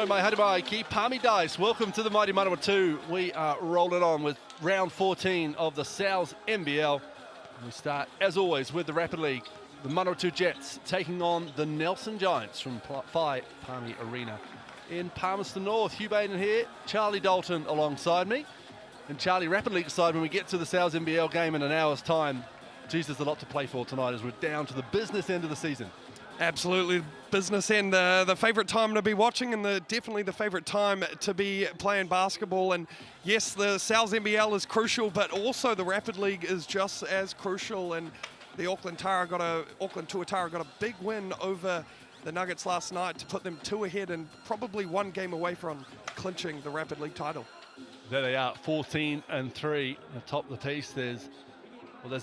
Nau mai haere ki Palmy Dice. Welcome to the mighty Manawatū. We are rolling on with round 14 of the Sal's NBL. We start, as always, with the Rapid League. The Manawatū Jets taking on the Nelson Giants from Whai Palmy Arena in Palmerston North. Hugh Baden here, Charlie Dalton alongside me. And Charlie, Rapid League side, when we get to the Sal's NBL game in an hour's time, geez, there's a lot to play for tonight as we're down to the business end of the season. Absolutely, business end, the favourite time to be watching and definitely the favourite time to be playing basketball. And yes, the Sal's NBL is crucial, but also the Rapid League is just as crucial. And the Auckland Tuatara got a big win over the Nuggets last night to put them 2 ahead and probably 1 game away from clinching the Rapid League title. There they are, 14-3 atop the piece. There's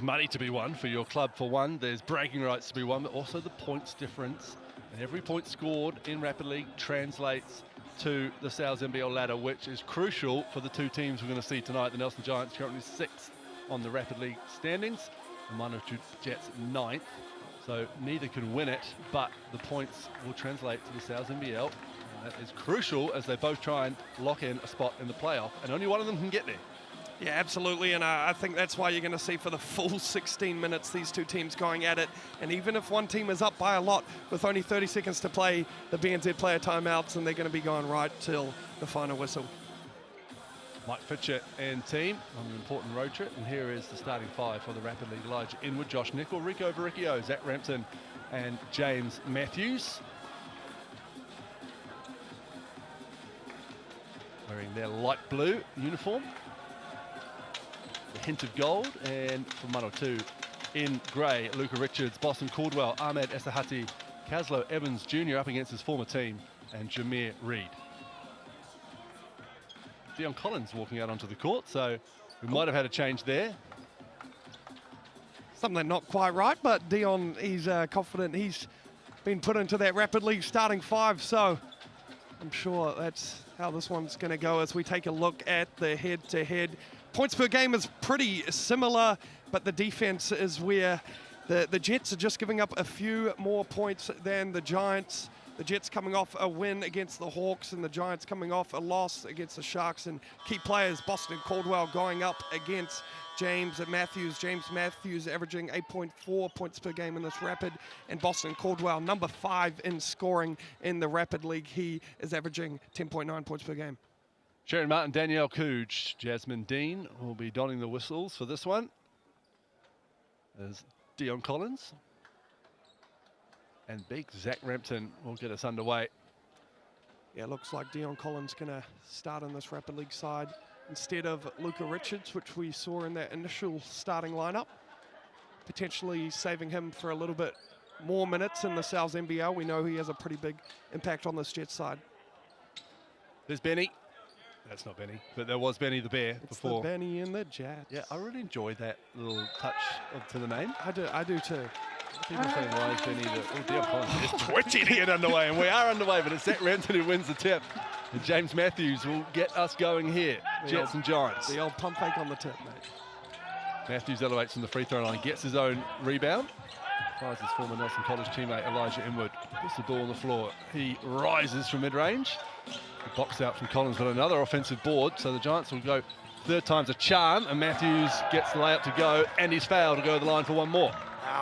money to be won for your club for one. There's bragging rights to be won, but also the points difference. And every point scored in Rapid League translates to the Sal's NBL ladder, which is crucial for the 2 teams we're going to see tonight. The Nelson Giants currently 6th on the Rapid League standings. The Manawatū Jets 9th. So neither can win it, but the points will translate to the Sal's NBL. That is crucial as they both try and lock in a spot in the playoff, and only one of them can get there. Yeah, absolutely, and I think that's why you're going to see for the full 16 minutes these 2 teams going at it. And even if one team is up by a lot with only 30 seconds to play, the BNZ player timeouts, and they're going to be going right till the final whistle. Mike Fitcher and team on an important road trip, and here is the starting 5 for the Rapid League. Elijah Inwood, Josh Nickel, Rico Baricchio, Zach Rampton and James Matthews. Wearing their light blue uniform. The hint of gold, and for Manawatū in grey, Luca Richards, Boston Caldwell, Ahmed Esahati, Caslo Evans Jr. up against his former team, and Jameer Reed. Dion Collins walking out onto the court, so we might have had a change there. Something not quite right, but Dion, he's confident he's been put into that Rapid League starting 5, so I'm sure that's how this one's going to go as we take a look at the head-to-head. Points per game is pretty similar, but the defense is where the Jets are just giving up a few more points than the Giants. The Jets coming off a win against the Hawks and the Giants coming off a loss against the Sharks. And key players, Boston Caldwell going up against James Matthews. James Matthews averaging 8.4 points per game in this Rapid. And Boston Caldwell, number 5 in scoring in the Rapid League. He is averaging 10.9 points per game. Sharon Martin, Danielle Cooge, Jasmine Dean will be donning the whistles for this one. There's Dion Collins. And big Zach Rampton will get us underway. Yeah, looks like Dion Collins going to start in this Rapid League side instead of Luca Richards, which we saw in that initial starting lineup. Potentially saving him for a little bit more minutes in the Sal's NBL. We know he has a pretty big impact on this Jets side. There's Benny. That's not Benny, but there was Benny the Bear it's before. The Benny and the Jets. Yeah, I really enjoyed that little touch to the name. I do too. People saying, why is Benny Dion Collins is twitchy to get underway, and we are underway, but it's Zach Rampton who wins the tip. And James Matthews will get us going here. Jets and Giants. The old pump fake on the tip, mate. Matthews elevates from the free throw line, gets his own rebound. Finds his former Nelson College teammate Elijah Inwood. Puts the ball on the floor. He rises from mid-range. Box out from Collins, but another offensive board. So the Giants will go 3rd time's a charm, and Matthews gets the layup to go, and he's fouled to go to the line for 1 more.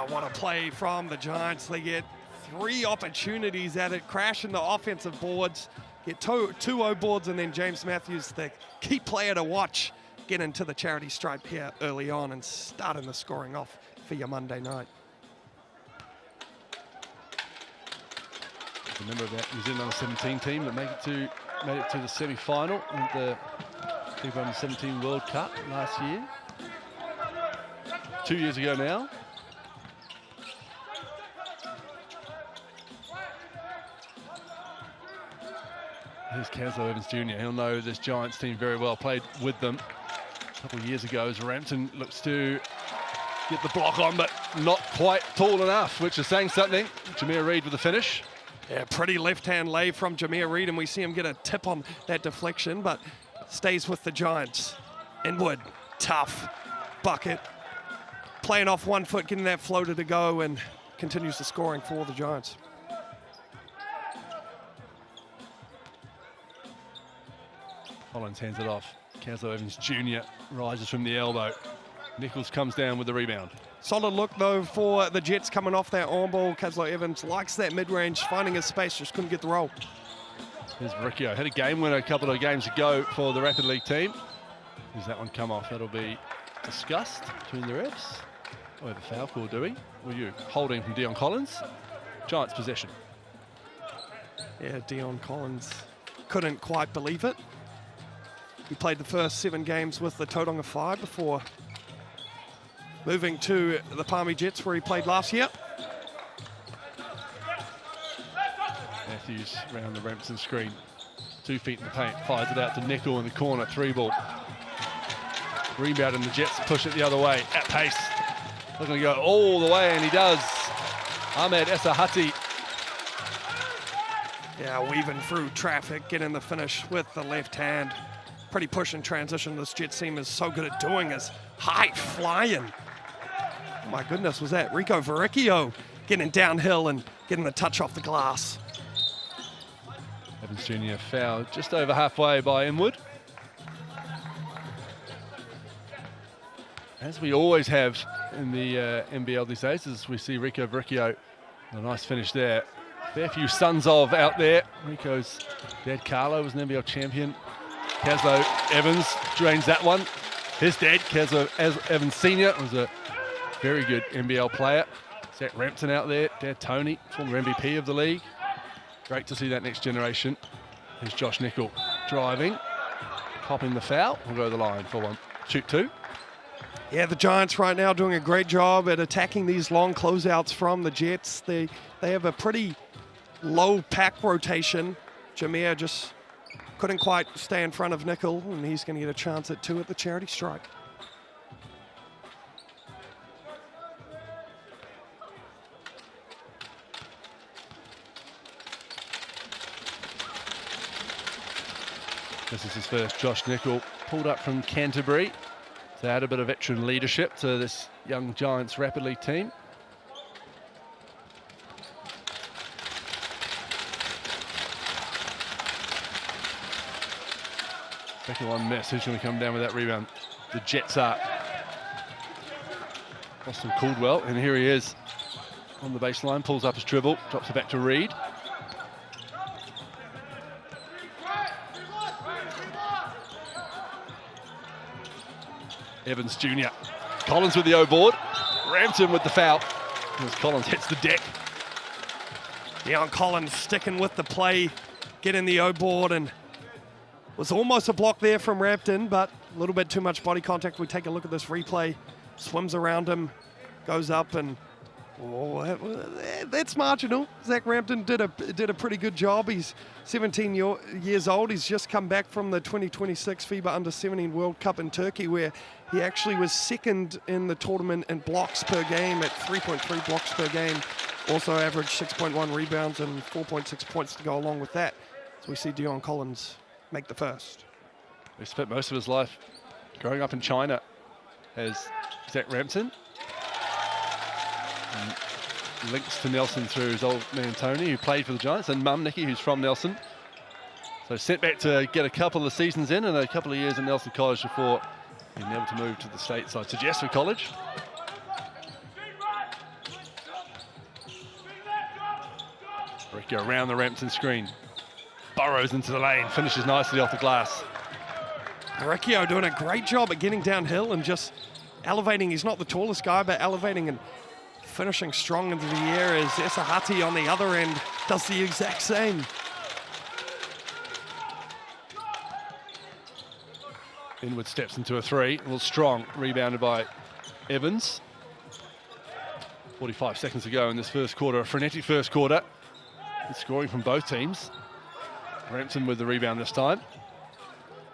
What a play from the Giants. They get 3 opportunities at it, crashing the offensive boards, get 2-0 boards, and then James Matthews, the key player to watch, get into the charity stripe here early on and starting the scoring off for your Monday night. A member of that New Zealand under-17 team that made it to the semi-final in the FIBA under-17 World Cup last year. 2 years ago now. Here's Caslo Evans Jr. He'll know this Giants team very well. Played with them a couple of years ago as Rampton looks to get the block on, but not quite tall enough, which is saying something. Jameer Reed with the finish. Yeah, pretty left-hand lay from Jameer Reed, and we see him get a tip on that deflection, but stays with the Giants. Inwood, tough, bucket. Playing off 1 foot, getting that floater to go, and continues the scoring for the Giants. Collins hands it off. Caslow Evans Jr. rises from the elbow. Nichols comes down with the rebound. Solid look, though, for the Jets coming off that on ball. Caslow Evans likes that mid-range, finding his space, just couldn't get the roll. Here's Riccio. Had a game winner a couple of games ago for the Rapid League team. Does that one come off? That'll be discussed between the refs. Oh, we have a foul call, do we? Or you? Holding from Dion Collins. Giants possession. Yeah, Dion Collins couldn't quite believe it. He played the first 7 games with the Tauranga Fire before moving to the Palmy Jets, where he played last year. Matthews round the Rampton screen. 2 feet in the paint. Fires it out to Nickel in the corner. 3-ball. Rebound and the Jets push it the other way at pace. Looking to go all the way, and he does. Ahmed Esahati. Yeah, weaving through traffic, getting the finish with the left hand. Pretty push and transition this Jets team is so good at doing is high flying. Oh my goodness, was that Rico Verricchio getting downhill and getting the touch off the glass. Evans Jr. fouled just over halfway by Inwood. As we always have in the NBL these days, as we see Rico Verricchio, a nice finish there. Fair few sons of out there. Rico's dad Carlo was an NBL champion. Caslow Evans drains that one. His dad, Caslow Evans Sr., was a very good NBL player. Zach Rampton out there, dad Tony, former MVP of the league. Great to see that next generation. Here's Josh Nickel driving, copping the foul. We'll go to the line for one. Shoot 2. Yeah, the Giants right now doing a great job at attacking these long closeouts from the Jets. They have a pretty low pack rotation. Jameer just couldn't quite stay in front of Nickel, and he's going to get a chance at 2 at the charity strike. This is his first. Josh Nickel pulled up from Canterbury to add a bit of veteran leadership to this young Giants Rapid League team. Second one miss. Who's going to come down with that rebound? The Jets are. Austin Caldwell, and here he is on the baseline, pulls up his dribble, drops it back to Reed. Evans Jr. Collins with the O-board. Rampton with the foul. As Collins hits the deck. Dion Collins sticking with the play, getting the O-board, and was almost a block there from Rampton, but a little bit too much body contact. We take a look at this replay. Swims around him, goes up, and that's marginal. Zach Rampton did a pretty good job. He's 17 years old. He's just come back from the 2026 FIBA Under-17 World Cup in Turkey, where he actually was second in the tournament in blocks per game at 3.3 blocks per game. Also averaged 6.1 rebounds and 4.6 points to go along with that. So we see Dion Collins make the first. He spent most of his life growing up in China as Zach Rampton. And links to Nelson through his old man Tony, who played for the Giants, and mum Nikki, who's from Nelson. So sent back to get a couple of seasons in and a couple of years at Nelson College before being able to move to the stateside to Jesser College. Riccio around the Rampton screen. Burrows into the lane, finishes nicely off the glass. Riccio doing a great job at getting downhill and just elevating. He's not the tallest guy, but elevating and finishing strong into the air as Esahati on the other end does the exact same. Inwood steps into a 3, a little strong, rebounded by Evans. 45 seconds to go in this first quarter, a frenetic first quarter. Good scoring from both teams. Rampton with the rebound this time.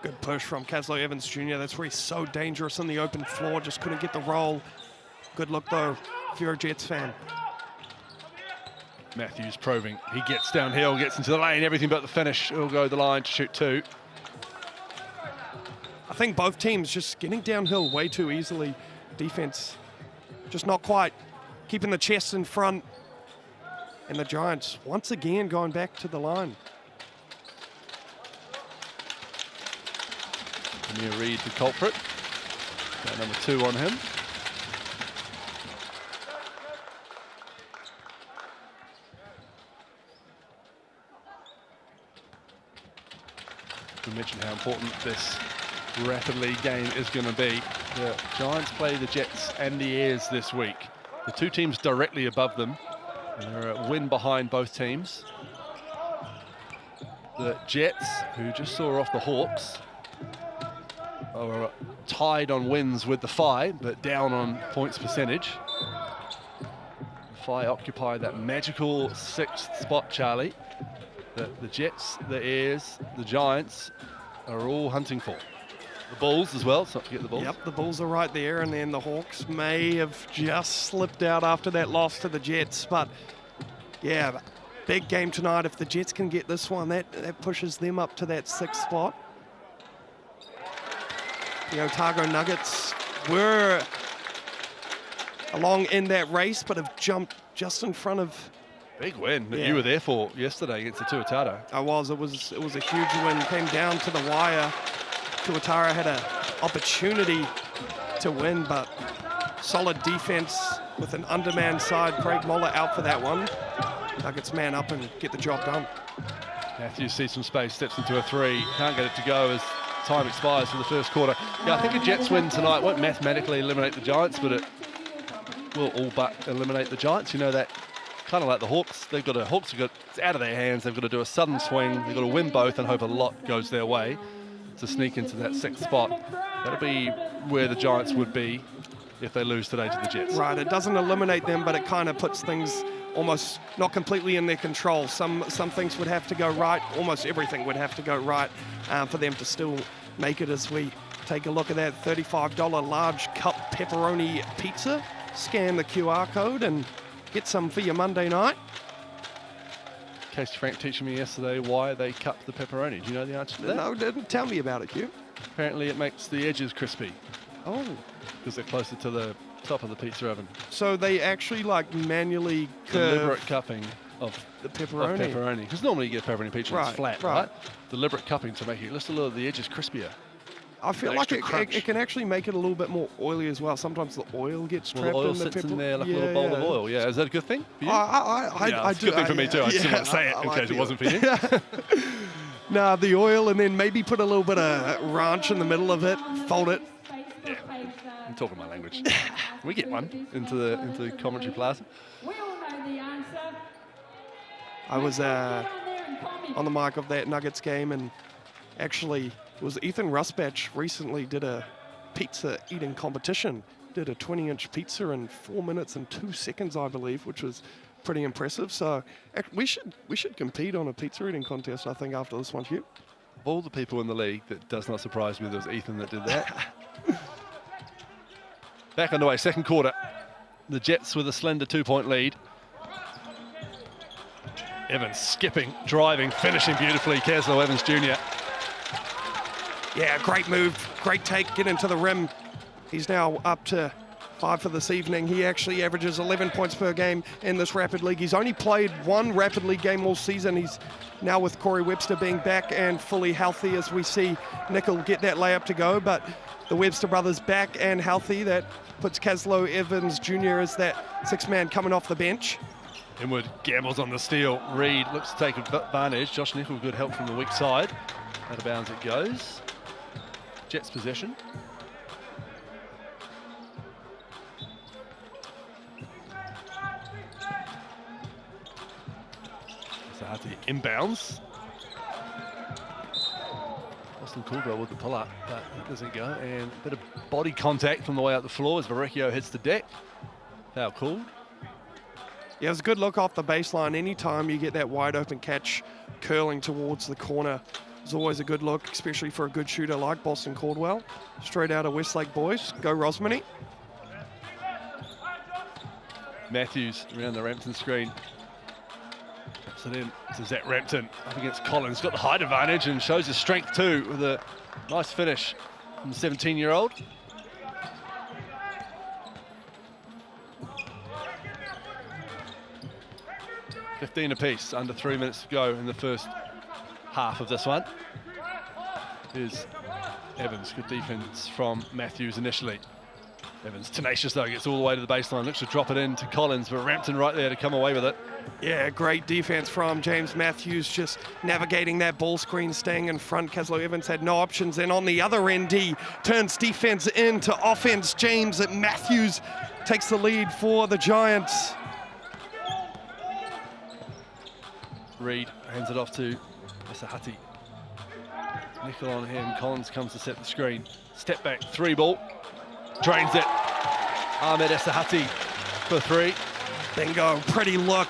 Good push from Caslow Evans Jr. That's where he's so dangerous on the open floor, just couldn't get the roll. Good look though, if you're a Jets fan. Matthews probing, he gets downhill, gets into the lane, everything but the finish. He'll go to the line to shoot 2. I think both teams just getting downhill way too easily. Defense just not quite keeping the chest in front. And the Giants once again going back to the line. Amir Reed, the culprit. Got number 2 on him. We mentioned how important this rapid league game is going to be. The Giants play the Jets and the Airs this week. The 2 teams directly above them. They're a win behind both teams. The Jets, who just saw off the Hawks, are tied on wins with the Fi, but down on points percentage. The Fi occupy that magical 6th spot, Charlie, that the Jets, the Airs, the Giants are all hunting for. The Bulls as well, let's not forget the Bulls. Yep, the Bulls are right there, and then the Hawks may have just slipped out after that loss to the Jets, but yeah, big game tonight. If the Jets can get this one, that pushes them up to that 6th spot. The Otago Nuggets were along in that race, but have jumped just in front of. Big win that you were there for yesterday against the Tuatara. I was. It was a huge win. Came down to the wire. Tuatara had an opportunity to win, but solid defense with an undermanned side. Craig Moller out for that one. Nuggets man up and get the job done. Matthews sees some space, steps into a 3. Can't get it to go as time expires for the first quarter. Yeah, I think a Jets win tonight won't mathematically eliminate the Giants, but it will all but eliminate the Giants. You know that, kind of like the Hawks. Hawks have got, it's out of their hands. They've got to do a sudden swing. They've got to win both and hope a lot goes their way to sneak into that 6th spot. That'll be where the Giants would be if they lose today to the Jets. Right, it doesn't eliminate them, but it kind of puts things almost not completely in their control. Some things would have to go right. Almost everything would have to go right for them to still make it, as we take a look at that $35 large cup pepperoni pizza. Scan the QR code and get some for your Monday night. Casey Frank teaching me yesterday why they cup the pepperoni. Do you know the answer to that? No, didn't tell me about it, Hugh. Apparently it makes the edges crispy. Oh. Because they're closer to the top of the pizza oven. So they actually like manually curve deliberate cupping of the pepperoni. Because normally you get pepperoni pizza and it's flat, right? Deliberate cupping to make it just a little, the edges crispier. I feel like it can actually make it a little bit more oily as well. Sometimes the oil gets trapped the oil in the sits in there like a little bowl of oil. Yeah, is that a good thing for you? I it's do. a good thing for me too. I just didn't want to say it in case it wasn't for you. Nah, the oil, and then maybe put a little bit of ranch in the middle of it, fold it. Yeah, I'm talking my language. Can we get one into the commentary plaza? I was on the mic of that Nuggets game, and actually it was Ethan Rusbatch recently did a pizza eating competition. Did a 20-inch pizza in 4 minutes and 2 seconds, I believe, which was pretty impressive. So we should compete on a pizza eating contest, I think, after this one, Hugh. Of all the people in the league, that does not surprise me. There was Ethan that did that. Back underway, 2nd quarter. The Jets with a slender 2-point lead. Evans skipping, driving, finishing beautifully. Caslow Evans Jr. Yeah, great move, great take, get into the rim. He's now up to 5 for this evening. He actually averages 11 points per game in this Rapid League. He's only played 1 Rapid League game all season. He's now, with Corey Webster being back and fully healthy, as we see Nickel get that layup to go. But the Webster brothers back and healthy. That puts Caslow Evans Jr. as that 6th man coming off the bench. Inwood gambles on the steal. Reed looks to take advantage. Josh Nickel, good help from the weak side. Out of bounds it goes. Jets possession. Sahati inbounds. Austin Caldwell with the pull-up, but it doesn't go. And a bit of body contact from the way out the floor as Varechio hits the deck. Foul called. Yeah, it was a good look off the baseline. Anytime you get that wide open catch curling towards the corner, it's always a good look, especially for a good shooter like Boston Caldwell. Straight out of Westlake boys. Go Rosmini. Matthews around the Rampton screen. Taps it in to Zach Rampton up against Collins. Got the height advantage and shows his strength too with a nice finish from the 17-year-old. $15 apiece, under 3 minutes to go in the first half of this one. Here's Evans, good defense from Matthews initially. Evans tenacious though, gets all the way to the baseline, looks to drop it in to Collins, but Rampton right there to come away with it. Yeah, great defense from James Matthews, just navigating that ball screen, staying in front. Caslow Evans had no options, and on the other end, he turns defense into offense. James Matthews takes the lead for the Giants. Reed hands it off to Esahati. Nickel on him, Collins comes to set the screen. Step back, 3 ball, drains it. Ahmed Esahati for 3. Bingo, pretty look.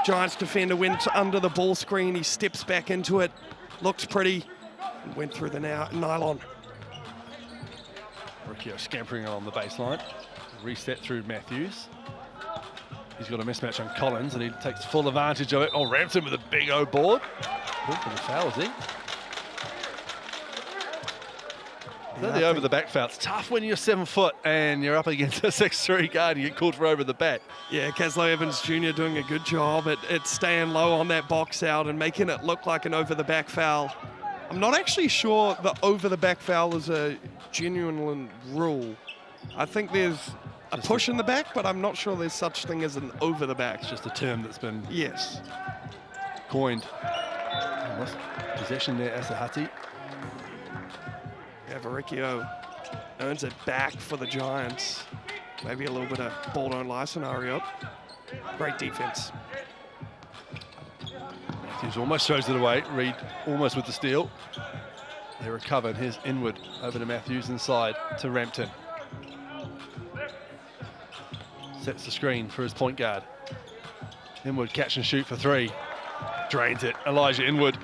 Giants defender went under the ball screen, he steps back into it, looks pretty, and went through the nylon. Riccio scampering along the baseline. Reset through Matthews. He's got a mismatch on Collins and he takes full advantage of it. Oh, Rampton with a big O board. Good for the foul, is he? The over the back foul. It's tough when you're 7 foot and you're up against a 6'3" guard and you get called for over the back. Yeah, Caslow Evans Jr. doing a good job at staying low on that box out and making it look like an over the back foul. I'm not actually sure the over the back foul is a genuine rule. I think there's a push in the back, but I'm not sure there's such thing as an over the back. It's just a term that's been coined. Possession there, Esahati. Yeah, Riccio earns it back for the Giants. Maybe a little bit of ball don't lie scenario. Great defense. Matthews almost throws it away. Reed almost with the steal. They recovered. Here's Inwood over to Matthews inside to Rampton. Sets the screen for his point guard. Inwood catch and shoot for 3. Drains it. Elijah Inwood.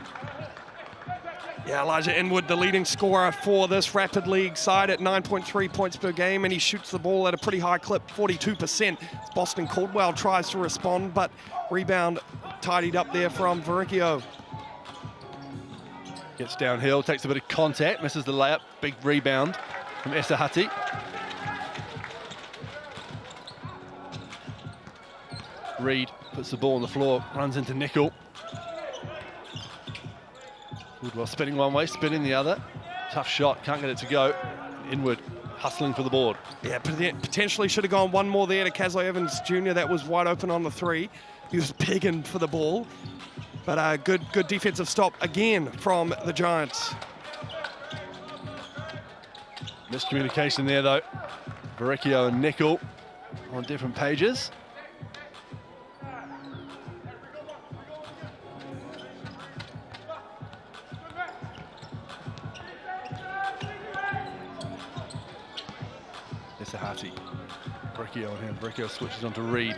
Yeah, Elijah Inwood, the leading scorer for this Rapid League side at 9.3 points per game, and he shoots the ball at a pretty high clip, 42%. Boston Caldwell tries to respond, but rebound tidied up there from Vericchio. Gets downhill, takes a bit of contact, misses the layup. Big rebound from Esahati. Reed puts the ball on the floor, runs into Nickel. Goodwell spinning one way, spinning the other. Tough shot, can't get it to go. Inwood hustling for the board. Yeah, potentially should have gone one more there to Caslow Evans Jr. That was wide open on the 3. He was begging for the ball. But good defensive stop again from the Giants. Miscommunication there though. Vericchio and Nickel on different pages. Esahati. Vericchio on him. Vericchio switches on to Reed.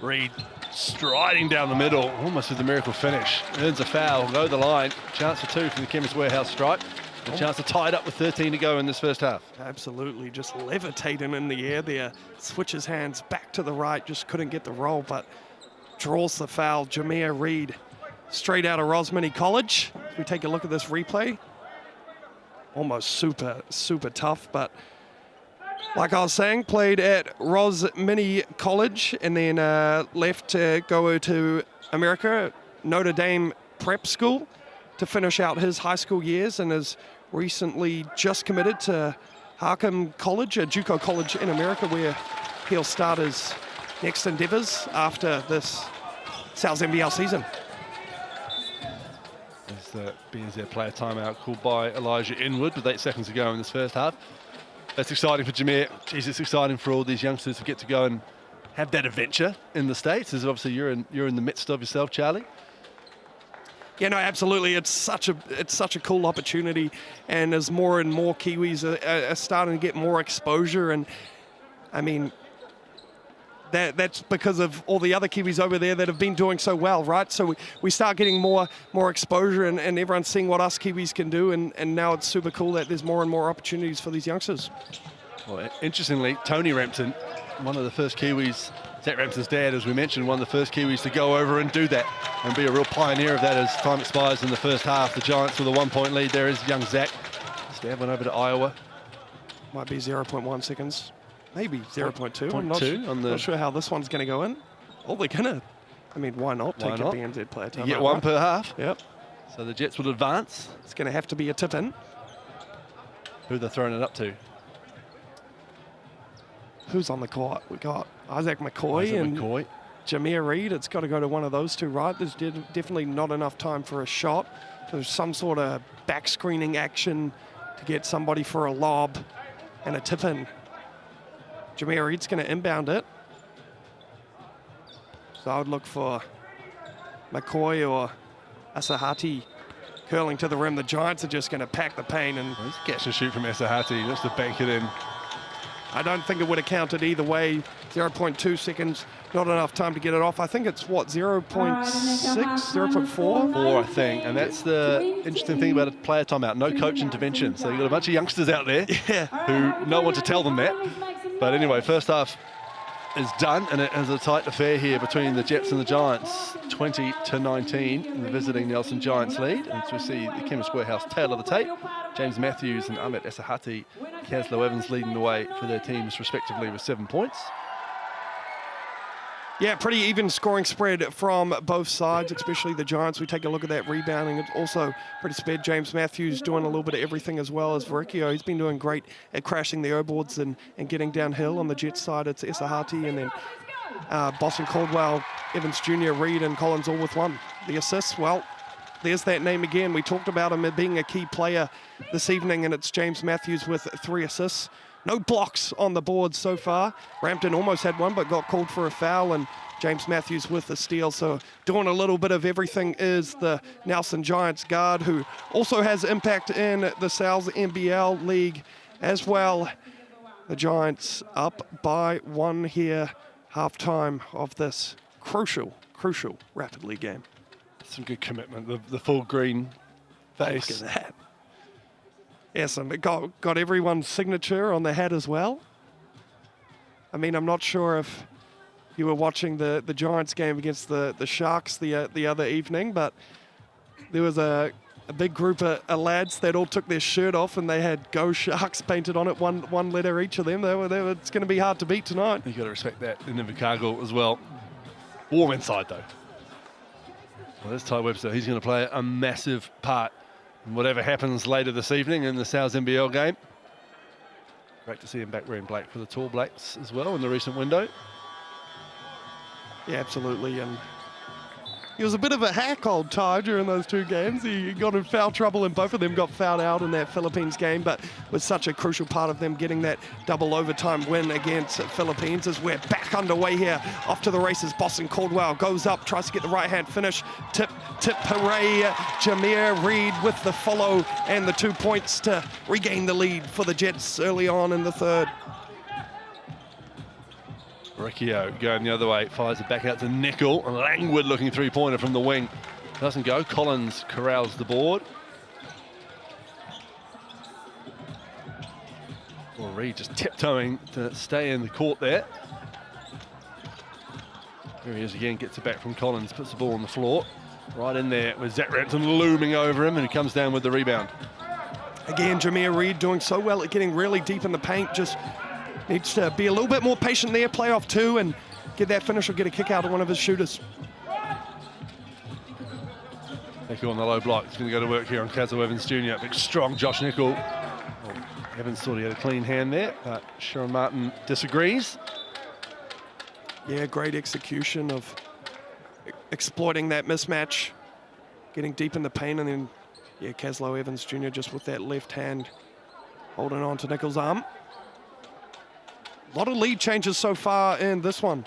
Reed striding down the middle, almost with a miracle finish. Earns a foul, go the line. Chance for 2 from the Chemist Warehouse stripe. A chance to tie it up with 13 to go in this first half. Absolutely, just levitating in the air there. Switches hands back to the right, just couldn't get the roll, but draws the foul. Jameer Reed, straight out of Rosmini College. If we take a look at this replay, almost super tough, but like I was saying, played at Rosmini College and then left to go to America, Notre Dame Prep School, to finish out his high school years, and has recently just committed to Harcum College, a JUCO college in America, where he'll start his next endeavors after this Sal's NBL season. There's the BNZ player timeout called by Elijah Inwood with 8 seconds to go in this first half. That's exciting for Jameer. Jeez, it's exciting for all these youngsters to get to go and have that adventure in the States, as obviously you're in the midst of yourself, Charlie. Yeah, no, absolutely. It's such a cool opportunity, and as more and more Kiwis are starting to get more exposure, and I mean, that's because of all the other Kiwis over there that have been doing so well, right? So we start getting more exposure, and everyone's seeing what us Kiwis can do, and now it's super cool that there's more and more opportunities for these youngsters. Well, interestingly, Tony Rampton, one of the first Kiwis, Zach Rampton's dad, as we mentioned, one of the first Kiwis to go over and do that and be a real pioneer of that as time expires in the first half. The Giants with a 1-point lead. There is young Zach. Stab went over to Iowa. Might be 0.1 seconds. Maybe 0.2. I'm not sure how this one's going to go in. Oh, they're going to. I mean, why not take a BNZ player time? You get one per half. Yep. So the Jets will advance. It's going to have to be a tip-in. Who they're throwing it up to? Who's on the court? We got Isaac McCoy and Jameer Reed. It's got to go to one of those two, right? There's definitely not enough time for a shot. There's some sort of back screening action to get somebody for a lob and a tip-in. Jameer Reed's going to inbound it. So I would look for McCoy or Asahati curling to the rim. The Giants are just going to pack the paint and catch and shoot from Asahati. Just to bank it in. I don't think it would have counted either way. 0.2 seconds, not enough time to get it off. I think it's what, 0.6, 0.4? 4, I think. And that's the interesting thing about a player timeout. No coach intervention. So you've got a bunch of youngsters out there who know what to tell them that. But anyway, first half is done, and it is a tight affair here between the Jets and the Giants. 20-19, the visiting Nelson Giants lead. And so we see the Chemist Warehouse tail of the tape. James Matthews and Ahmed Asahati, Caslow Evans leading the way for their teams respectively with 7 points. Yeah, pretty even scoring spread from both sides, especially the Giants. We take a look at that rebounding. It's also pretty spread. James Matthews doing a little bit of everything as well as Vericchio. He's been doing great at crashing the O-boards and getting downhill. On the Jets side, it's Asahati and then Boston Caldwell, Evans Jr., Reed and Collins all with one. The assists, well, there's that name again. We talked about him being a key player this evening, and it's James Matthews with 3 assists. No blocks on the board so far. Rampton almost had one, but got called for a foul, and James Matthews with the steal. So doing a little bit of everything is the Nelson Giants guard, who also has impact in the Sal's NBL League as well. The Giants up by 1 here, halftime of this crucial Rapid League game. Some good commitment. The full green face. Oh, look at that. Yes, and it got everyone's signature on the hat as well. I mean, I'm not sure if you were watching the Giants game against the Sharks the other evening, but there was a big group of lads that all took their shirt off and they had "Go Sharks" painted on it, one letter each of them. It's going to be hard to beat tonight. You've got to respect that in Invercargill as well. Warm inside though. Well, there's Ty Webster. He's going to play a massive part in whatever happens later this evening in the Sal's NBL game. Great to see him back wearing black for the Tall Blacks as well in the recent window. Yeah, absolutely. And he was a bit of a hack, old Ty, during those 2 games. He got in foul trouble and both of them got fouled out in that Philippines game, but was such a crucial part of them getting that double overtime win against Philippines. As we're back underway here, off to the races. Boston Caldwell goes up, tries to get the right-hand finish. Tip, hooray. Jameer Reed with the follow and the 2 points to regain the lead for the Jets early on in the third. Vericchio going the other way, fires it back out to Nickel. A languid looking 3-pointer from the wing. Doesn't go. Collins corrals the board. Well, Reed just tiptoeing to stay in the court there. Here he is again, gets it back from Collins, puts the ball on the floor. Right in there with Zach Rampton looming over him, and he comes down with the rebound. Again, Jameer Reed doing so well at getting really deep in the paint, just needs to be a little bit more patient there, play off 2 and get that finish or get a kick out of one of his shooters. Nickel on the low block. He's going to go to work here on Caslow Evans Jr. Big strong Josh Nickel. Oh, Evans thought he had a clean hand there, but Sharon Martin disagrees. Yeah, great execution of exploiting that mismatch, getting deep in the paint, and then, yeah, Caslow Evans Jr. just with that left hand holding on to Nickel's arm. A lot of lead changes so far in this one.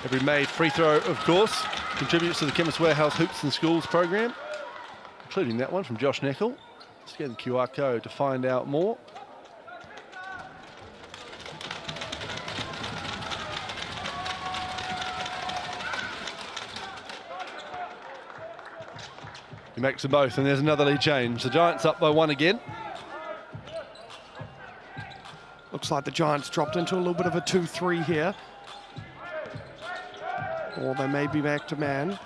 Every made free throw, of course, contributes to the Chemist Warehouse Hoops and Schools program, including that one from Josh Nickel. Let's get the QR code to find out more. He makes them both, and there's another lead change. The Giants up by 1 again. Looks like the Giants dropped into a little bit of a 2-3 here. Or they may be back to man.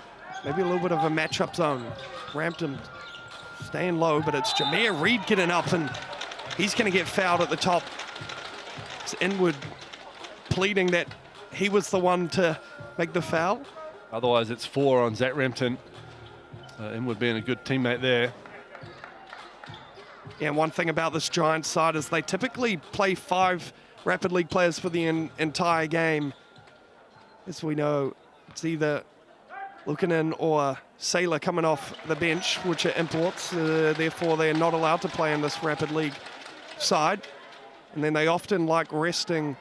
Maybe a little bit of a matchup zone. Rampton staying low, but it's Jameer Reed getting up, and he's going to get fouled at the top. It's Inwood pleading that he was the one to make the foul. Otherwise, it's 4 on Zach Rampton. Inwood being a good teammate there. Yeah, and one thing about this Giants side is they typically play 5 Rapid League players for the entire game. As we know, it's either Lukanen or Sailor coming off the bench, which are imports. Therefore, they're not allowed to play in this Rapid League side. And then they often like resting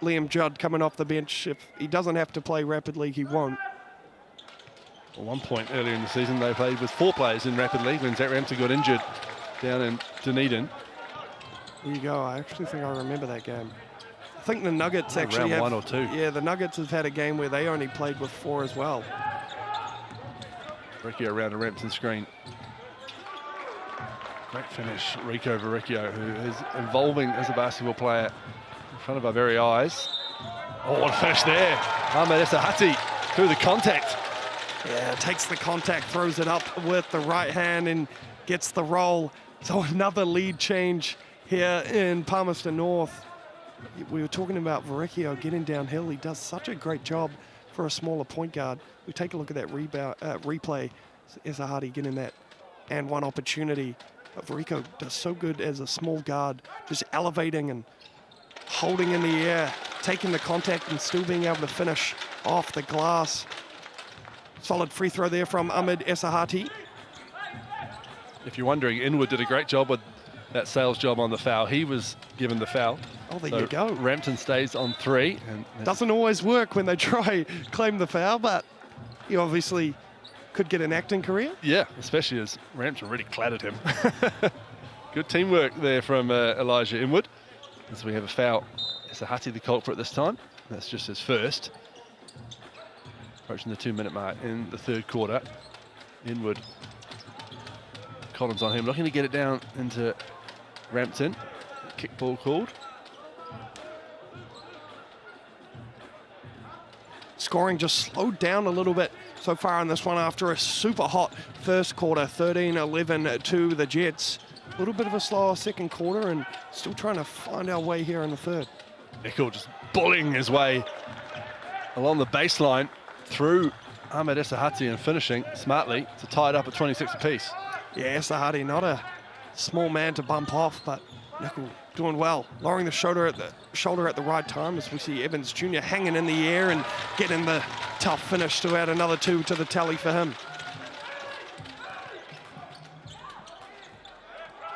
Liam Judd coming off the bench. If he doesn't have to play Rapid League, he won't. At one point earlier in the season, they played with 4 players in Rapid League when Zach Rampton got injured down in Dunedin. There you go. I actually think I remember that game. I think the Nuggets actually have... round 1 or 2. Yeah, the Nuggets have had a game where they only played with 4 as well. Verrecchio around a Rampton screen. Great finish, Rico Verrecchio, who is evolving as a basketball player in front of our very eyes. Oh, what a finish there. Ahmed Esahati through the contact. Yeah, takes the contact, throws it up with the right hand and gets the roll. So another lead change here in Palmerston North. We were talking about Verrecchio getting downhill. He does such a great job for a smaller point guard. We take a look at that replay. Esahati getting that and one opportunity. But Verrecchio does so good as a small guard, just elevating and holding in the air, taking the contact and still being able to finish off the glass. Solid free throw there from Ahmed Esahati. If you're wondering, Inwood did a great job with that sales job on the foul. He was given the foul. Oh, there you go. Rampton stays on 3. And doesn't always work when they try claim the foul, but he obviously could get an acting career. Yeah, especially as Rampton really clattered him. Good teamwork there from Elijah Inwood. As we have a foul. Esahati the culprit this time. That's just his first. Approaching the 2-minute mark in the 3rd quarter. Inwood. Collins on him, looking to get it down into Rampton. Kick ball called. Scoring just slowed down a little bit so far in this one after a super hot first quarter. 13-11 to the Jets. A little bit of a slower second quarter and still trying to find our way here in the 3rd. Nickel just bullying his way along the baseline through Ahmed Esahati and finishing smartly to tie it up at 26 apiece. Yeah, Esahati, not a small man to bump off, but Nickel doing well. Lowering the shoulder at the right time as we see Evans Jr. hanging in the air and getting the tough finish to add another 2 to the tally for him.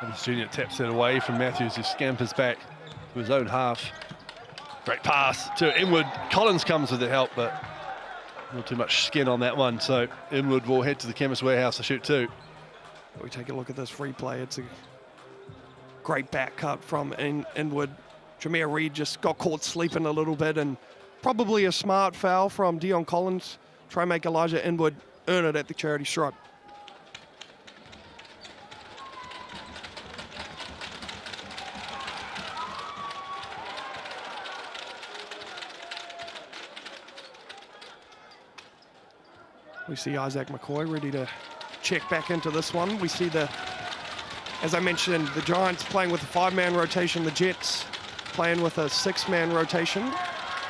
Evans Jr. taps it away from Matthews, who scampers back to his own half. Great pass to Inwood. Collins comes with the help, but not too much skin on that one. So Inwood will head to the Chemist Warehouse to shoot 2. We take a look at this replay. It's a great back cut from Inwood. Jameer Reed just got caught sleeping a little bit and probably a smart foul from Dion Collins. Try and make Elijah Inwood earn it at the charity stripe. We see Isaac McCoy ready to check back into this one. We see as I mentioned, the Giants playing with a 5-man rotation, the Jets playing with a 6-man rotation.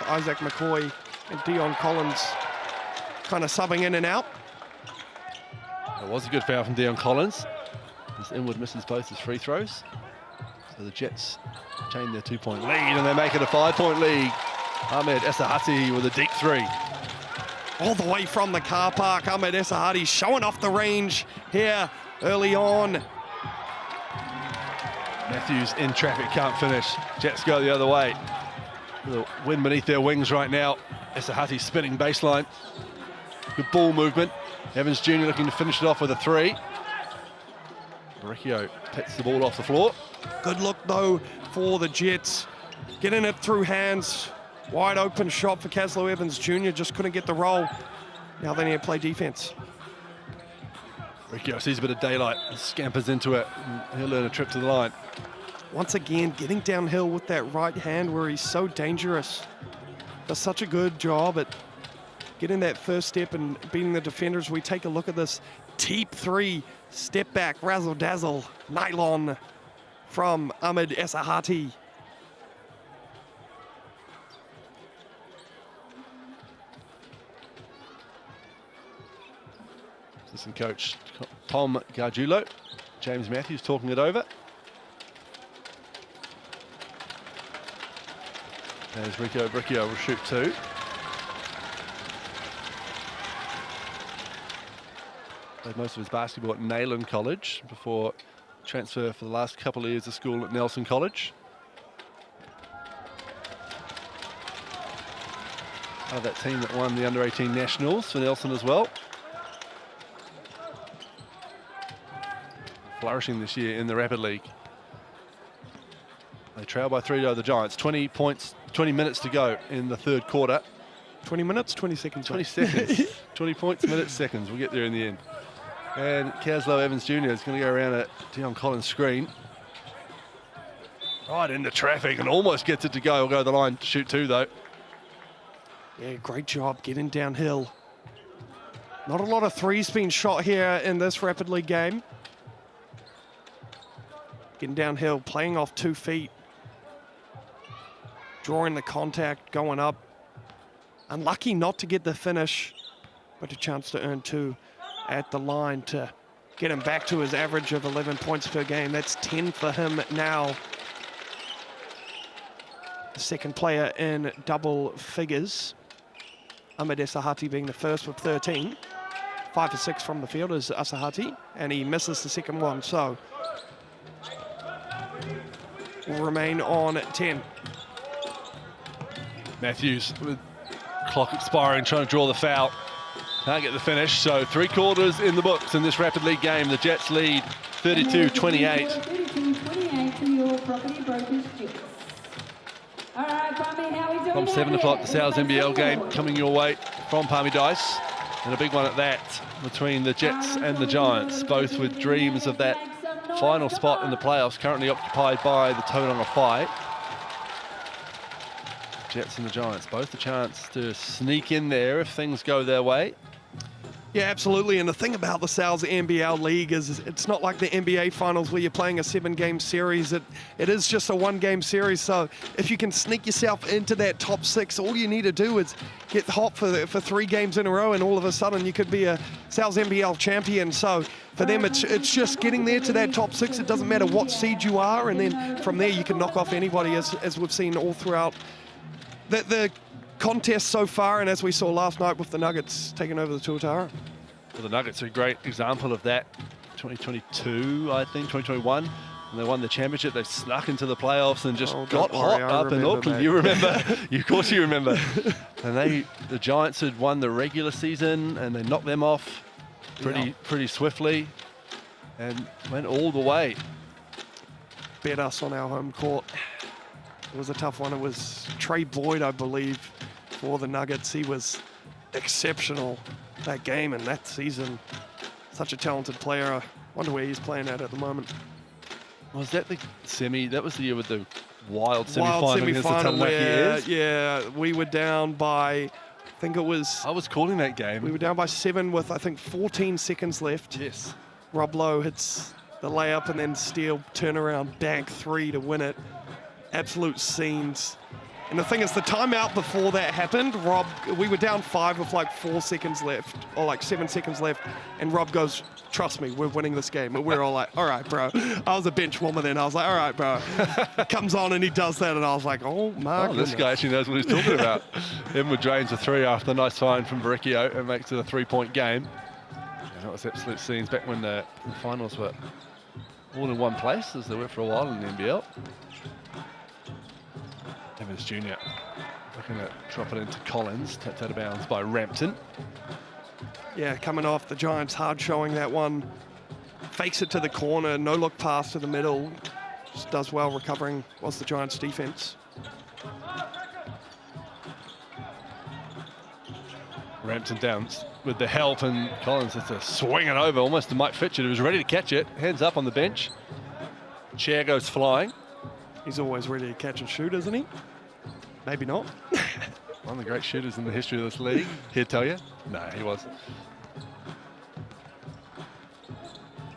Isaac McCoy and Dion Collins kind of subbing in and out. It was a good foul from Dion Collins, as Inwood misses both his free throws. So the Jets retain their 2-point lead and they make it a 5-point lead. Ahmed Esahati with a deep 3. All the way from the car park, Ahmed Esahati showing off the range here early on. Matthews in traffic, can't finish. Jets go the other way. The wind beneath their wings right now. Esahati spinning baseline. Good ball movement. Evans Jr. looking to finish it off with a 3. Verrecchio pets the ball off the floor. Good look though for the Jets. Getting it through hands. Wide open shot for Caslow Evans Jr. Just couldn't get the roll. Now they need to play defense. Verrecchio sees a bit of daylight and scampers into it. And he'll earn a trip to the line. Once again, getting downhill with that right hand where he's so dangerous. Does such a good job at getting that first step and beating the defenders. We take a look at this deep 3, step back, razzle dazzle, nylon from Ahmed Esahati. Assistant coach Tom Gargiulo. James Matthews talking it over. As Rico Bricchio will shoot 2. Played most of his basketball at Nayland College before transfer for the last couple of years of school at Nelson College. Part of that team that won the under-18 nationals for Nelson as well. Flourishing this year in the Rapid League. They trail by 3 to the Giants. 20 points, 20 minutes to go in the third quarter. 20 minutes, 20 seconds. 20 seconds. 20 points, minutes, seconds. We'll get there in the end. And Caslow Evans Jr. is going to go around at Dion Collins' screen. Right into traffic and almost gets it to go. We'll go to the line to shoot 2 though. Yeah, great job getting downhill. Not a lot of threes being shot here in this Rapid League game. Getting downhill, playing off 2 feet. Drawing the contact, going up. Unlucky not to get the finish, but a chance to earn 2 at the line to get him back to his average of 11 points per game. That's 10 for him now. The second player in double figures. Ahmed Asahati being the first with 13. 5 for 6 from the field is Asahati, and he misses the second one, so will remain on 10. Matthews with clock expiring, trying to draw the foul. Can't get the finish, so 3 quarters in the books in this Rapid League game. The Jets lead 32-28. 32-28 to your property brokers Jets. All right, Palmy, how we doing? From 7 o'clock, the Sales NBL game coming your way from Palmy Dice. And a big one at that between the Jets and the Giants, both with dreams of that final spot in the playoffs, currently occupied by the Tauranga Fight. Jets and the Giants, both a chance to sneak in there if things go their way. Yeah, absolutely. And the thing about the Sales NBL League is it's not like the NBA Finals where you're playing a 7-game series. It is just a 1-game series. So if you can sneak yourself into that top 6, all you need to do is get hot for 3 games in a row, and all of a sudden you could be a Sales NBL champion. So for them, it's just getting there to that top 6. It doesn't matter what seed you are, and then from there you can knock off anybody, as we've seen all throughout the contest so far, and as we saw last night with the Nuggets taking over the Tuatara. Well, the Nuggets are a great example of that. 2022, I think, 2021, when they won the championship, they snuck into the playoffs and just got hot up in Auckland. That. You remember? Of course you remember. And the Giants had won the regular season, and they knocked them off pretty swiftly and went all the way. Bet us on our home court. It was a tough one. It was Trey Boyd, I believe, for the Nuggets. He was exceptional that game and that season. Such a talented player. I wonder where he's playing at the moment. Was that the semi? That was the year with the wild semi-final against the Taranaki Airs? Yeah, we were down by, I think it was... I was calling that game. We were down by 7 with, I think, 14 seconds left. Yes. Rob Lowe hits the layup and then Steele turnaround bank 3 to win it. Absolute scenes. And the thing is, the timeout before that happened, we were down 5 with like 4 seconds left, or like 7 seconds left, and Rob goes, trust me, we're winning this game. And we're all like, all right, bro. I was a bench warmer then. I was like, all right, bro. Comes on and he does that, and I was like, oh my goodness. This guy actually knows what he's talking about. Edward drains a 3 after the nice find from Baricchio and makes it a 3-point game. And that was absolute scenes back when the finals were all in one place, as they were for a while in the NBL. Evans Jr. looking to drop it into Collins, tapped out of bounds by Rampton. Yeah, coming off the Giants, hard showing that one. Fakes it to the corner, no look pass to the middle. Just does well recovering, was the Giants defense. Rampton down with the help, and Collins has to swing it over almost to Mike Fitchett, who was ready to catch it. Hands up on the bench. Chair goes flying. He's always ready to catch and shoot, isn't he? Maybe not. One of the great shooters in the history of this league. He'd tell you. No, he wasn't.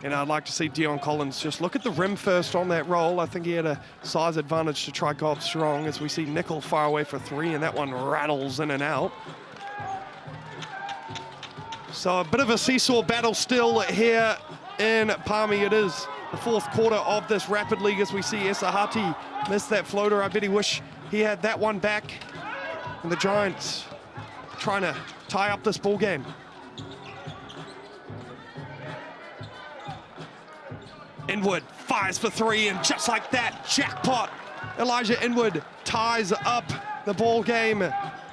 And I'd like to see Dion Collins just look at the rim first on that roll. I think he had a size advantage to try go up strong, as we see Nickel far away for 3, and that one rattles in and out. So a bit of a seesaw battle still here in Palmy. It is the fourth quarter of this Rapid League as we see Esahati miss that floater. I bet he wish he had that one back. And the Giants trying to tie up this ball game. Inwood fires for three, and just like that, jackpot. Elijah Inwood ties up the ball game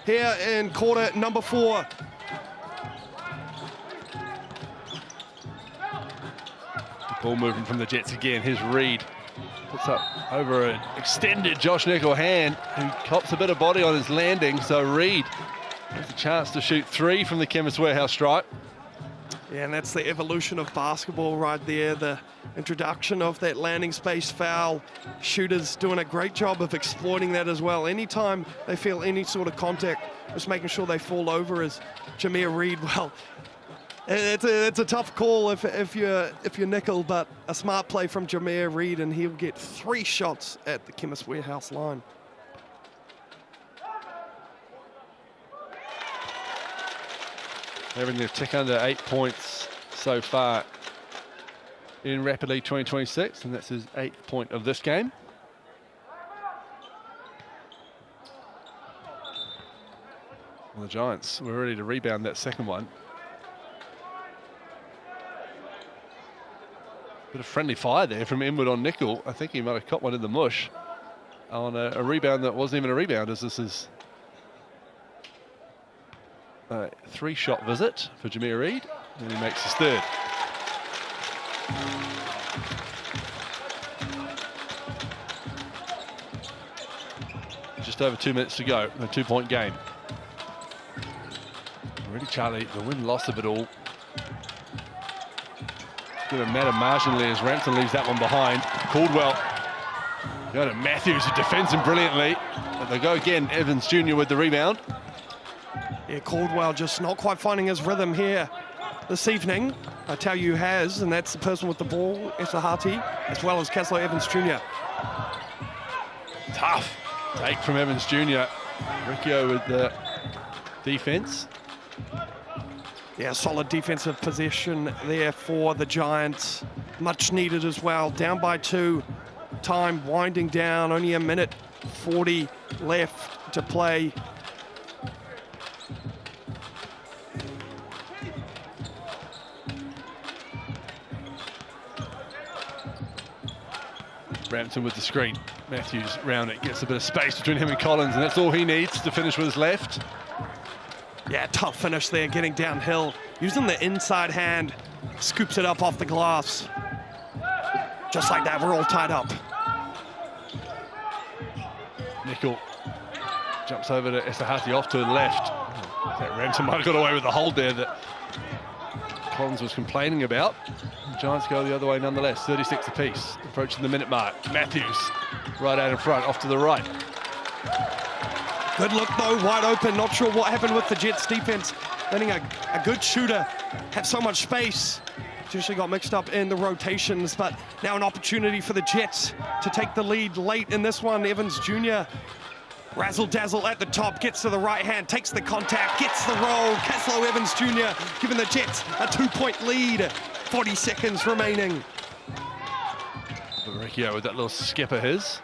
here in quarter number 4. Ball movement from the Jets again. Here's Reed. Puts up over an extended Josh Nickel hand, who cops a bit of body on his landing. So Reed has a chance to shoot 3 from the Chemist Warehouse stripe. Yeah, and that's the evolution of basketball right there. The introduction of that landing space foul. Shooters doing a great job of exploiting that as well. Anytime they feel any sort of contact, just making sure they fall over as Jameer Reed. Well, it's a tough call if you're nickel, but a smart play from Jameer Reed, and he'll get 3 shots at the Chemist Warehouse line. Having to tick under 8 points so far in Rapid League 2026, and that's his 8th point of this game. Well, the Giants were ready to rebound that second one. Bit of friendly fire there from Inwood on Nickel. I think he might have caught one in the mush on a rebound that wasn't even a rebound, as this is a 3-shot visit for Jameer Reed, and he makes his 3rd. Just over 2 minutes to go, a 2-point game. Really, Charlie, the win-loss of it all going to matter marginally as Rampton leaves that one behind. Caldwell going to Matthews, who defends him brilliantly. But they go again, Evans Jr. with the rebound. Yeah, Caldwell just not quite finding his rhythm here this evening. I tell you has, and that's the person with the ball, Esahati, as well as Caslow Evans Jr. Tough take from Evans Jr. Riccio with the defense. Yeah, solid defensive possession there for the Giants. Much needed as well. Down by 2. Time winding down. Only 1:40 left to play. Rampton with the screen. Matthews round it, gets a bit of space between him and Collins, and that's all he needs to finish with his left. Yeah, tough finish there, getting downhill. Using the inside hand, scoops it up off the glass. Just like that, we're all tied up. Nickel jumps over to Esahati off to the left. That Rampton might have got away with the hold there that Collins was complaining about. The Giants go the other way nonetheless, 36 apiece, approaching the minute mark. Matthews right out in front, off to the right. Good look though, wide open. Not sure what happened with the Jets defense. Letting a good shooter have so much space. Usually got mixed up in the rotations, but now an opportunity for the Jets to take the lead late in this one. Evans Jr. razzle-dazzle at the top, gets to the right hand, takes the contact, gets the roll. Caslow Evans Jr. giving the Jets a 2-point lead. 40 seconds remaining. Riccio with that little skip of his.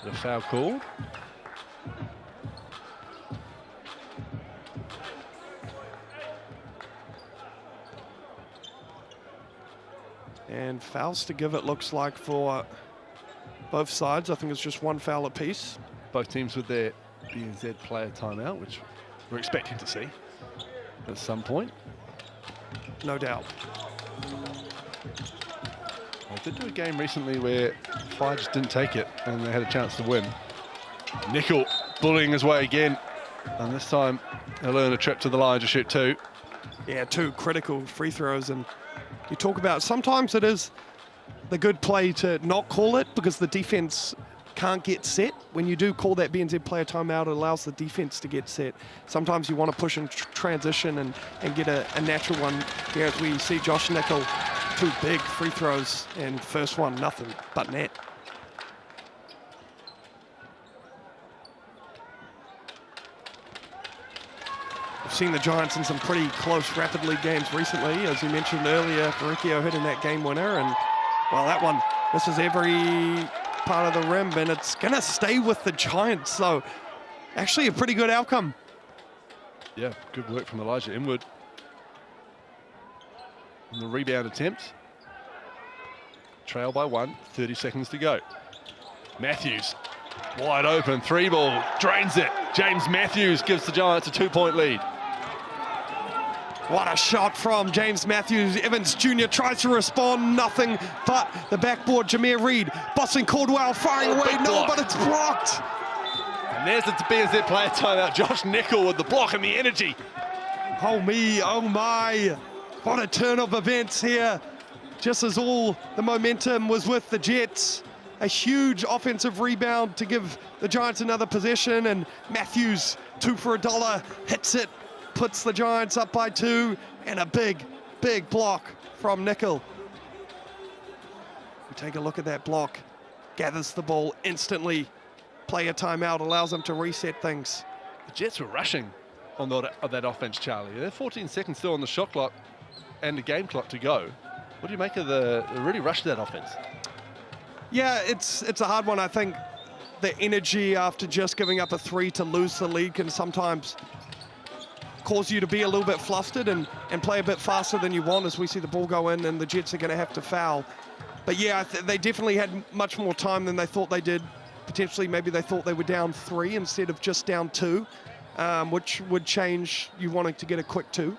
The foul called. And fouls to give, it looks like, for both sides. I think it's just 1 foul apiece. Both teams with their BNZ player timeout, which we're expecting to see at some point. No doubt. I did do a game recently where Fire just didn't take it and they had a chance to win. Nickel bullying his way again, and this time he'll earn a trip to the line to shoot 2. Yeah, 2 critical free throws, and you talk about sometimes it is the good play to not call it because the defense can't get set. When you do call that BNZ player timeout, it allows the defense to get set. Sometimes you want to push and transition and get a natural one. Here as we see Josh Nickel, 2 big free throws, and first one, nothing but net. seen the Giants in some pretty close rapid league games recently. As you mentioned earlier, Verrecchio hitting that game winner, and well, that one misses every part of the rim, and it's gonna stay with the Giants. So actually a pretty good outcome. Yeah, good work from Elijah Inwood. On the rebound attempt. Trail by 1, 30 seconds to go. Matthews, wide open, 3-ball, drains it. James Matthews gives the Giants a 2-point lead. What a shot from James Matthews. Evans Jr. tries to respond, nothing but the backboard. Jameer Reed, Boston Caldwell firing away, big no, block. but it's blocked. And there's the BNZ player timeout. Josh Nickel with the block and the energy. Oh me, oh my. What a turn of events here. Just as all the momentum was with the Jets. A huge offensive rebound to give the Giants another possession, and Matthews, 2 for $1, hits it, puts the Giants up by 2, and a big, big block from Nickel. We take a look at that block, gathers the ball instantly, play a timeout, allows them to reset things. The Jets were rushing on that offense, Charlie. They're 14 seconds still on the shot clock and the game clock to go. What do you make of the really rushed that offense? Yeah, it's a hard one. I think the energy after just giving up a 3 to lose the lead can sometimes cause you to be a little bit flustered and play a bit faster than you want, as we see the ball go in and the Jets are going to have to foul. But yeah, they definitely had much more time than they thought they did. Potentially, maybe they thought they were down 3 instead of just down 2, which would change you wanting to get a quick 2.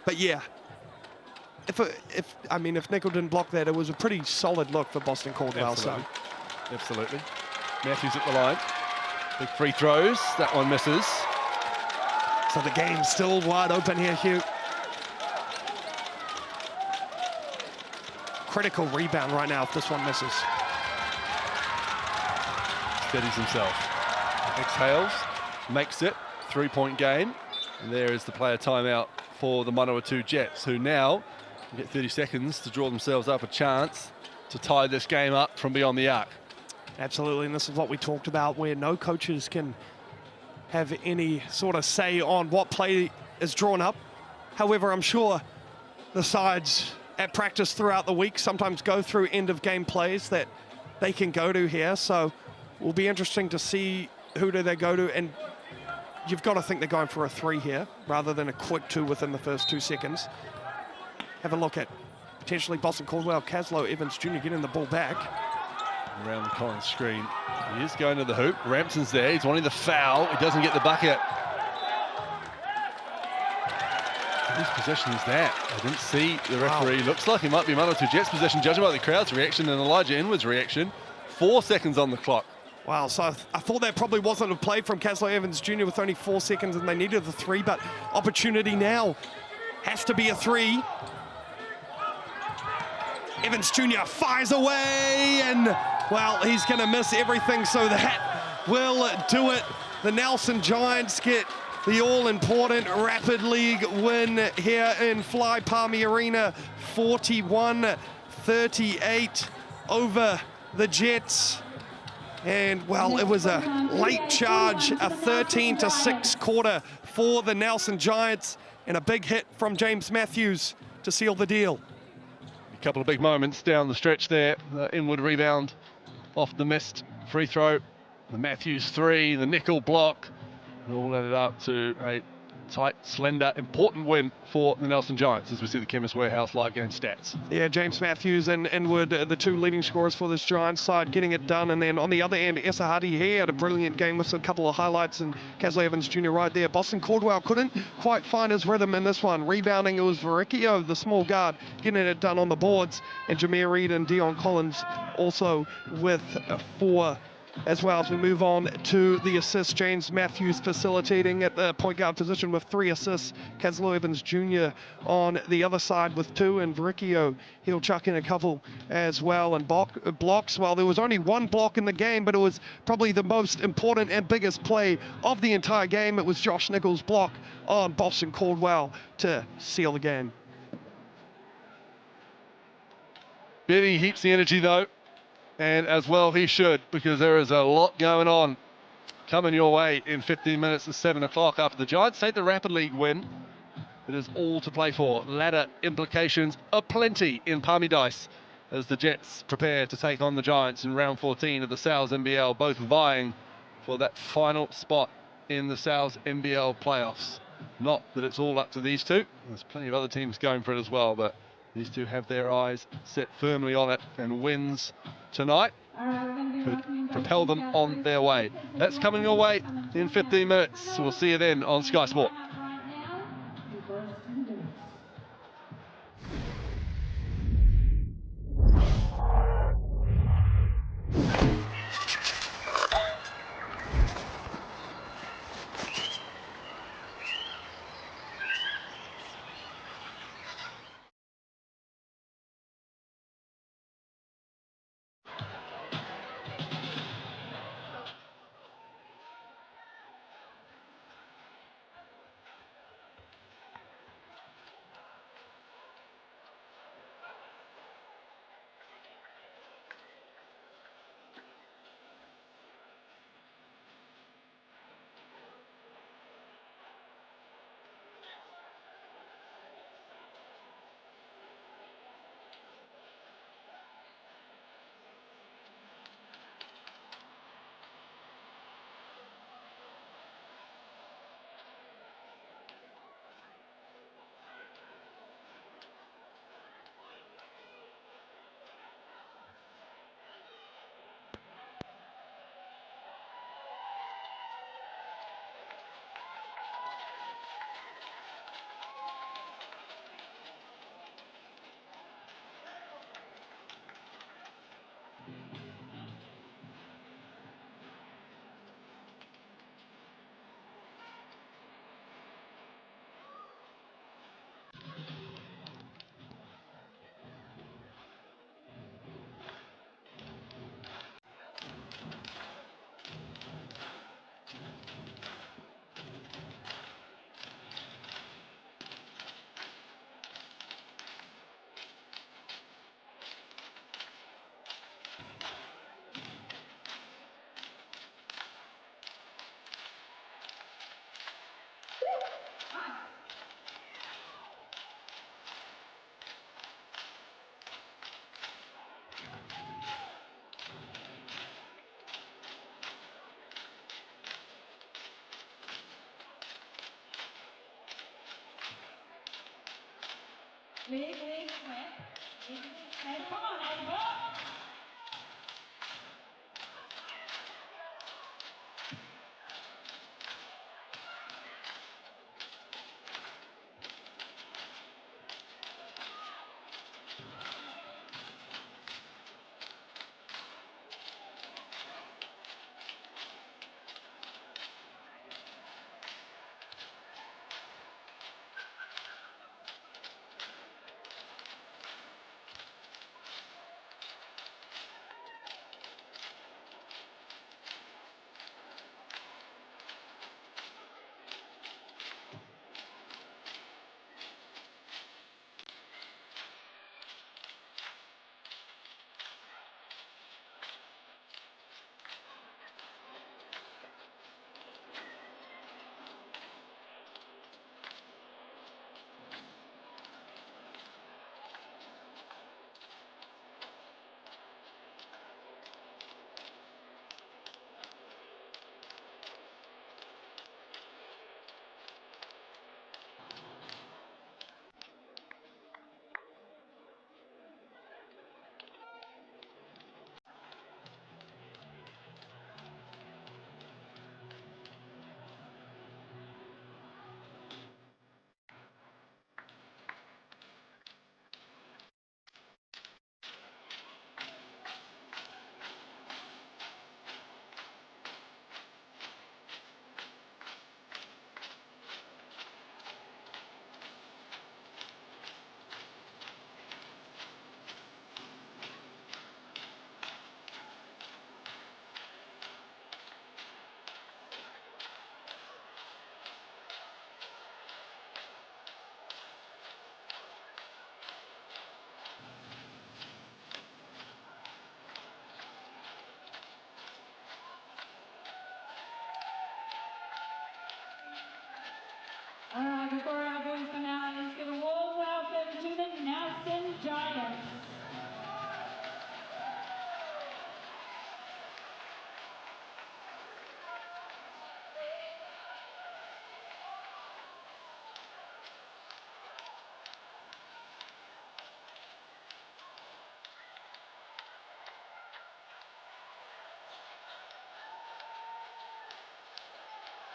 But yeah, if Nickel didn't block that, it was a pretty solid look for Boston Caldwell. Absolutely. Matthews at the line. Big free throws. That one misses. So the game's still wide open here, Hugh. Critical rebound right now if this one misses. Steadies himself. Exhales. Makes it. 3-point game. And there is the player timeout for the Manawatū Jets, who now get 30 seconds to draw themselves up a chance to tie this game up from beyond the arc. Absolutely, and this is what we talked about, where no coaches can have any sort of say on what play is drawn up. However, I'm sure the sides at practice throughout the week sometimes go through end-of-game plays that they can go to here, so it will be interesting to see who do they go to, and you've got to think they're going for a 3 here rather than a quick 2 within the first 2 seconds. Have a look at potentially Boston Caldwell, Caslow, Evans Jr. getting the ball back. Around the Collins screen. He is going to the hoop. Rampson's there. He's wanting the foul. He doesn't get the bucket. Whose possession is that? I didn't see the referee. Wow. Looks like it might be Manawatū Jets' possession, judging by the crowd's reaction and Elijah Inwood's reaction. 4 seconds on the clock. Wow, so I thought that probably wasn't a play from Caslow Evans Jr. with only 4 seconds and they needed the 3, but opportunity now. Has to be a 3. Evans Jr. fires away, and well, he's going to miss everything, so that will do it. The Nelson Giants get the all-important Rapid League win here in Fly Palmy Arena, 41-38 over the Jets. And well, it was a late charge, a 13-6 quarter for the Nelson Giants, and a big hit from James Matthews to seal the deal. A couple of big moments down the stretch there. The Inwood rebound off the missed free throw. The Matthews 3, the Nickel block. It all added up to a tight, slender, important win for the Nelson Giants, as we see the Chemist Warehouse live game stats. Yeah, James Matthews and Inwood, the 2 leading scorers for this Giants side, getting it done. And then on the other end, Esahadi, he had a brilliant game with a couple of highlights, and Caslow Evans Jr. right there. Boston Caldwell couldn't quite find his rhythm in this one. Rebounding, it was Verrecchio, the small guard, getting it done on the boards. And Jameer Reed and Dion Collins also with 4 as well. As we move on to the assists, James Matthews facilitating at the point guard position with 3 assists. Caslow Evans Jr. on the other side with 2, and Verrecchio, he'll chuck in a couple as well. And blocks, well, there was only 1 block in the game, but it was probably the most important and biggest play of the entire game. It was Josh Nichols' block on Boston Caldwell to seal the game. Benny heaps the energy though, and as well he should, because there is a lot going on coming your way in 15 minutes at 7 o'clock after the Giants take the Rapid League win. It is all to play for. Ladder implications aplenty in Palmy Dice as the Jets prepare to take on the Giants in round 14 of the Sales NBL, both vying for that final spot in the Sales NBL playoffs. Not that it's all up to these two. There's plenty of other teams going for it as well, but these two have their eyes set firmly on it, and wins tonight could propel them on their way. That's coming your way in 15 minutes. We'll see you then on Sky Sport.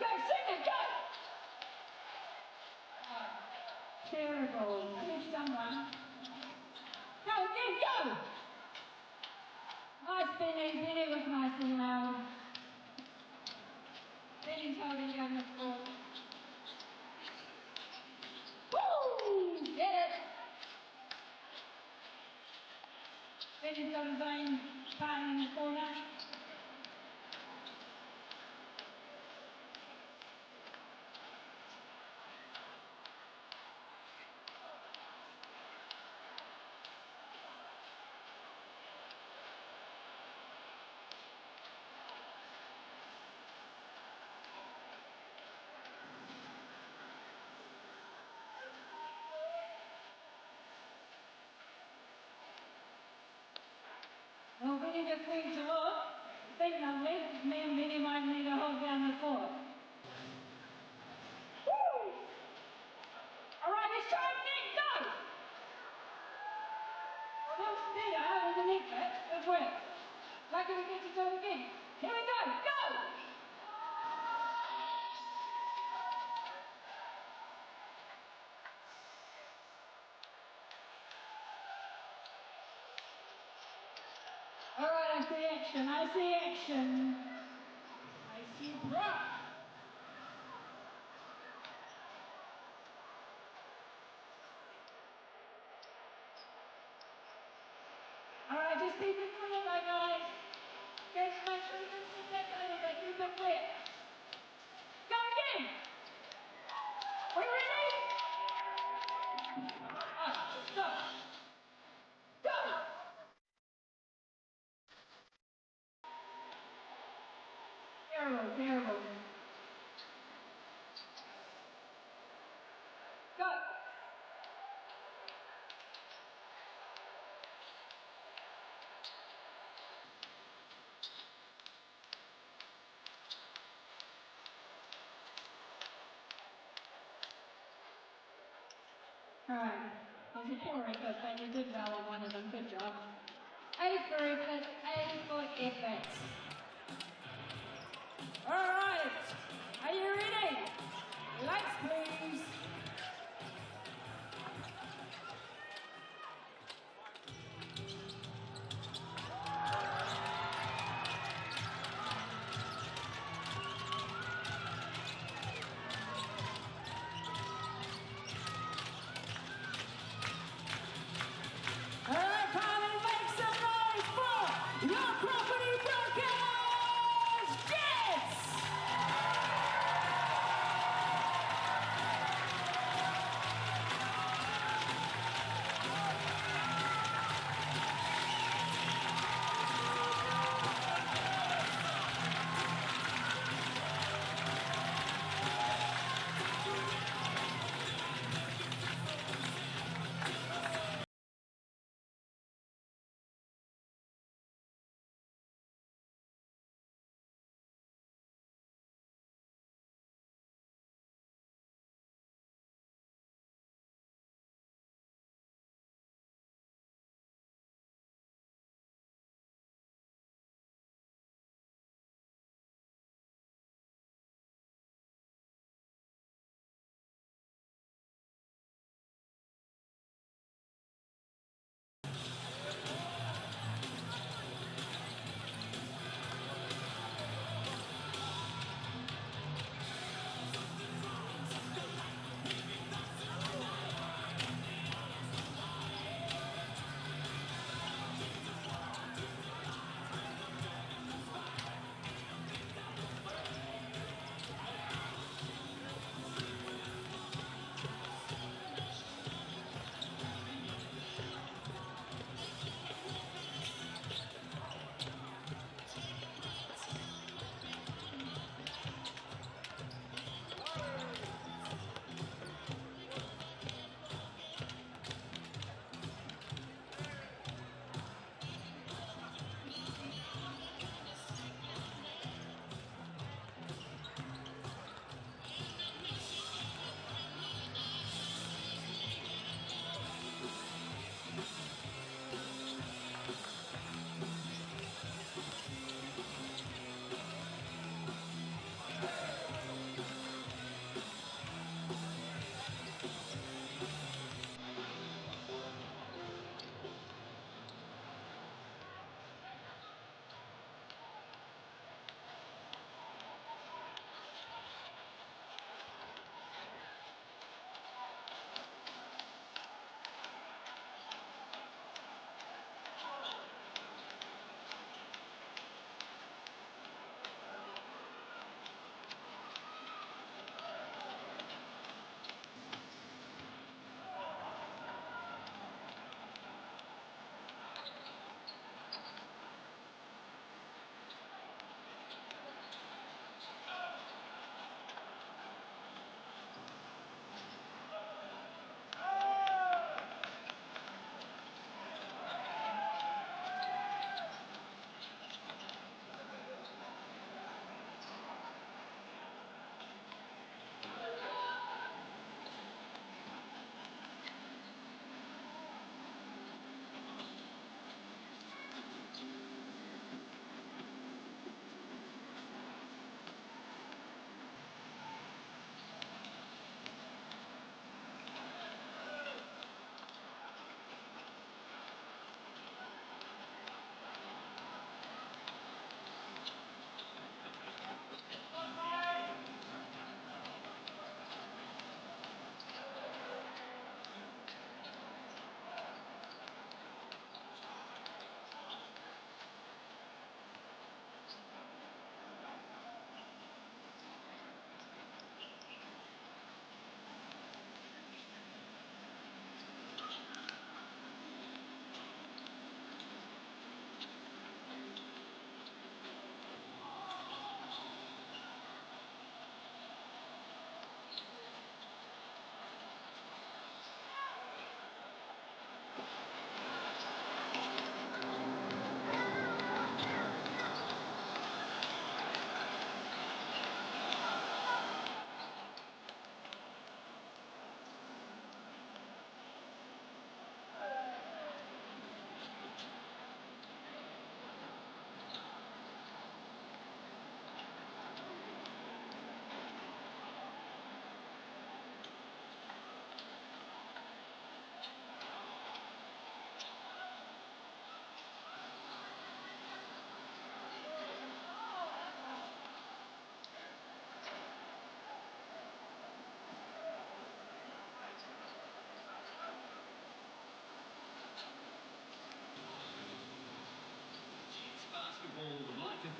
Go, Sydney, go! Terrible. Finish someone. Go again, go! Nice, Benny. Benny was nice and loud. Benny's holding down the ball. Woo! Get it! Benny's got his own partner in the corner. Well, Benny just needs to look. Think of it. Me and Benny might need to hold down the fort. Woo! All right, let's try it again. Go! Well, Peter, underneath it. Good work. Lucky we get to do it again. Here we go. Go! All right, I see action. I see action. I see prop. All right, just keep it clear, my guys. Just make sure you can see that a little bit. Keep it clear. Go again. We ready? Stop. Go. Terrible, terrible. Go. All right. There's a poor effort, but you did well on one of them. Good job. A for effort, A for effort. All right. Are you ready? Lights, please. All right, Carmen, make some noise for your property brokers, Jets!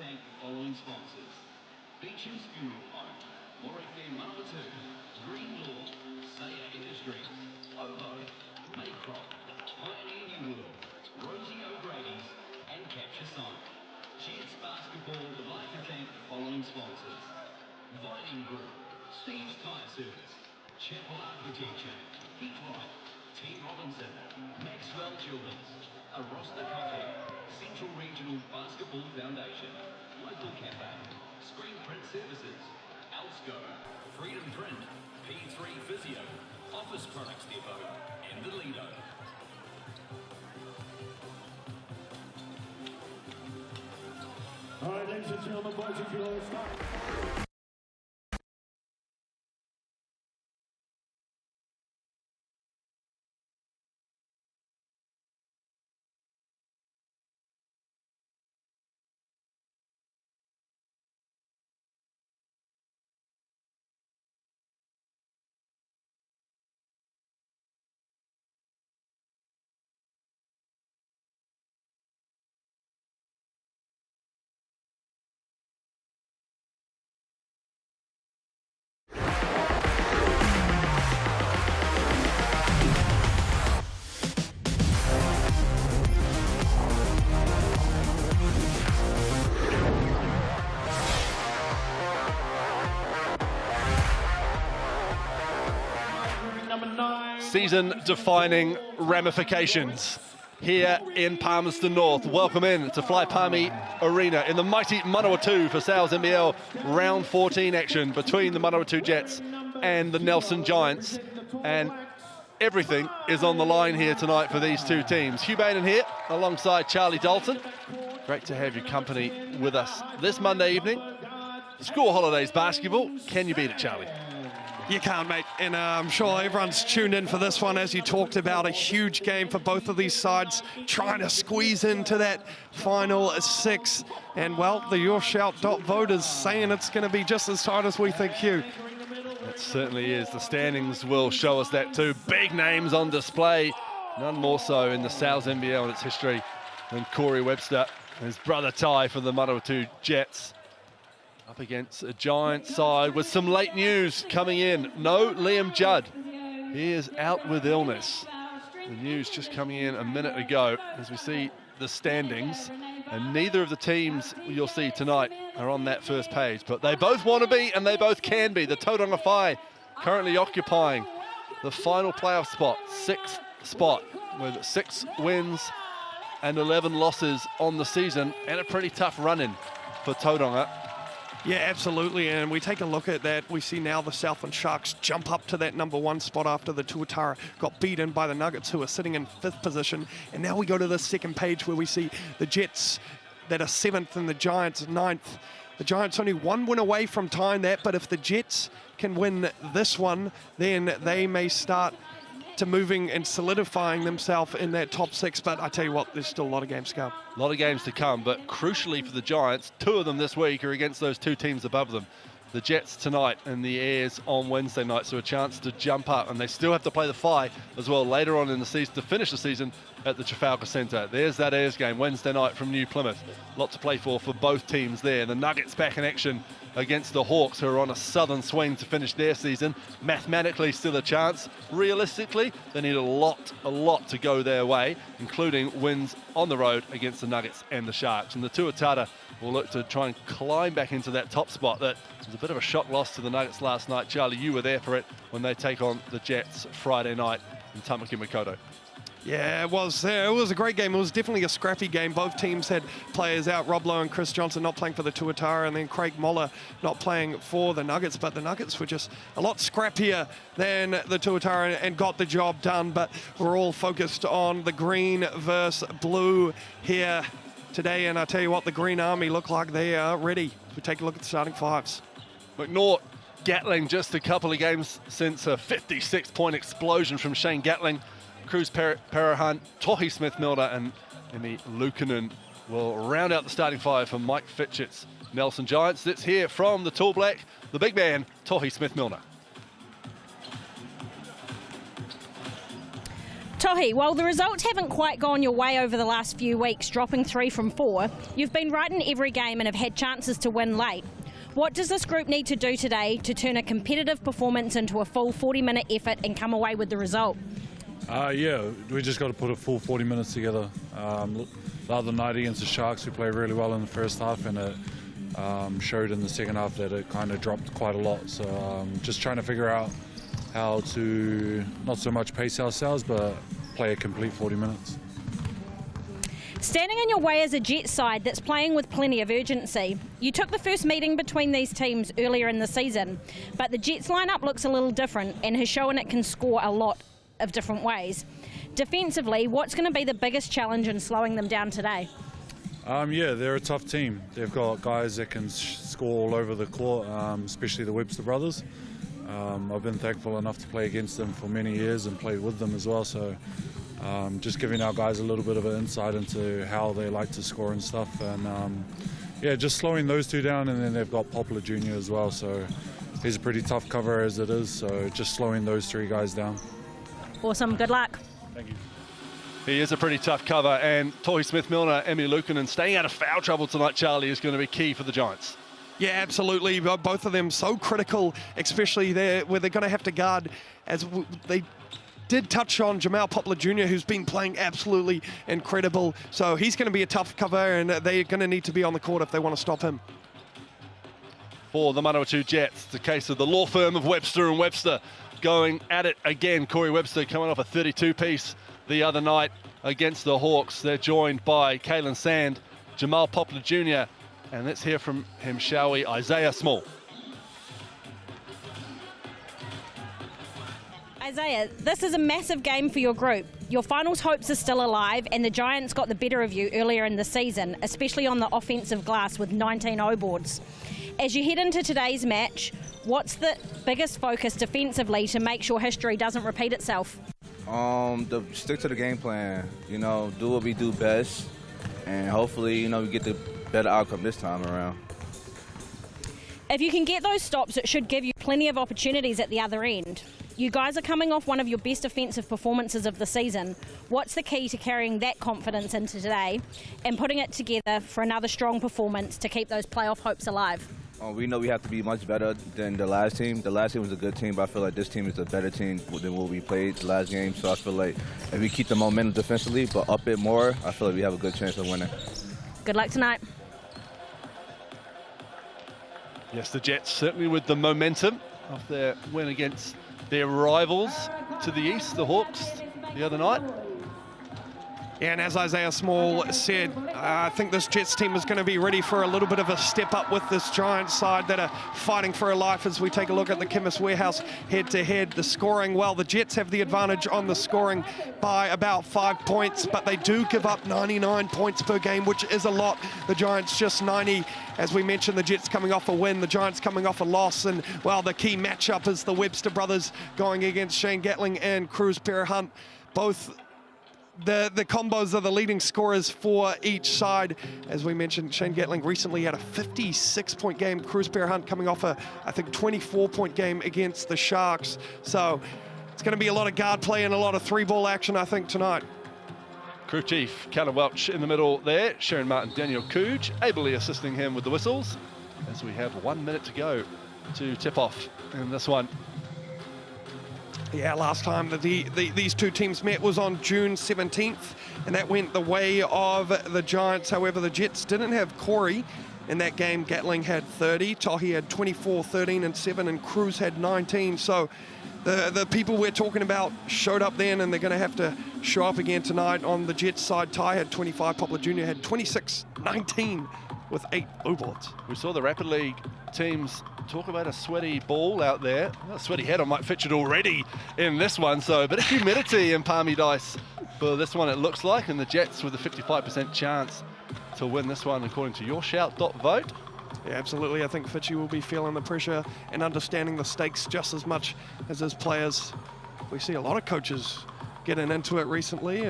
thank the following sponsors. Beechham's Funeral Home, Morike Manawatū, Green Law, Saya Industries, Ovo, Maycroft, Pioneer New World, Rosie O'Grady's, and Capture Sign. Cheers Basketball would like to thank the following sponsors. Vining Group, Steve's Tyre Service, Chapel Architecture, Heatright, T. Robinson, Maxwell Children's, Arosta Coffee, Central Regional Basketball Foundation, Local Cafe, Screen Print Services, Alsco, Freedom Print, P3 Physio, Office Products Depot, and the Lido. All right, ladies and gentlemen, boys and girls, start. Season-defining ramifications here in Palmerston North. Welcome in to Fly Palmy Arena in the mighty Manawatū for Sales NBL round 14 action between the Manawatū Jets and the Nelson Giants. And everything is on the line here tonight for these two teams. Hugh Baden here alongside Charlie Dalton. Great to have your company with us this Monday evening. School holidays basketball. Can you beat it, Charlie? You can't, mate, and I'm sure everyone's tuned in for this one. As you talked about, a huge game for both of these sides, trying to squeeze into that final six. And, well, the Your Shout vote is saying it's going to be just as tight as we think, Hugh. It certainly is. The standings will show us that too. Big names on display, none more so in the Sales NBL in its history than Corey Webster and his brother Ty for the Manawatū Jets. Up against a Giant side with some late news coming in. No Liam Judd. He is out with illness. The news just coming in a minute ago as we see the standings. And neither of the teams you'll see tonight are on that first page. But they both want to be and they both can be. The Tauranga Whai currently occupying the final playoff spot, 6th spot, with 6 wins and 11 losses on the season. And a pretty tough run-in for Tauranga. Yeah, absolutely, and we take a look at that. We see now the Southland Sharks jump up to that #1 spot after the Tuatara got beaten by the Nuggets, who are sitting in 5th position. And now we go to the second page where we see the Jets that are 7th and the Giants 9th. The Giants only 1 win away from tying that, but if the Jets can win this one, then they may start to moving and solidifying themselves in that top 6. But I tell you what, there's still a lot of games to come. A lot of games to come, but crucially for the Giants, 2 of them this week are against those 2 teams above them. The Jets tonight and the Airs on Wednesday night, so a chance to jump up. And they still have to play the Whai as well later on in the season to finish the season at the Trafalgar Centre. There's that Airs game Wednesday night from New Plymouth. Lot to play for both teams there. The Nuggets back in action against the Hawks, who are on a southern swing to finish their season. Mathematically still a chance. Realistically, they need a lot to go their way, including wins on the road against the Nuggets and the Sharks. And the Tuatara will look to try and climb back into that top spot. That was a bit of a shock loss to the Nuggets last night. Charlie, you were there for it when they take on the Jets Friday night in Tamaki Makaurau. Yeah, it was a great game. It was definitely a scrappy game. Both teams had players out. Rob Lowe and Chris Johnson not playing for the Tuatara, and then Craig Moller not playing for the Nuggets. But the Nuggets were just a lot scrappier than the Tuatara and got the job done. But we're all focused on the green versus blue here today. And I tell you what, the Green Army look like they are ready. We take a look at the starting 5s. McNaught, Gatling, just a couple of games since a 56-point explosion from Shane Gatling. Cruz Parahan, Tohi Smith-Milner and Emi Luukkonen will round out the starting 5 for Mike Fitchett's Nelson Giants. Let's hear from the Tall Black, the big man, Tohi Smith-Milner. Tohi, while the results haven't quite gone your way over the last few weeks, dropping 3 from 4, you've been right in every game and have had chances to win late. What does this group need to do today to turn a competitive performance into a full 40-minute effort and come away with the result? Yeah, we just got to put a full 40 minutes together. The other night against the Sharks, we played really well in the first half, and it showed in the second half that it kind of dropped quite a lot. So just trying to figure out how to not so much pace ourselves, but play a complete 40 minutes. Standing in your way as a Jets side that's playing with plenty of urgency. You took the first meeting between these teams earlier in the season, but the Jets lineup looks a little different and has shown it can score a lot of different ways. Defensively, what's going to be the biggest challenge in slowing them down today? Yeah, they're a tough team. They've got guys that can score all over the court, especially the Webster brothers. I've been thankful enough to play against them for many years and played with them as well, so just giving our guys a little bit of an insight into how they like to score and stuff, and yeah, just slowing those two down. And then they've got Poplar Jr. as well, so he's a pretty tough cover as it is, so just slowing those 3 guys down. Awesome, good luck. Thank you. He is a pretty tough cover, and Tohi Smith-Milner, Emmy Luukkonen staying out of foul trouble tonight, Charlie, is going to be key for the Giants. Yeah, absolutely. Both of them so critical, especially there where they're going to have to guard, as they did touch on Jamal Poplar Jr., who's been playing absolutely incredible. So he's going to be a tough cover, and they're going to need to be on the court if they want to stop him. For the Manawatū Jets, the case of the law firm of Webster and Webster going at it again. Corey Webster coming off a 32-piece the other night against the Hawks. They're joined by Kalen Sand, Jamal Poplar Jr., and let's hear from him, shall we? Isaiah Small. Isaiah, this is a massive game for your group. Your finals hopes are still alive, and the Giants got the better of you earlier in the season, especially on the offensive glass with 19 O-boards. As you head into today's match, what's the biggest focus defensively to make sure history doesn't repeat itself? Stick to the game plan, do what we do best, and hopefully, we get the better outcome this time around. If you can get those stops, it should give you plenty of opportunities at the other end. You guys are coming off one of your best offensive performances of the season. What's the key to carrying that confidence into today and putting it together for another strong performance to keep those playoff hopes alive? We know we have to be much better than the last team. The last team was a good team, but I feel like this team is a better team than what we played the last game. So I feel like if we keep the momentum defensively but up it more, I feel like we have a good chance of winning. Good luck tonight. Yes, the Jets certainly with the momentum of their win against their rivals to the east, the Hawks, the other night. Yeah, and as Isaiah Small said, I think this Jets team is going to be ready for a little bit of a step up with this Giants side that are fighting for a life. As we take a look at the Chemist Warehouse head-to-head, the scoring, well, the Jets have the advantage on the scoring by about 5 points, but they do give up 99 points per game, which is a lot. The Giants just 90. As we mentioned, the Jets coming off a win, the Giants coming off a loss, and, well, the key matchup is the Webster brothers going against Shane Gatling and Cruz Hunt. Both the combos are the leading scorers for each side. As we mentioned, Shane Gatling recently had a 56-point game. Cruz Hunt coming off a, I think, 24-point game against the Sharks. So it's going to be a lot of guard play and a lot of 3-ball action, I think, tonight. Crew Chief Callum Welch in the middle there. Sharon Martin, Daniel Cooge, ably assisting him with the whistles as we have 1 minute to go to tip off in this one. Yeah, last time that these two teams met was on June 17th, and that went the way of the Giants. However, the Jets didn't have Corey in that game. Gatling had 30, Tohi had 24, 13 and 7, and Cruz had 19. So the people we're talking about showed up then, and they're going to have to show up again tonight. On the Jets side, Ty had 25, Poplar Jr. had 26, 19 with 8 O-boards. We saw the Rapid League teams talk about a sweaty ball out there. A sweaty head on Mike Fitchett already in this one, so a bit of humidity in Palmy Dice for this one, it looks like, and the Jets with a 55% chance to win this one according to your shout.vote. Yeah, absolutely. I think Fitchy will be feeling the pressure and understanding the stakes just as much as his players. We see a lot of coaches getting into it recently.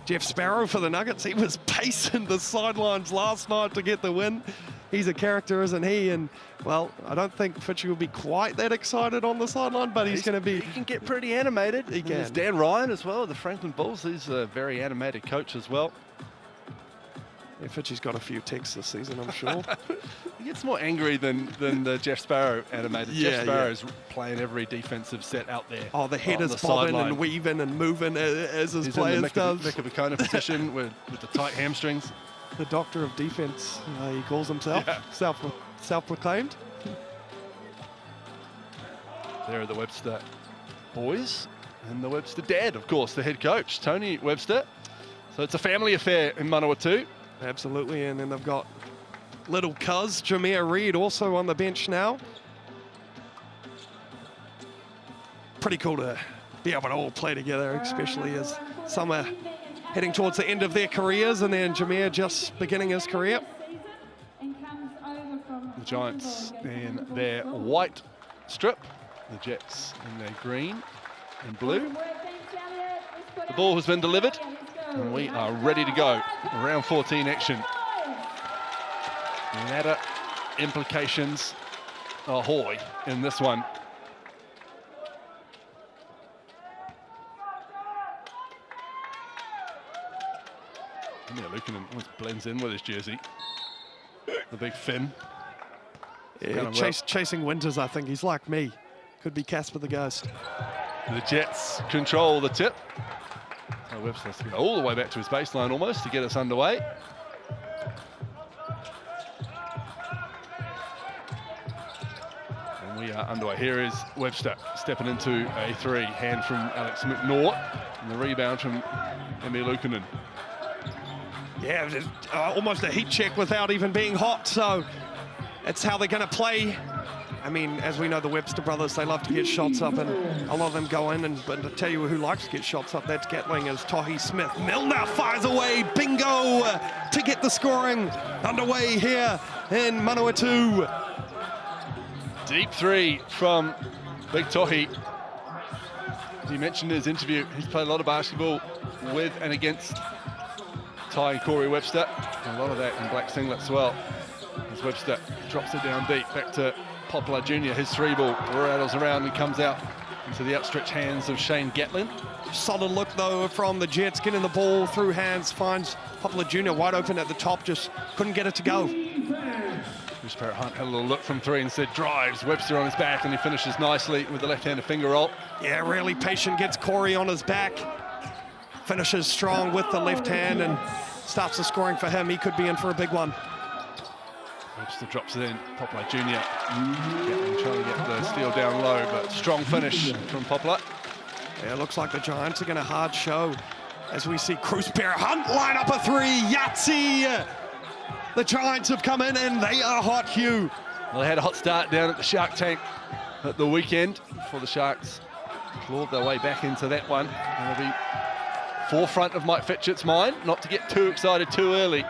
Jeff Sparrow for the Nuggets, he was pacing the sidelines last night to get the win. he's a character, isn't he? And, well, I don't think Fitchy will be quite that excited on the sideline, but he's going to be... He can get pretty animated. He can. There's Dan Ryan as well, the Franklin Bulls. He's a very animated coach as well. Yeah, Fitchy's got a few texts this season, I'm sure. He gets more angry than the Jeff Sparrow animated. Yeah, Jeff Sparrow's playing every defensive set out there. Oh, the head on is the bobbing sideline. and weaving and moving as his He's players in does. the Mikabakona position with the tight hamstrings. The doctor of defense, he calls himself, Yeah. self-proclaimed. There are the Webster boys and the Webster dad, of course, the head coach, Tony Webster. So it's a family affair in Manawatū. Absolutely, and then they've got little cuz, Jameer Reed, also on the bench now. Pretty cool to be able to all play together, especially as some are heading towards the end of their careers, and then Jameer just beginning his career. The Giants in their white strip, the Jets in their green and blue. The ball has been delivered, and we are ready to go. Round 14 action. Ladder implications ahoy in this one. Lukanen almost blends in with his jersey. The big fin. Yeah, chasing Winters, I think. He's like me. Could be Casper the Ghost. The Jets control the tip. Oh, Webster has to go all the way back to his baseline almost to get us underway. And we are underway. Here is Webster stepping into a three. Hand from Alex McNaught. And the rebound from Emi Lukanen. Yeah, just, almost a heat check without even being hot, so that's how they're going to play. I mean, as we know, the Webster brothers, they love to get shots up, and a lot of them go in, but to tell you who likes to get shots up, that's Gatling, as Tohi Smith. Milner fires away, bingo, to get the scoring underway here in Manawatū. Deep three from Big Tohi. He mentioned in his interview, he's played a lot of basketball with and against Ty and Corey Webster, and a lot of that in black singlets as well. As Webster drops it down deep, back to Poplar Jr., his three ball rattles around and comes out into the outstretched hands of Shane Gatlin. Solid look though from the Jets, getting the ball through hands, finds Poplar Jr. wide open at the top, just couldn't get it to go. Bruce Parrott Hunt had a little look from three and said drives, Webster on his back, and he finishes nicely with the left-handed finger roll. Yeah, really patient, gets Corey on his back. Finishes strong with the left hand and starts the scoring for him. He could be in for a big one. Webster drops it in. Poplar Jr. trying to get the steal down low, but strong finish from Poplar. Yeah, it looks like the Giants are going to hard show as we see Cruz Parrott Hunt line up a three. Yahtzee! The Giants have come in and they are hot, Hugh. Well, they had a hot start down at the Shark Tank at the weekend before the Sharks clawed their way back into that one. It'll be forefront of Mike Fitchett's mind, not to get too excited too early.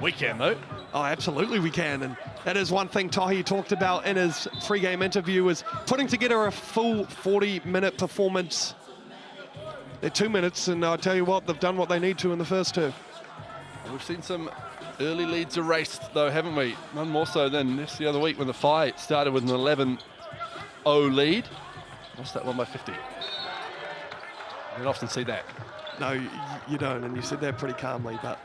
We can, though. Oh, absolutely we can. And that is one thing Tohi talked about in his pre-game interview, was putting together a full 40-minute performance. They're 2 minutes, and I'll tell you what, they've done what they need to in the first two. We've seen some early leads erased, though, haven't we? None more so than this the other week when the Fi started with an 11-0 lead. Lost that one by 50. You don't often see that. No, you don't, and you said that pretty calmly, but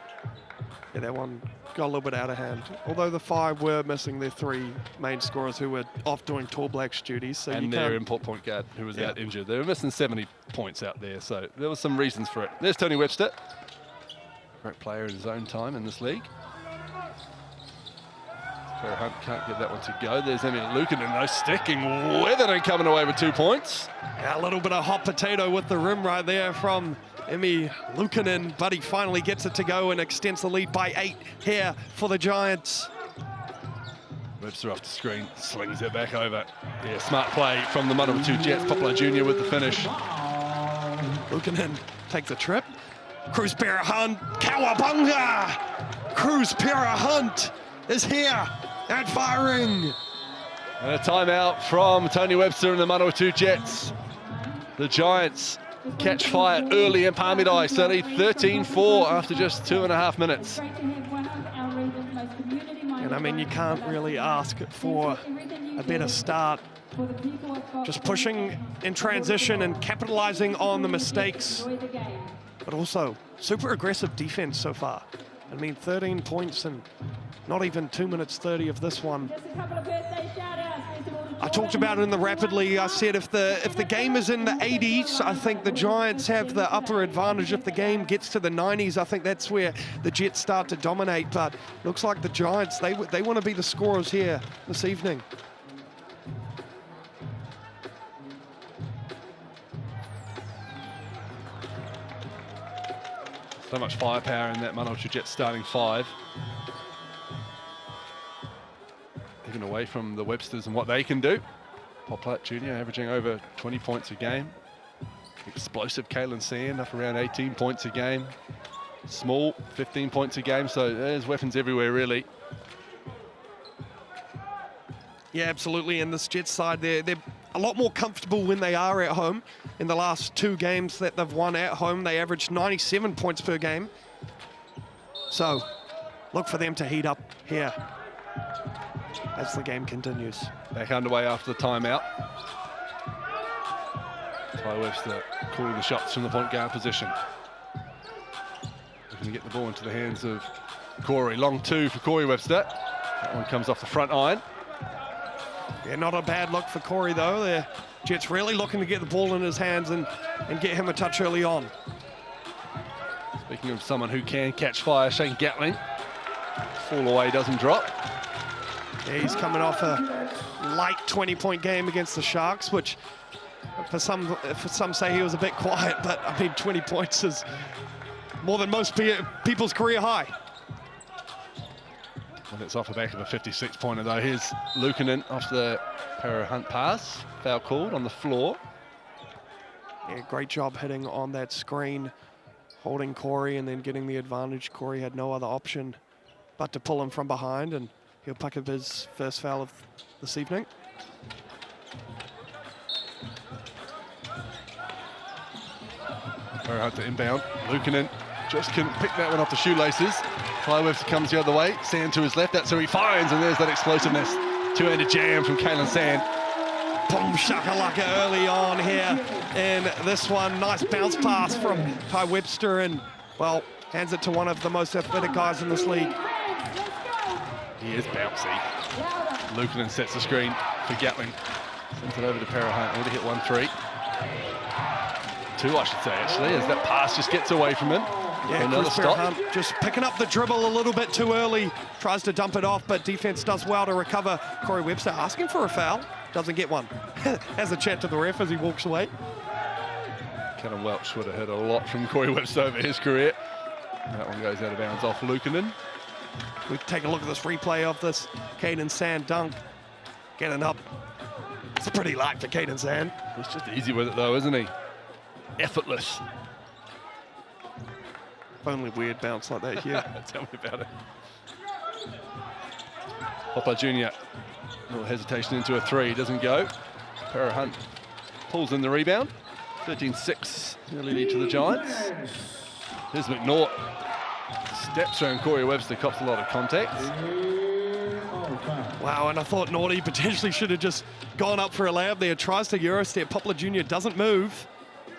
yeah, that one got a little bit out of hand. Although the Five were missing their three main scorers who were off doing Tall Black's duties. So and their import point guard who was out injured. They were missing 70 points out there, so there were some reasons for it. There's Tony Webster. Great player in his own time in this league. Parrott Hunt can't get that one to go. There's Emi Lukanen, though, sticking with it and coming away with 2 points. Yeah, a little bit of hot potato with the rim right there from Emi Lukanen, but he finally gets it to go and extends the lead by 8 here for the Giants. Webster off the screen, slings it back over. Yeah, smart play from the Manawatū Jets. Poplar Jr. with the finish. Lukanen takes a trip. Cruz Parrott Hunt, Cowabunga! Cruz Parrott Hunt is here and firing. And a timeout from Tony Webster and the Manawatū Jets. The Giants catch fire early in Palmidai, certainly 13-4 after just 2.5 minutes. Yeah, And I mean, you can't really ask for a better start. Just pushing in transition and capitalizing on the mistakes, but also super aggressive defense so far. I mean, 13 points and not even 2 minutes 30 of this one. I talked about it in the Rapid League. I said if the game is in the 80s, I think the Giants have the upper advantage. If the game gets to the 90s, I think that's where the Jets start to dominate. But looks like the Giants, they want to be the scorers here this evening. So much firepower in that Manawatū Jets starting five. Even away from the Websters and what they can do. Poplat Jr. averaging over 20 points a game. Explosive Kalen Sand up around 18 points a game. Small, 15 points a game. So there's weapons everywhere, really. Yeah, absolutely. And this Jets side, they're a lot more comfortable when they are at home. In the last 2 games that they've won at home, they averaged 97 points per game. So look for them to heat up here as the game continues. Back underway after the timeout. Ty Webster calling the shots from the point guard position. Looking to get the ball into the hands of Corey. Long 2 for Corey Webster. That one comes off the front iron. Yeah, not a bad look for Corey, though. The Jets really looking to get the ball in his hands and get him a touch early on. Speaking of someone who can catch fire, Shane Gatling. Fall away, doesn't drop. Yeah, he's coming off a light 20-point game against the Sharks, which for some say he was a bit quiet, but I mean 20 points is more than most people's career high. And it's off the back of a 56-pointer though. Here's Luukkonen off the Para Hunt pass. Foul called on the floor. Yeah, great job hitting on that screen, holding Corey and then getting the advantage. Corey had no other option but to pull him from behind, and he'll pick up his first foul of this evening. Para Hunt to inbound. Luukkonen just couldn't pick that one off the shoelaces. Ty Webster comes the other way. Sand to his left. That's who he finds, and there's that explosiveness. Two-handed jam from Kalen Sand. Boom shakalaka early on here in this one. Nice bounce pass from Ty Webster, and, well, hands it to one of the most athletic guys in this league. He is bouncy. Luukkonen sets the screen for Gatling. Sends it over to Para Hunt. Only hit 1-3. 2, I should say, actually, as that pass just gets away from him. Yeah, another stop. Hunt just picking up the dribble a little bit too early. Tries to dump it off, but defense does well to recover. Corey Webster asking for a foul. Doesn't get one. Has a chat to the ref as he walks away. Callum Welch would have had a lot from Corey Webster over his career. That one goes out of bounds off Luukkonen. We take a look at this replay of this Caden Sand dunk. Getting up. It's pretty light for Caden Sand. He's just easy with it though, isn't he? Effortless. If only weird bounce like that here. Tell me about it. Poplar Jr. little hesitation into a 3, doesn't go. Para Hunt pulls in the rebound. 13-6, early lead to the Giants. Here's McNaught. Steps around Corey Webster, cops a lot of contact. Wow, and I thought Naughty potentially should have just gone up for a layup there. Tries to Euro step. Poplar Jr. doesn't move.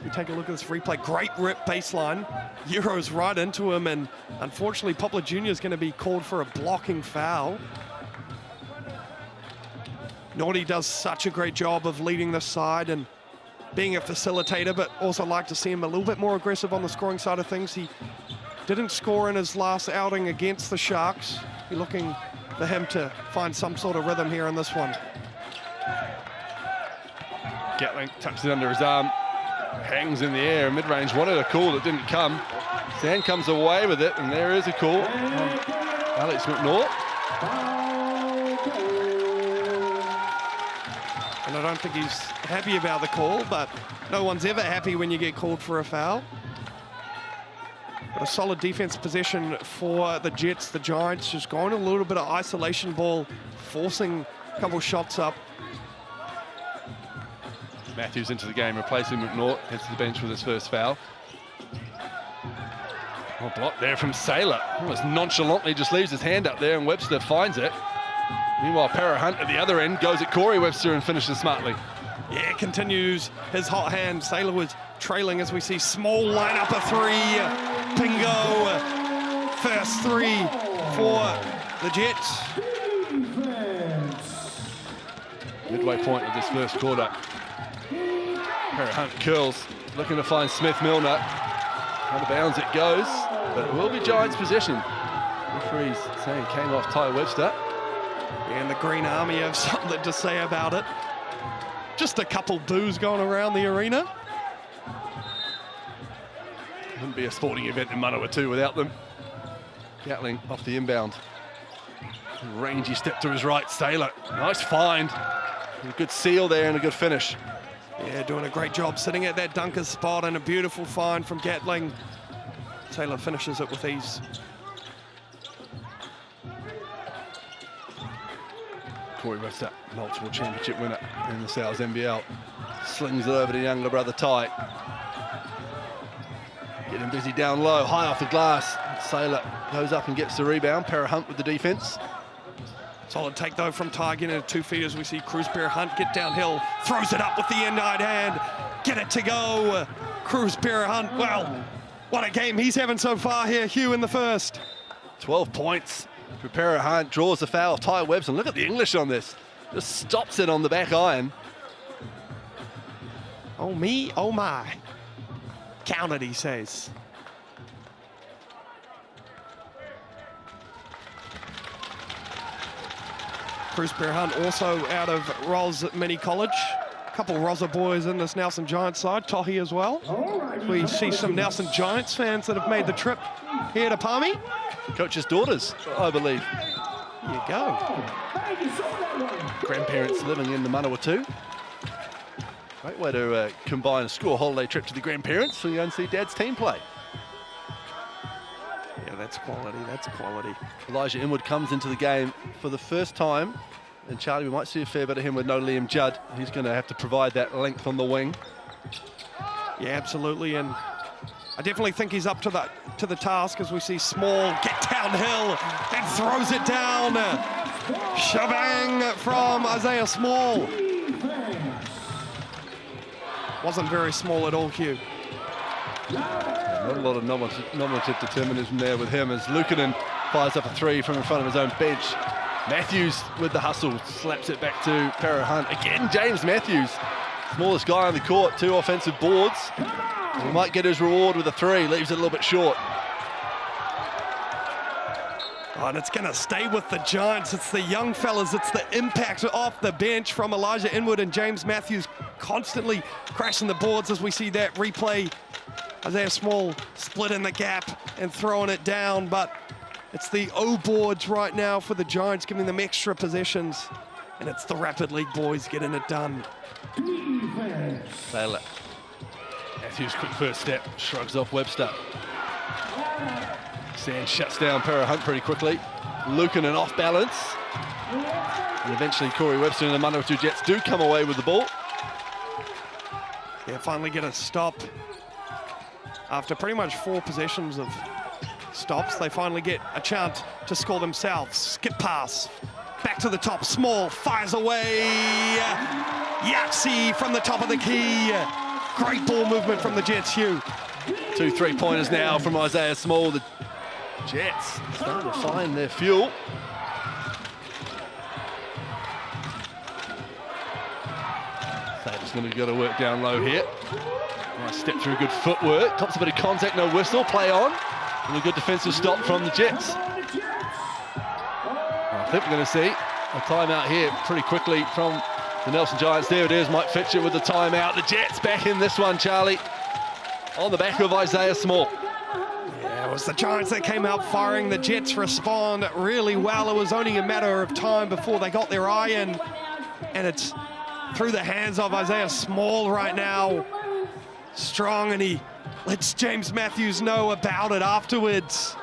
We take a look at this replay. Great rip baseline. Euro's right into him, and unfortunately Poplar Jr. is going to be called for a blocking foul. Naughty does such a great job of leading the side and being a facilitator, but also like to see him a little bit more aggressive on the scoring side of things. He didn't score in his last outing against the Sharks. We're looking for him to find some sort of rhythm here in this one. Gatling touches it under his arm, hangs in the air, mid-range, wanted a call that didn't come. Sand comes away with it, and there is a call. Alex McNaught. And I don't think he's happy about the call, but no one's ever happy when you get called for a foul. But a solid defense possession for the Jets. The Giants just going a little bit of isolation ball, forcing a couple shots up. Matthews into the game, replacing McNaught, heads to the bench with his first foul. Well, block there from Saylor. Almost nonchalantly just leaves his hand up there and Webster finds it. Meanwhile, Hunt at the other end goes at Corey Webster and finishes smartly. Yeah, continues his hot hand. Saylor was trailing as we see Small line up a three. Bingo. First three for the Jets. Midway point of this first quarter. Hunt curls, looking to find Smith Milner. Out of bounds it goes, but it will be Giants' possession. Referees saying it came off Ty Webster. And the Green Army have something to say about it. Just a couple boos going around the arena. Wouldn't be a sporting event in Manawatū without them. Gatling off the inbound. Rangy step to his right, Saylor. Nice find. A good seal there and a good finish. Yeah, doing a great job sitting at that dunker spot, and a beautiful find from Gatling. Saylor finishes it with ease. Corey Webster, multiple championship winner in the South's NBL. Slings it over to younger brother Ty. Getting busy down low, high off the glass. Saylor goes up and gets the rebound. Hunt with the defense. Solid take though from Ty, getting into 2 feet as we see Cruz Hunt get downhill. Throws it up with the inside hand. Get it to go. Cruz Hunt, well, what a game he's having so far here, Hugh, in the first. 12 points. Hunt draws the foul of Ty Webster. Look at the English on this. Just stops it on the back iron. Oh me, oh my. Count it, he says. Cruz Hunt also out of Ros Mini College. A couple of Rosa boys in this Nelson Giants side, Tohi as well. We see some Nelson Giants fans that have made the trip here to Palmy. Coach's daughters, I believe. There you go. Grandparents living in the Manawatū. Great way to combine a school holiday trip to the grandparents so you go and see Dad's team play. Yeah, that's quality, that's quality. Elijah Inwood comes into the game for the first time. And Charlie, we might see a fair bit of him with no Liam Judd. He's going to have to provide that length on the wing. Yeah, absolutely, and I definitely think he's up to the task as we see Small get downhill and throws it down. Shabang from Isaiah Small. Wasn't very small at all, Hugh. Not a lot of nominative determinism there with him as Luukkonen fires up a three from in front of his own bench. Matthews with the hustle, slaps it back to Hunt. Again, James Matthews, smallest guy on the court, 2 offensive boards. He might get his reward with a three, leaves it a little bit short. Oh, and it's going to stay with the Giants. It's the young fellas. It's the impact off the bench from Elijah Inwood and James Matthews constantly crashing the boards as we see that replay. Isaiah Small split in the gap and throwing it down, but it's the O boards right now for the Giants, giving them extra possessions. And it's the Rapid League boys getting it done. Saylor. Matthews, quick first step, shrugs off Webster. Sand shuts down Hunt pretty quickly. Luukkonen off balance. And eventually Corey Webster and the Manawatū Jets do come away with the ball. Yeah, finally get a stop. After pretty much 4 possessions of stops, they finally get a chance to score themselves. Skip pass, back to the top, Small fires away. Yaxi from the top of the key. Great ball movement from the Jets, Hugh. 2 3-pointers now from Isaiah Small. The Jets starting to find their fuel. Saylor's going to go to work down low here. Nice step through, good footwork. Tops a bit of contact, no whistle, play on. And a good defensive stop from the Jets. I think we're going to see a timeout here pretty quickly from the Nelson Giants. There it is, Mike Fitcher with the timeout. The Jets back in this one, Charlie, on the back of Isaiah Small. Yeah, it was the Giants that came out firing. The Jets respond really well. It was only a matter of time before they got their eye in. And it's through the hands of Isaiah Small right now. Strong, and he lets James Matthews know about it afterwards.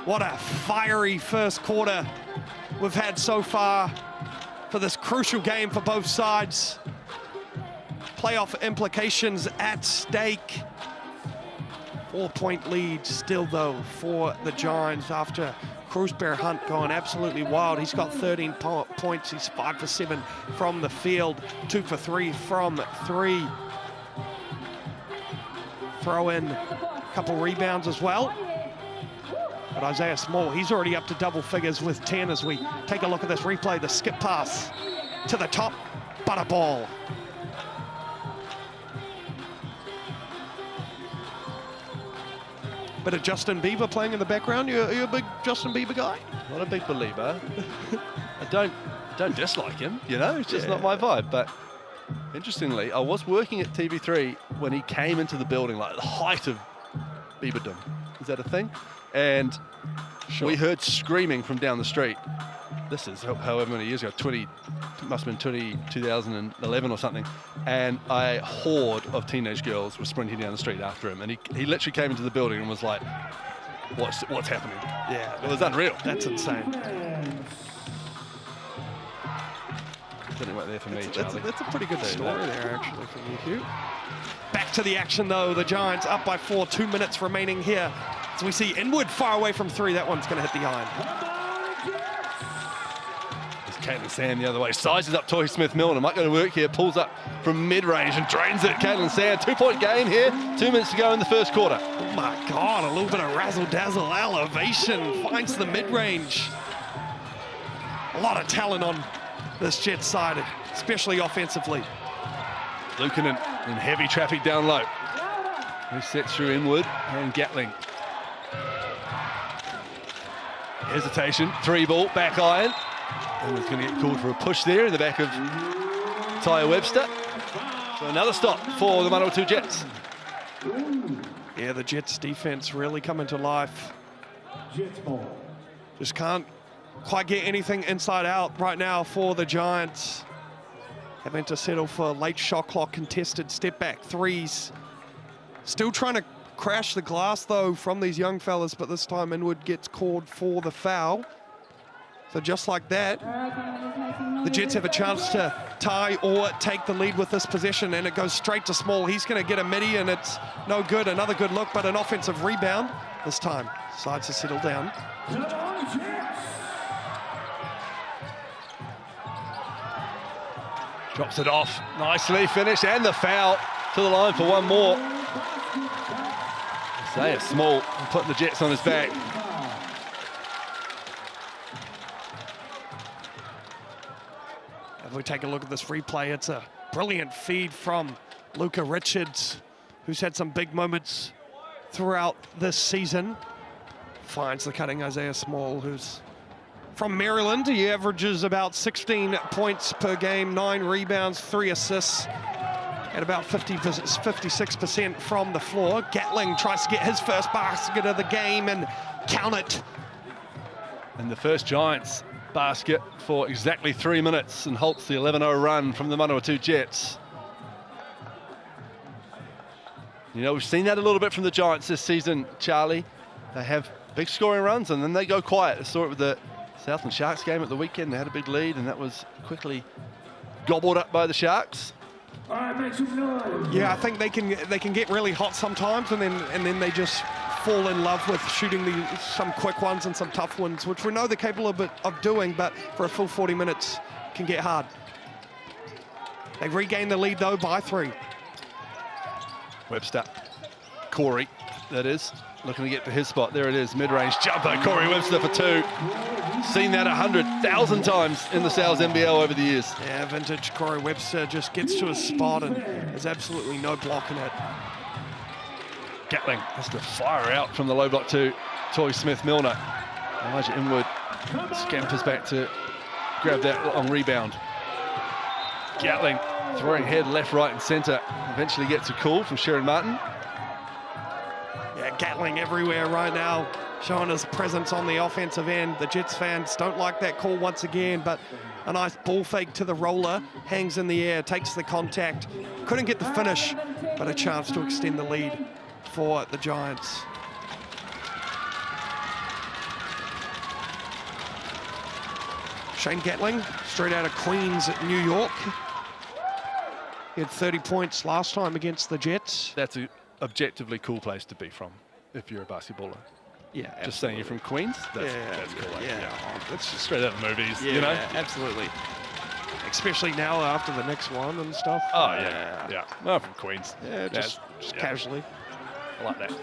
What a fiery first quarter we've had so far for this crucial game for both sides. Playoff implications at stake. 4-point lead still, though, for the Giants after Cruz-Bear Hunt going absolutely wild. He's got 13 points. He's 5 for 7 from the field, 2 for 3 from 3. Throw in a couple rebounds as well. But Isaiah Small, he's already up to double figures with 10 as we take a look at this replay. The skip pass to the top, but a ball. Bit of Justin Bieber playing in the background. You a big Justin Bieber guy? Not a big believer. I don't dislike him, you know, it's just not my vibe. But interestingly, I was working at TV3 when he came into the building, like the height of Bieberdom. Is that a thing? And we heard screaming from down the street. This is however many years ago, must have been 2011 or something. And a horde of teenage girls were sprinting down the street after him. And he literally came into the building and was like, what's happening? Yeah. It was unreal. That's insane. Didn't work there for me, Charlie. That's a pretty good story there, actually, from you, Hugh. Back to the action, though. The Giants up by 4, 2 minutes remaining here. As we see Inwood far away from 3. That one's going to hit the iron. Caitlin Sand the other way, sizes up Toy Smith-Milner, might go to work here, pulls up from mid-range and drains it. Caitlin Sand, 2-point game here, 2 minutes to go in the first quarter. Oh my God, a little bit of razzle-dazzle elevation, finds the mid-range. A lot of talent on this Jets side, especially offensively. Lukanen in heavy traffic down low. He sets through Inwood and Gatling. Hesitation, 3 ball, back iron. And it's going to get called for a push there in the back of Tyre Webster. So another stop for the Manawatū Jets. Yeah, the Jets defense really coming to life. Just can't quite get anything inside out right now for the Giants. Having to settle for late shot clock contested step back threes. Still trying to crash the glass though from these young fellas, but this time Inwood gets called for the foul. So just like that, the Jets have a chance to tie or take the lead with this possession, and it goes straight to Small. He's going to get a midi, and it's no good. Another good look, but an offensive rebound this time. Decides to settle down. Drops it off, nicely finished, and the foul to the line for one more. Isaiah Small putting the Jets on his back. If we take a look at this replay, it's a brilliant feed from Luca Richards, who's had some big moments throughout this season. Finds the cutting Isaiah Small, who's from Maryland. He averages about 16 points per game, 9 rebounds, 3 assists, at about 56% from the floor. Gatling tries to get his first basket of the game and count it. And the first Giants basket for exactly 3 minutes and halts the 11-0 run from the Manawatū Jets. You know, we've seen that a little bit from the Giants this season, Charlie. They have big scoring runs and then they go quiet. I saw it with the Southland Sharks game at the weekend. They had a big lead and that was quickly gobbled up by the Sharks. Yeah, I think they can get really hot sometimes, and then they just fall in love with shooting some quick ones and some tough ones, which we know they're capable of doing, but for a full 40 minutes can get hard. They regain the lead though by 3. Webster, Corey, that is, looking to get to his spot. There it is, mid-range jumper, Corey Webster for 2. Seen that 100,000 times in the Sal's NBL over the years. Yeah, vintage Corey Webster just gets to his spot and there's absolutely no blocking it. Gatling has to fire out from the low block to Toy Smith-Milner. Elijah Inwood scampers back to grab that long rebound. Gatling throwing head left, right and centre. Eventually gets a call from Sharon Martin. Yeah, Gatling everywhere right now, showing his presence on the offensive end. The Jets fans don't like that call once again, but a nice ball fake to the roller, hangs in the air, takes the contact. Couldn't get the finish, but a chance to extend the lead for the Giants. Shane Gatling, straight out of Queens, New York. He had 30 points last time against the Jets. That's a objectively cool place to be from if you're a basketballer. Yeah, Just saying you're from Queens? That's cool. It's just Straight out of the movies, yeah, you know? absolutely. Especially now after the next one and stuff. Oh, yeah. No, I'm from Queens. Yeah, just casually. I like that.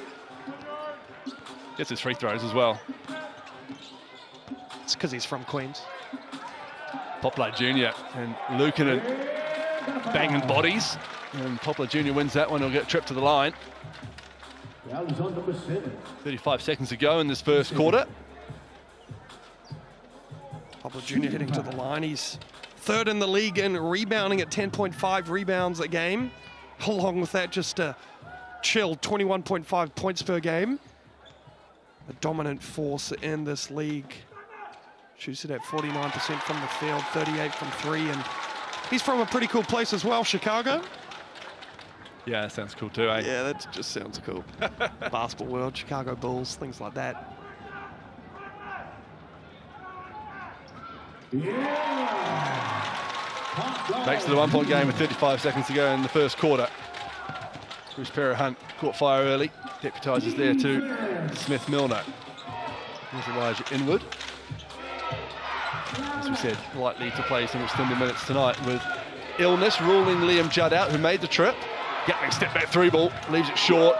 Gets his free throws as well. It's because he's from Queens. Poplar Jr. and Lukanen banging bodies. And Poplar Jr. wins that one. He'll get tripped to the line. That was on number 7. 35 seconds to go in this first quarter. Poplar Jr. heading to the line. He's third in the league in rebounding at 10.5 rebounds a game. Along with that, just a chill 21.5 points per game. A dominant force in this league. Shoots it at 49% from the field, 38 from 3, and he's from a pretty cool place as well, Chicago. Yeah, that sounds cool too, eh? Yeah, that just sounds cool. Basketball world, Chicago Bulls, things like that. Makes it a 1 point game with 35 seconds to go in the first quarter. Bruce Hunt caught fire early, deputises there to Smith Milner. Here's Elijah Inwood. As we said, likely to play some extended minutes tonight with illness, ruling Liam Judd out, who made the trip. Gatling step back 3 ball, leaves it short.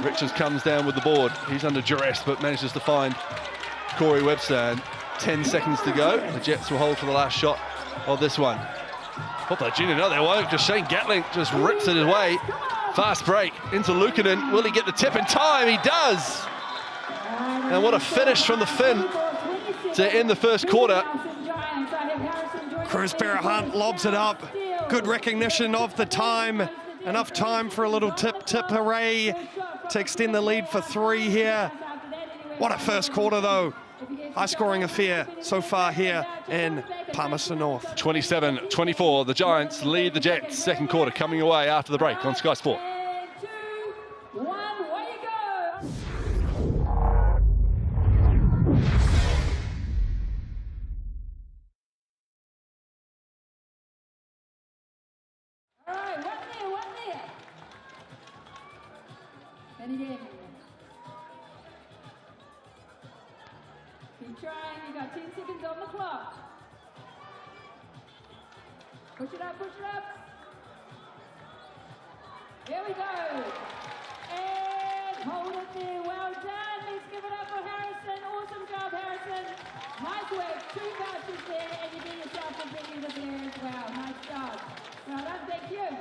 Richards comes down with the board. He's under duress, but manages to find Corey Webster. And 10 seconds to go. The Jets will hold for the last shot of this one. Poplar Jr., no, they won't. Just Shane Gatling just rips it away. Fast break into Lukanen. Will he get the tip in time? He does. And what a finish from the Finn to end the first quarter. Cruz Hunt lobs it up. Good recognition of the time. Enough time for a little tip hooray to extend the lead for 3 here. What a first quarter though. High scoring affair so far here in Palmerston North. 27-24, the Giants lead the Jets. Second quarter coming away after the break on Sky Sport. 3, 2, 1, way to go! All right, one there. And again. Keep trying, you got 10 seconds on the clock. Push it up. Here we go. And hold it there, well done. Let's give it up for Harrison. Awesome job, Harrison. Nice work, 2 vouchers there, and you get yourself completed there as well. Nice job. Well done, thank you.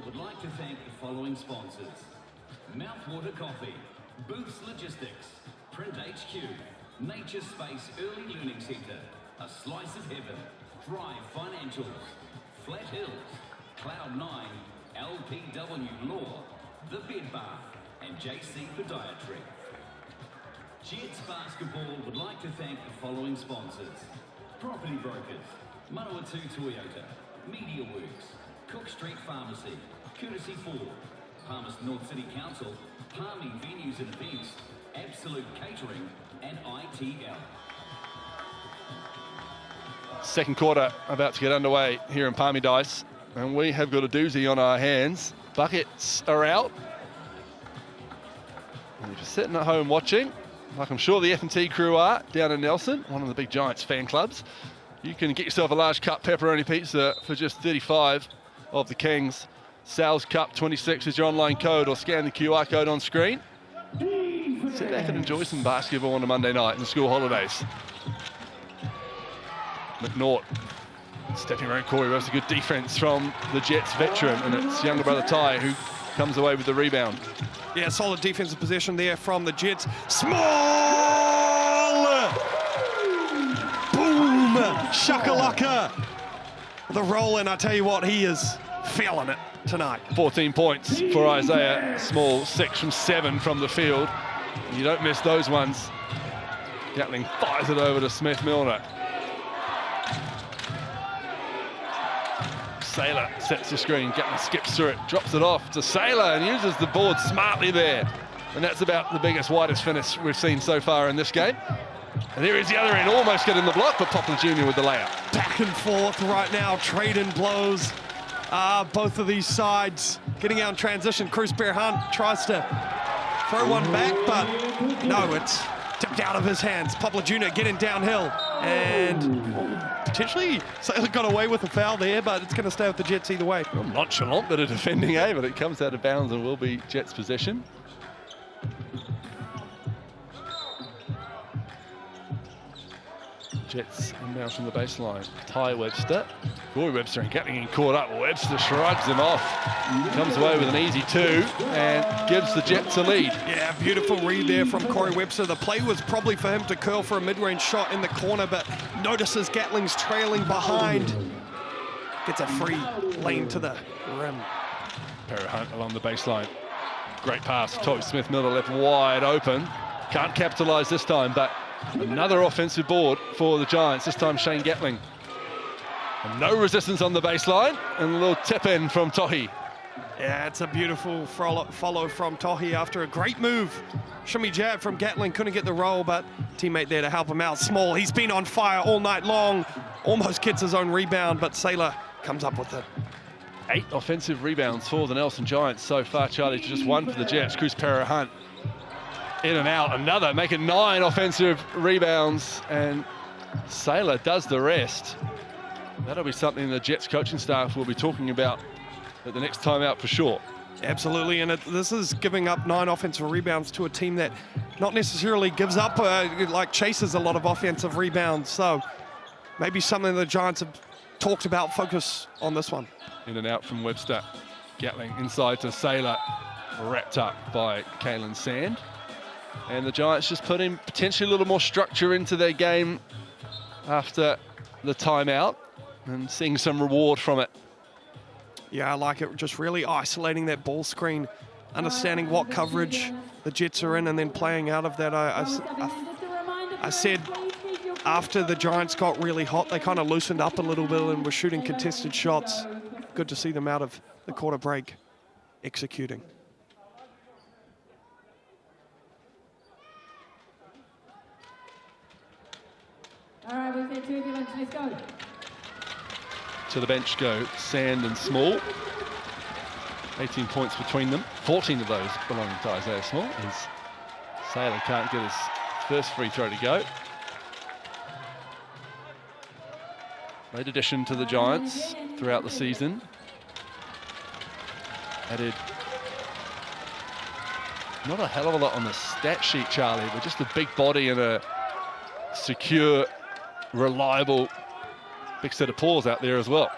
Would like to thank the following sponsors: Mouthwater Coffee, Booths Logistics, Print HQ, Nature Space Early Learning Centre, A Slice of Heaven, Thrive Financials, Flat Hills, Cloud9, LPW Law, The Bed Bath, and JC Podiatry. Jets Basketball would like to thank the following sponsors: Property Brokers, Manawatū Toyota, Media Works, Cook Street Pharmacy, Courtesy Ford, Palmerston North City Council, Palmy Venues and Events, Absolute Catering, and ITL. Second quarter about to get underway here in Palmy Dice, and we have got a doozy on our hands. Buckets are out. And you're just sitting at home watching, like I'm sure the F&T crew are down in Nelson, one of the big Giants fan clubs. You can get yourself a large cup pepperoni pizza for just 35 of the Kings. Sales Cup 26 is your online code, or scan the QR code on screen. Sit back and enjoy some basketball on a Monday night in the school holidays. McNaught stepping around Corey Rose, a good defense from the Jets veteran, and it's younger brother Ty who comes away with the rebound. Yeah, solid defensive possession there from the Jets. Small! Boom! Shakalaka! The roll, and I tell you what, he is feeling it tonight. 14 points for Isaiah Small, 6 from 7 from the field. You don't miss those ones. Gatling fires it over to Smith Milner. Sailor sets the screen, Gatlin skips through it, drops it off to Sailor and uses the board smartly there. And that's about the biggest, widest finish we've seen so far in this game. And here is the other end, almost getting the block, but Poplar Jr. with the layup. Back and forth right now, trading blows. Both of these sides getting out in transition. Cruz Bear Hunt tries to throw one back, but no, it's tipped out of his hands. Poplar Jr. getting downhill, and potentially Sailor got away with a foul there, but it's going to stay with the Jets either way. Well, nonchalant bit of defending, but it comes out of bounds and will be Jets' possession. Jets inbound from the baseline. Ty Webster. Corey Webster and Gatling caught up. Webster shrugs him off. Comes away with an easy 2 and gives the Jets a lead. Yeah, beautiful read there from Corey Webster. The play was probably for him to curl for a mid-range shot in the corner, but notices Gatling's trailing behind. Gets a free lane to the rim. Para Hunt along the baseline. Great pass. Toby Smith-Miller left wide open. Can't capitalise this time, but another offensive board for the Giants, this time Shane Gatling. And no resistance on the baseline, and a little tip in from Tohi. Yeah, it's a beautiful follow from Tohi after a great move. Shimmy jab from Gatling, couldn't get the roll, but teammate there to help him out. Small, he's been on fire all night long. Almost gets his own rebound, but Sailor comes up with it. 8 offensive rebounds for the Nelson Giants so far, Charlie, to just 1 for the Jets. Cruz Para Hunt in and out, another, making 9 offensive rebounds, and Sailor does the rest. That'll be something the Jets coaching staff will be talking about at the next time out for sure. Absolutely, and this is giving up 9 offensive rebounds to a team that not necessarily gives up, like chases a lot of offensive rebounds, so maybe something the Giants have talked about, focus on this one. In and out from Webster. Gatling inside to Sailor, wrapped up by Kalen Sand. And the Giants just putting potentially a little more structure into their game after the timeout and seeing some reward from it. Yeah, I like it, just really isolating that ball screen, understanding what coverage the Jets are in and then playing out of that. I said after the Giants got really hot, they kind of loosened up a little bit and were shooting contested shots. Good to see them out of the quarter break executing. All right, we've got 2 of you lunch. Let's go. To the bench go Sand and Small. 18 points between them. 14 of those belonging to Isaiah Small, as Sailor can't get his first free throw to go. Late addition to the Giants throughout the season. Added not a hell of a lot on the stat sheet, Charlie, but just a big body and a secure, reliable big set of paws out there as well.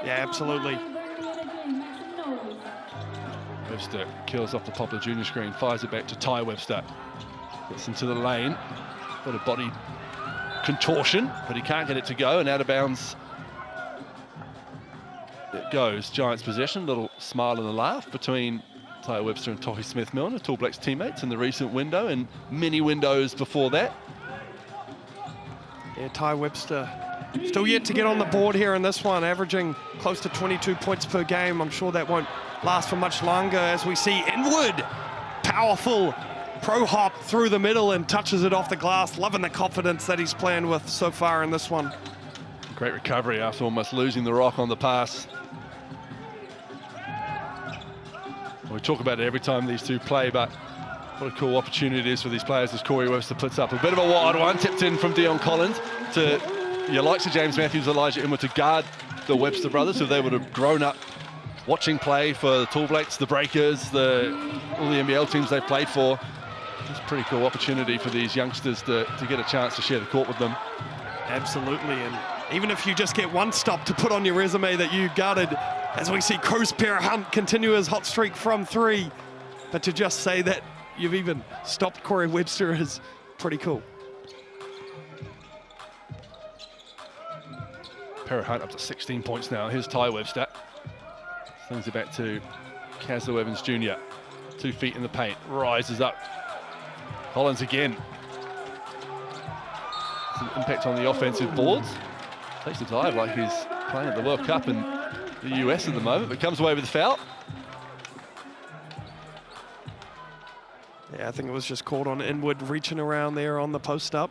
Yeah, absolutely. Webster kills off the Poplar Jr. screen, fires it back to Ty Webster. Gets into the lane, got a body contortion, but he can't get it to go, and out of bounds it goes. Giants possession, little smile and a laugh between Ty Webster and Tohi Smith-Milner, Tall Blacks teammates in the recent window and many windows before that. Yeah, Ty Webster still yet to get on the board here in this one, averaging close to 22 points per game. I'm sure that won't last for much longer as we see Inwood, powerful pro hop through the middle and touches it off the glass. Loving the confidence that he's playing with so far in this one. Great recovery after almost losing the rock on the pass. We talk about it every time these two play, but what a cool opportunity it is for these players as Corey Webster puts up a bit of a wide one, tipped in from Dion Collins to your likes of James Matthews, Elijah Inwood to guard the Webster brothers, who they would have grown up watching play for the Tall Blacks, the Breakers, all the NBL teams they've played for. It's a pretty cool opportunity for these youngsters to get a chance to share the court with them. Absolutely, and even if you just get one stop to put on your resume that you guarded, as we see Cruz Bear Hunt continue his hot streak from 3, but to just say that you've even stopped Corey Webster is pretty cool. Para Hunt up to 16 points now. Here's Ty Webster. Swings it back to Caslow Evans Jr. 2 feet in the paint, rises up. Collins again. Some impact on the offensive boards. Takes a dive like he's playing at the World Cup in the US at the moment, but comes away with the foul. Yeah, I think it was just caught on inward, reaching around there on the post up.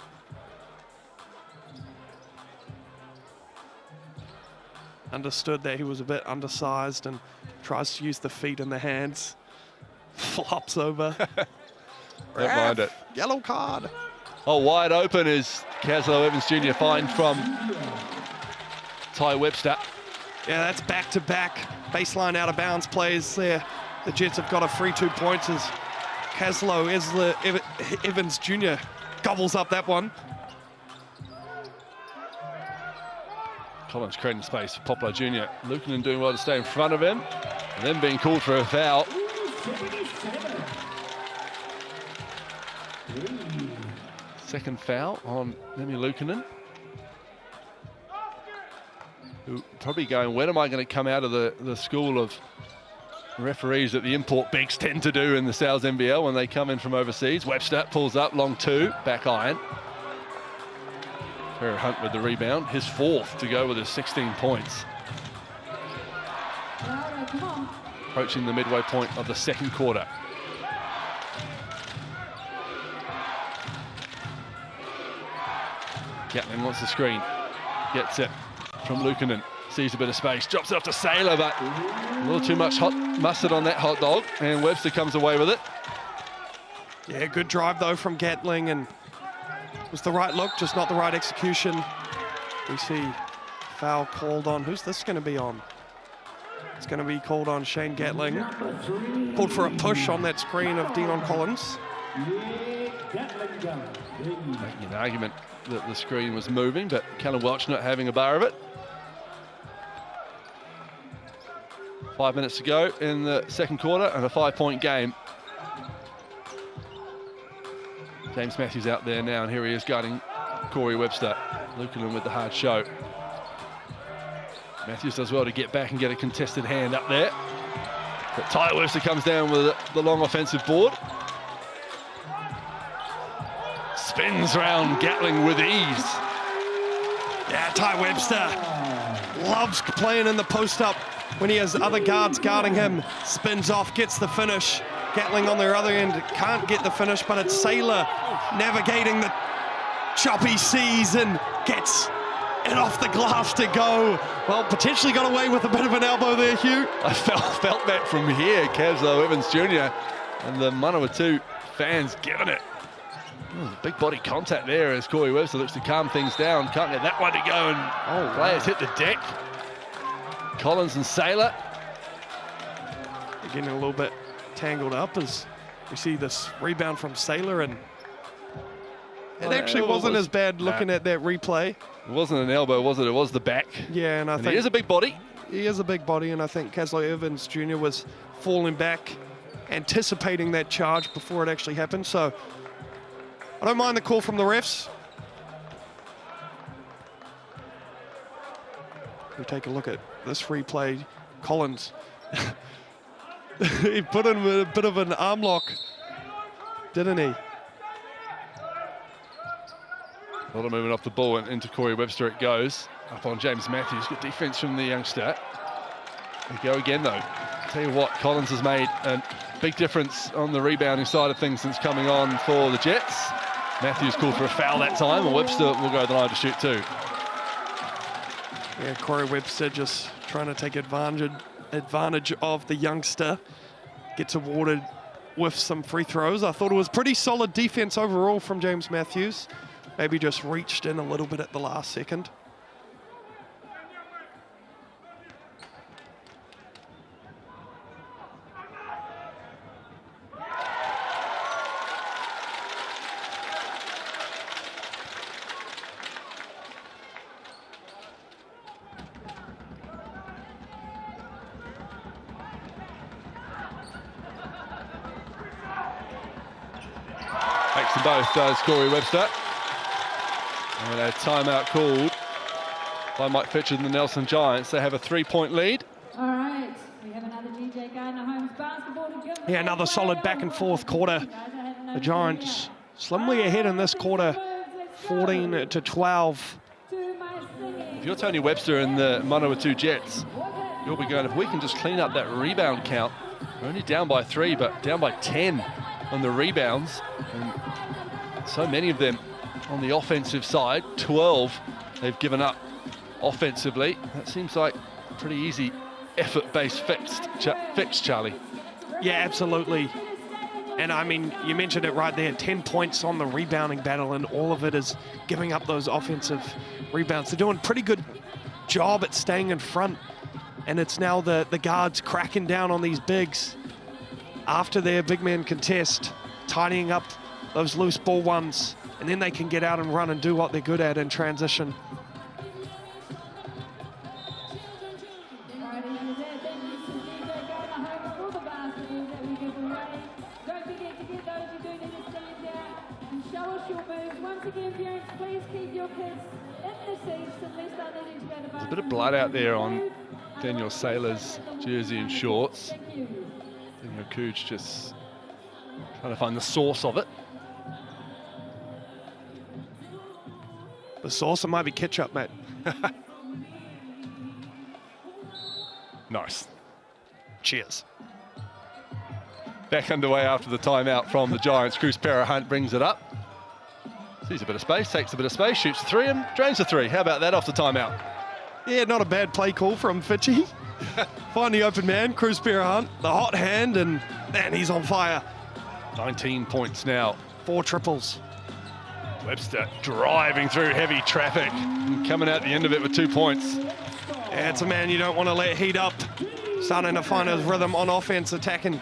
Understood that he was a bit undersized and tries to use the feet and the hands. Flops over. Don't mind it. Yellow card. Oh, wide open is Caslow Evans Jr. fined from Ty Webster. Yeah, that's back-to-back baseline out of bounds plays there. The Jets have got a free 2 points as Caslow Evans Jr. gobbles up that one. Collins creating space for Poplar Jr. Lukanen doing well to stay in front of him, and then being called for a foul. Second foul on Nemi Lukanen, who probably going, when am I going to come out of the school of referees that the import bigs tend to do in the Sal's NBL when they come in from overseas. Webster pulls up, long two, back iron. Ferrer Hunt with the rebound, his fourth to go with his 16 points. Approaching the midway point of the second quarter. Gatling wants the screen, gets it from Lukanen, sees a bit of space, drops it off to Saylor, but a little too much hot mustard on that hot dog, and Webster comes away with it. Yeah, good drive though from Gatling, and it was the right look, just not the right execution. We see foul called on, who's this going to be on? It's going to be called on Shane Gatling. Called for a push on that screen of Deon Collins. Making an argument that the screen was moving, but Callum Welch not having a bar of it. 5 minutes to go in the second quarter and a 5-point game. James Matthews out there now, and here he is guarding Corey Webster. Lukanen with the hard show. Matthews does well to get back and get a contested hand up there. But Ty Webster comes down with the long offensive board. Spins round Gatling with ease. Yeah, Ty Webster loves playing in the post-up when he has other guards guarding him. Spins off, gets the finish. Gatling on their other end can't get the finish, but it's Saylor navigating the choppy seas and gets it off the glass to go. Well, potentially got away with a bit of an elbow there, Hugh. I felt that from here. Caslow Evans Jr. and the Manawatū fans giving it. Big body contact there as Corey Webster looks to calm things down. Can't get that one to go, and players hit the deck. Collins and Saylor. They're getting a little bit tangled up as we see this rebound from Saylor, and it actually wasn't as bad looking at that replay. It wasn't an elbow, was it? It was the back. Yeah, and I think he is a big body. He is a big body, and I think Caslow Evans Jr. was falling back, anticipating that charge before it actually happened. So I don't mind the call from the refs. We take a look at this replay. Collins, he put in a bit of an arm lock, didn't he? A lot of movement off the ball and into Corey Webster it goes. Up on James Matthews. Good defense from the youngster. They go again though. Tell you what, Collins has made a big difference on the rebounding side of things since coming on for the Jets. Matthews called for a foul that time, and Webster will go the line to shoot too. Yeah, Corey Webster just trying to take advantage of the youngster. Gets awarded with some free throws. I thought it was pretty solid defense overall from James Matthews. Maybe just reached in a little bit at the last second. Takes them both, does Corey Webster. And a timeout called by Mike Fitchard and the Nelson Giants. They have a 3-point lead. All right, we have another DJ Gardner Holmes basketball to give. Yeah, another solid back and forth quarter. The Giants slimly ahead in this quarter, 14-12. If you're Tony Webster and the Manawatū Jets, you'll be going, if we can just clean up that rebound count, we're only down by 3, but down by 10 on the rebounds. And so many of them on the offensive side, 12 they've given up offensively. That seems like a pretty easy effort-based fix, Charlie. Yeah, absolutely. And I mean, you mentioned it right there, 10 points on the rebounding battle, and all of it is giving up those offensive rebounds. They're doing a pretty good job at staying in front, and it's now the guards cracking down on these bigs after their big man contest, tidying up those loose ball ones, and then they can get out and run and do what they're good at in transition. There's a bit of blood out there on Daniel Saylor's jersey and shorts. Daniel Cooch just trying to find the source of it. The sauce, it might be ketchup, mate. Nice. Cheers. Back underway after the timeout from the Giants. Cruz Hunt brings it up. Sees a bit of space, takes a bit of space, shoots a 3 and drains the 3. How about that off the timeout? Yeah, not a bad play call from Fitchy. Find the open man, Cruz Hunt, the hot hand, and man, he's on fire. 19 points now. 4 triples. Webster driving through heavy traffic and coming out the end of it with 2 points. Yeah, it's a man you don't want to let heat up. Starting to find his rhythm on offense, attacking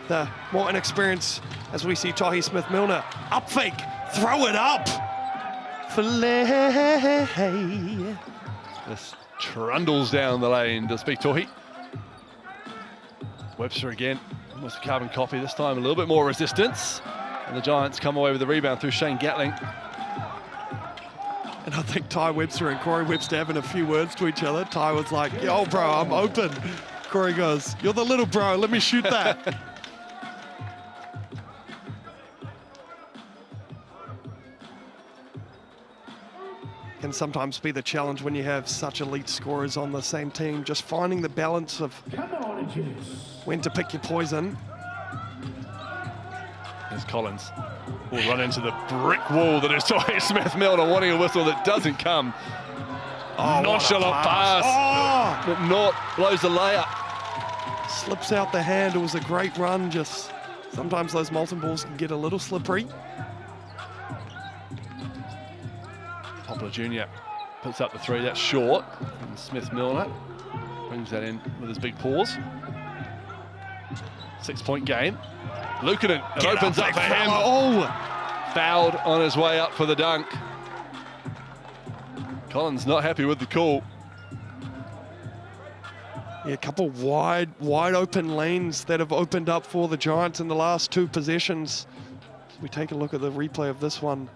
the more inexperienced, as we see Tahi Smith-Milner. Up fake, throw it up. Filet. This trundles down the lane to speak Tahi. Webster again, almost a carbon copy, this time a little bit more resistance. And the Giants come away with the rebound through Shane Gatling. And I think Ty Webster and Corey Webster having a few words to each other. Ty was like, yo, bro, I'm open. Corey goes, you're the little bro, let me shoot that. Can sometimes be the challenge when you have such elite scorers on the same team, just finding the balance of when to pick your poison. There's Collins. Will run into the brick wall that is Tahi Smith-Milner, wanting a whistle that doesn't come. Oh, nonchalant pass. But Nort blows the layup. Slips out the hand. It was a great run. Just sometimes those molten balls can get a little slippery. Poplar Jr. puts up the 3. That's short. And Smith-Milner brings that in with his big paws. 6-point game. Luukkonen, it opens up for him. Oh! Fouled on his way up for the dunk. Collins not happy with the call. Yeah, a couple wide open lanes that have opened up for the Giants in the last 2 possessions. We take a look at the replay of this one.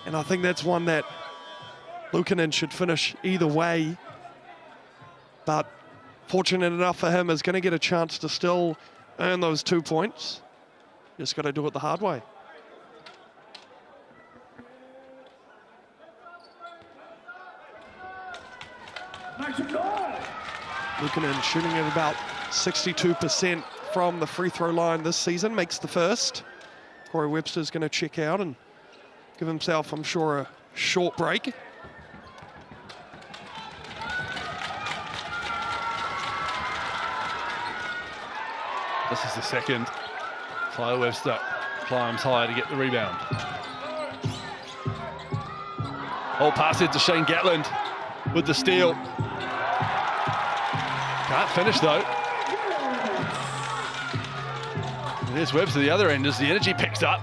And I think that's one that Luukkonen should finish either way. But fortunate enough for him, is going to get a chance to still earn those 2 points. Just got to do it the hard way. Luukkonen shooting at about 62% from the free throw line this season, makes the first. Corey Webster's going to check out and give himself, I'm sure, a short break. This is the second. Ty Webster climbs high to get the rebound. Whole pass into Shane Gatland with the steal. Can't finish though. And there's Webster the other end as the energy picks up.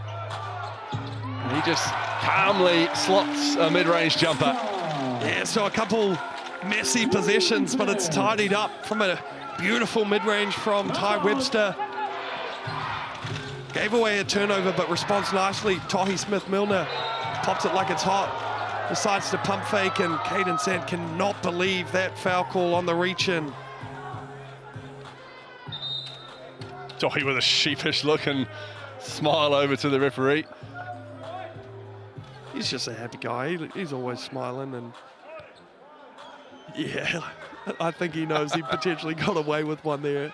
And he just calmly slots a mid-range jumper. Yeah, so a couple messy possessions, but it's tidied up from a beautiful mid-range from Ty Webster. Gave away a turnover, but responds nicely. Tahi Smith-Milner pops it like it's hot. Decides to pump fake, and Caden Sant cannot believe that foul call on the reach-in. Tahi with a sheepish look and smile over to the referee. He's just a happy guy. He's always smiling, and Yeah, I think he knows he potentially got away with one there.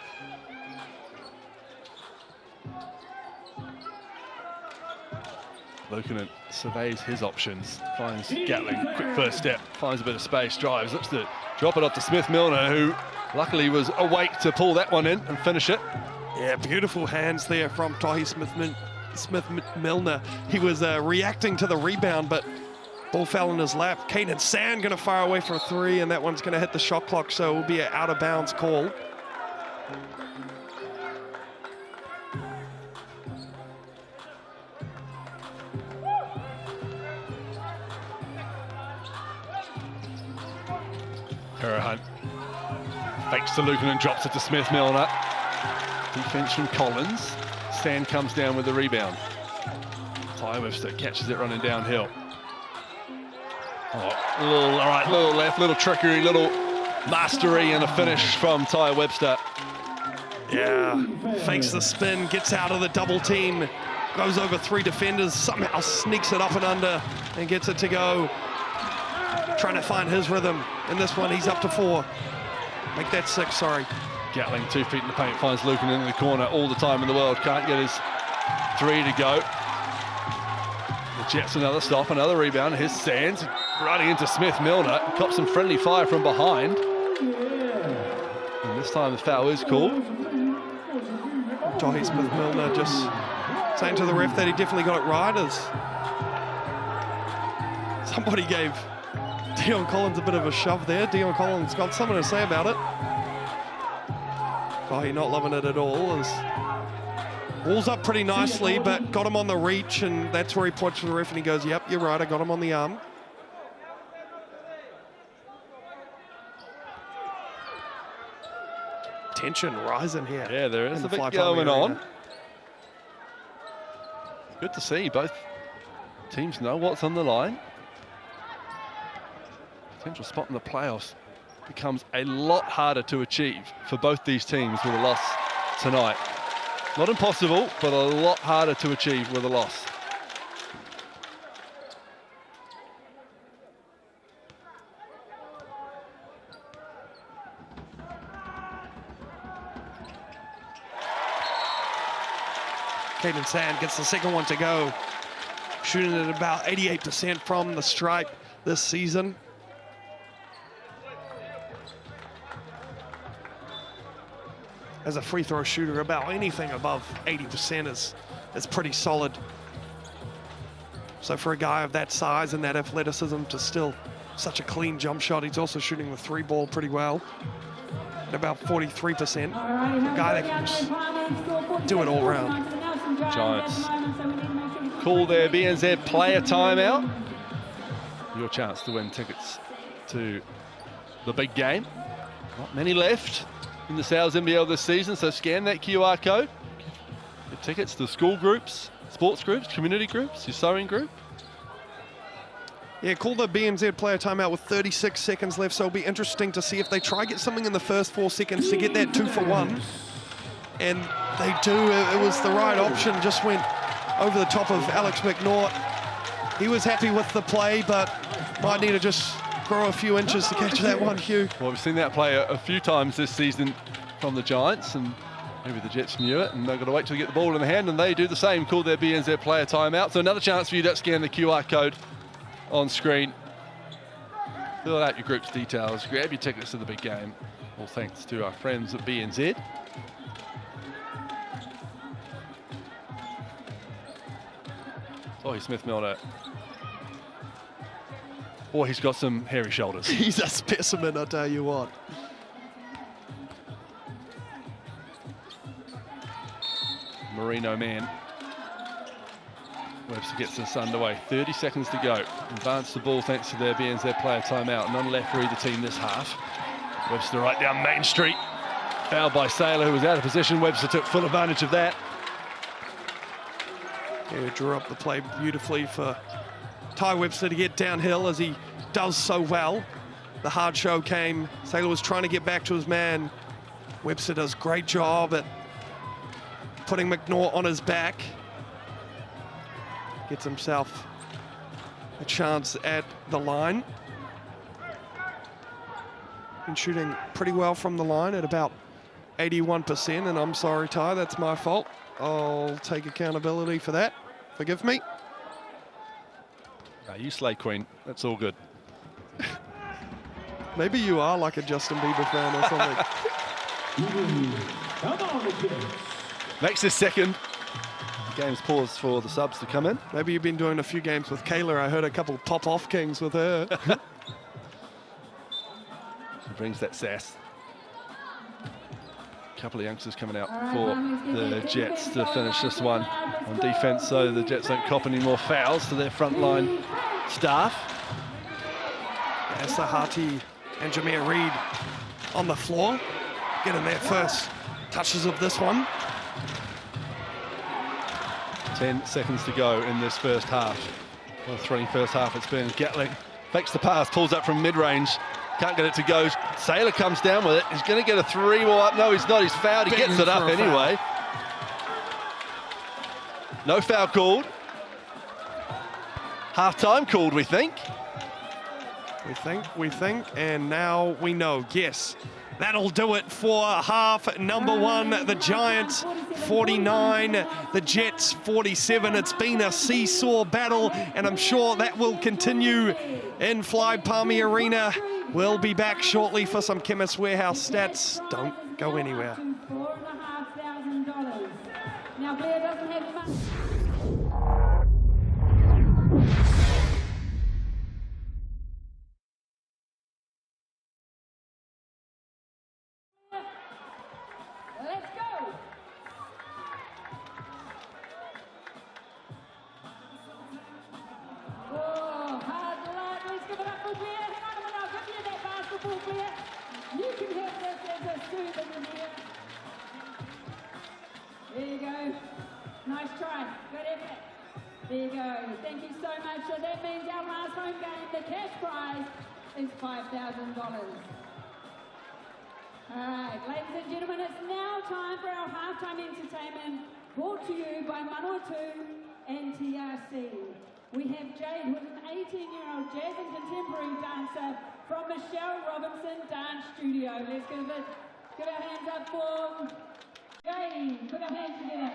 Luukkonen surveys his options, finds Gatling, quick first step, finds a bit of space, drives, looks to drop it off to Smith-Milner, who luckily was awake to pull that one in and finish it. Yeah, beautiful hands there from Tahi Smith-Milner. He was reacting to the rebound, but ball fell in his lap. Caden Sand going to fire away for a three, and that one's going to hit the shot clock, so it will be an out-of-bounds call. Hunt fakes to Luukkonen and drops it to Smith-Milner. Defense from Collins. Sand comes down with the rebound. Ty Webster catches it running downhill. Oh, little left, little trickery, little mastery, and a finish from Ty Webster. Yeah, fakes the spin, gets out of the double team, goes over three defenders, somehow sneaks it up and under and gets it to go. Trying to find his rhythm. In this one, he's up to 4. Make that 6, sorry. Gatling 2 feet in the paint, finds Luukkonen in the corner all the time in the world. Can't get his 3 to go. The Jets another stop, another rebound. Here's Sands running into Smith-Milner. Cops some friendly fire from behind. And this time the foul is called. Tahi Smith-Milner just saying to the ref that he definitely got it right, as somebody gave Dion Collins a bit of a shove there. Dion Collins got something to say about it. Tahi not loving it at all. As ball's up pretty nicely, but got him on the reach, and that's where he points to the ref and he goes, yep, you're right, I got him on the arm. Tension rising here. Yeah, there is a bit going on. Good to see both teams know what's on the line. Potential spot in the playoffs becomes a lot harder to achieve for both these teams with a loss tonight. Not impossible, but a lot harder to achieve with a loss. Caden Sand gets the second one to go. Shooting at about 88% from the stripe this season. As a free throw shooter, about anything above 80% is pretty solid. So for a guy of that size and that athleticism to still such a clean jump shot, he's also shooting the 3 ball pretty well at about 43%. A guy that can just do it all around. Giants call their BNZ player timeout. Your chance to win tickets to the big game. Not many left in the NZNBL this season, so scan that QR code. Get tickets to school groups, sports groups, community groups, your sewing group. Yeah, call the BNZ player timeout with 36 seconds left, so it'll be interesting to see if they try get something in the first 4 seconds to get that 2 for 1. And they do. It was the right option, just went over the top of Alex McNaught. He was happy with the play, but might need to just grow a few inches to catch that one, Hugh. Well, we've seen that play a few times this season from the Giants, and maybe the Jets knew it, and they've got to wait till they get the ball in the hand, and they do the same, call their BNZ player timeout. So another chance for you to scan the QR code on screen. Fill out your group's details, grab your tickets to the big game. All thanks to our friends at BNZ. Oh, Smith-Milner. Oh, he's got some hairy shoulders. He's a specimen, I tell you what. Marino man. Webster gets this underway. 30 seconds to go. Advance the ball thanks to their BNZ player timeout. None left for either team this half. Webster right down Main Street. Fouled by Saylor, who was out of position. Webster took full advantage of that. Yeah, drew up the play beautifully for Ty Webster to get downhill, as he does so well. The hard show came. Saylor was trying to get back to his man. Webster does a great job at putting McNaught on his back. Gets himself a chance at the line. Been shooting pretty well from the line at about 81%, and I'm sorry, Ty, that's my fault. I'll take accountability for that. Forgive me. No, you slay Queen. That's all good. Maybe you are like a Justin Bieber fan or something. Come on, the kids. Makes this second. Game's paused for the subs to come in. Maybe you've been doing a few games with Kayla. I heard a couple pop-off kings with her. She brings that sass. A couple of youngsters coming out for the Jets to finish this one on defense, so the Jets don't cop any more fouls to their frontline staff. Sahati and Jameer Reed on the floor, getting their first touches of this one. 10 seconds to go in this first half. Well, thrilling first half it's been. Gatling fakes the pass, pulls up from mid-range, can't get it to go. Saylor comes down with it. He's going to get a three more up. No, he's not. He's fouled. He gets it up anyway. No foul called. Half-time called, we think. We think, and now we know. Yes, that'll do it for half number one. The Giants 49, the Jets 47. It's been a seesaw battle, and I'm sure that will continue in Fly Palmy Arena. We'll be back shortly for some Chemist Warehouse stats. Don't go anywhere. $4,500. Now Blair doesn't have much. Let's go. Oh, hard luck. Let's give it up for Blair. Hang on a minute. I'll give you that basketball, Blair. You can have this as a souvenir. There you go. Nice try. Good effort. There you go. Thank you so much. So that means our last home game, the cash prize is $5,000. All right, ladies and gentlemen, it's now time for our halftime entertainment brought to you by Manawatū and TRC. We have Jade with an 18-year-old jazz and contemporary dancer from Michelle Robinson Dance Studio. Let's give our hands up for Jade. Put our hands together.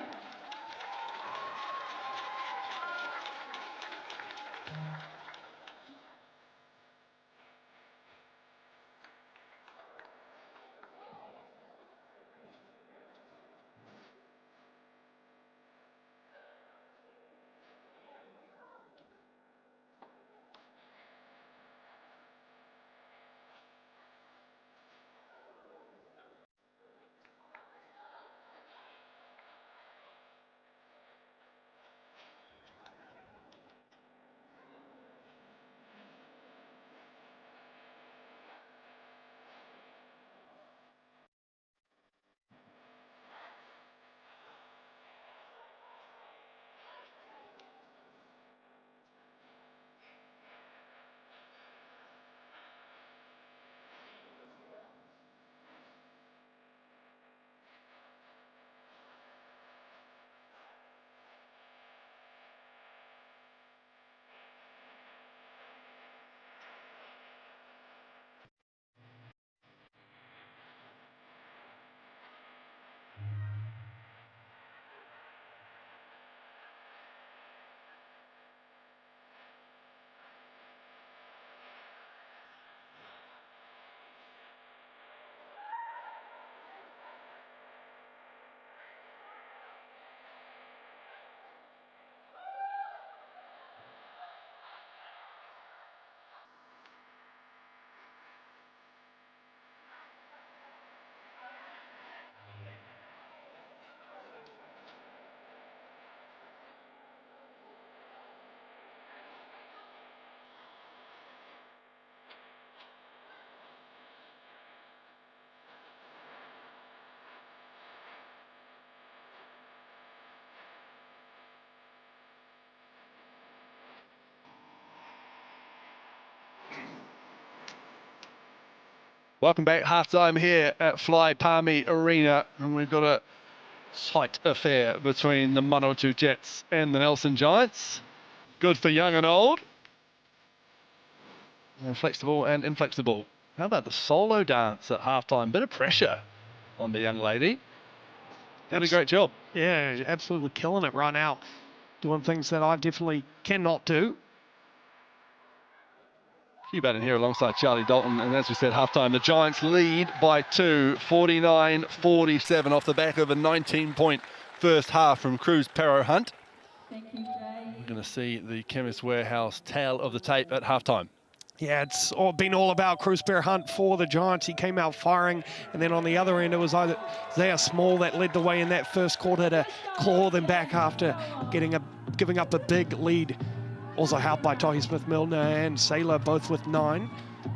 Welcome back, halftime here at Fly Palmy Arena, and we've got a tight affair between the Manawatū Jets and the Nelson Giants. Good for young and old, and flexible and inflexible. How about the solo dance at halftime? Bit of pressure on the young lady. Did a great job. Yeah, absolutely killing it right now. Doing things that I definitely cannot do. FIBA in here alongside Charlie Dalton, and as we said, halftime, the Giants lead by 2, 49-47 off the back of a 19-point first half from Cruz Perro Hunt. Thank you, Jay. We're going to see the Chemist Warehouse tale of the tape at halftime. Yeah, it's been all about Cruz Perro Hunt for the Giants. He came out firing, and then on the other end, it was either Isaiah Small that led the way in that first quarter to claw them back after giving up a big lead. Also helped by Tohi Smith-Milner and Saylor, both with 9.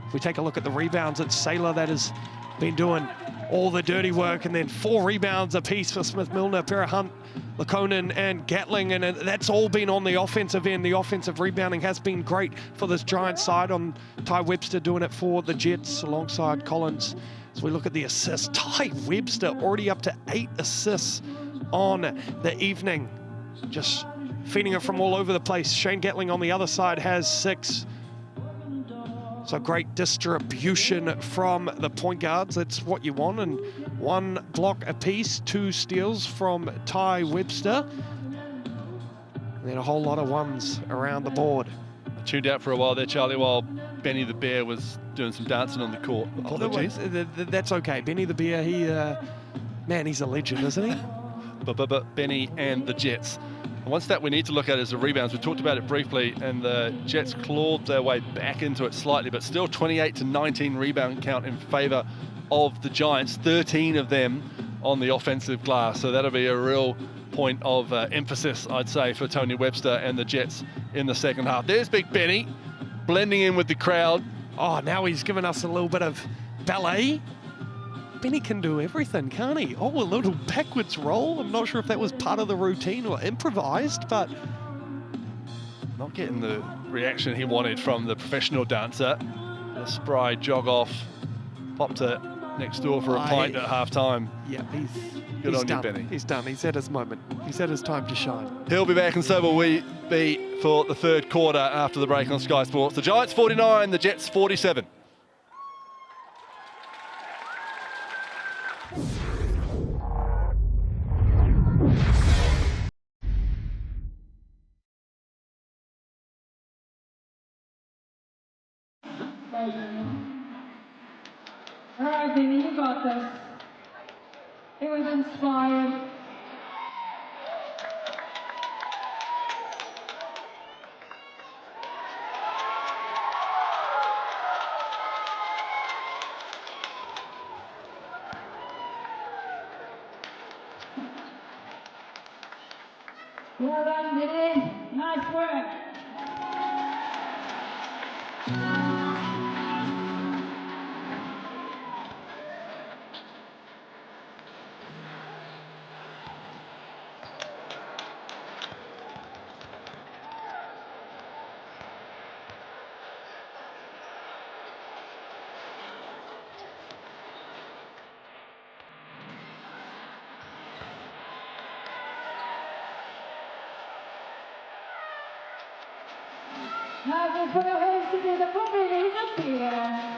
If we take a look at the rebounds, it's Saylor that has been doing all the dirty work, and then 4 rebounds apiece for Smith-Milner, Perro Hunt, Lakonen and Gatling, and that's all been on the offensive end. The offensive rebounding has been great for this Giants side, on Ty Webster doing it for the Jets alongside Collins. As we look at the assists, Ty Webster already up to 8 assists on the evening. Just feeding it from all over the place. Shane Gatling on the other side has 6. So great distribution from the point guards. That's what you want. And 1 block apiece, 2 steals from Ty Webster. And then a whole lot of ones around the board. I tuned out for a while there, Charlie, while Benny the Bear was doing some dancing on the court. Apologies. That's okay. Benny the Bear, man, he's a legend, isn't he? But Benny and the Jets. And one stat we need to look at is the rebounds. We talked about it briefly, and the Jets clawed their way back into it slightly, but still 28-19 rebound count in favour of the Giants, 13 of them on the offensive glass. So that'll be a real point of emphasis, I'd say, for Tony Webster and the Jets in the second half. There's Big Benny, blending in with the crowd. Oh, now he's given us a little bit of ballet. Benny can do everything, can't he? Oh, a little backwards roll. I'm not sure if that was part of the routine or improvised, but not getting the reaction he wanted from the professional dancer. A spry jog off, popped it next door for a pint at halftime. Yeah, Good he's on done. you, Benny. He's done. He's had his moment. He's had his time to shine. He'll be back, and so will we be for the third quarter after the break on Sky Sports. The Giants 49, the Jets 47. All right, Benny, you got this. It was inspired. Well done, Benny. Nice work. Now we put our hands together for Benny up here.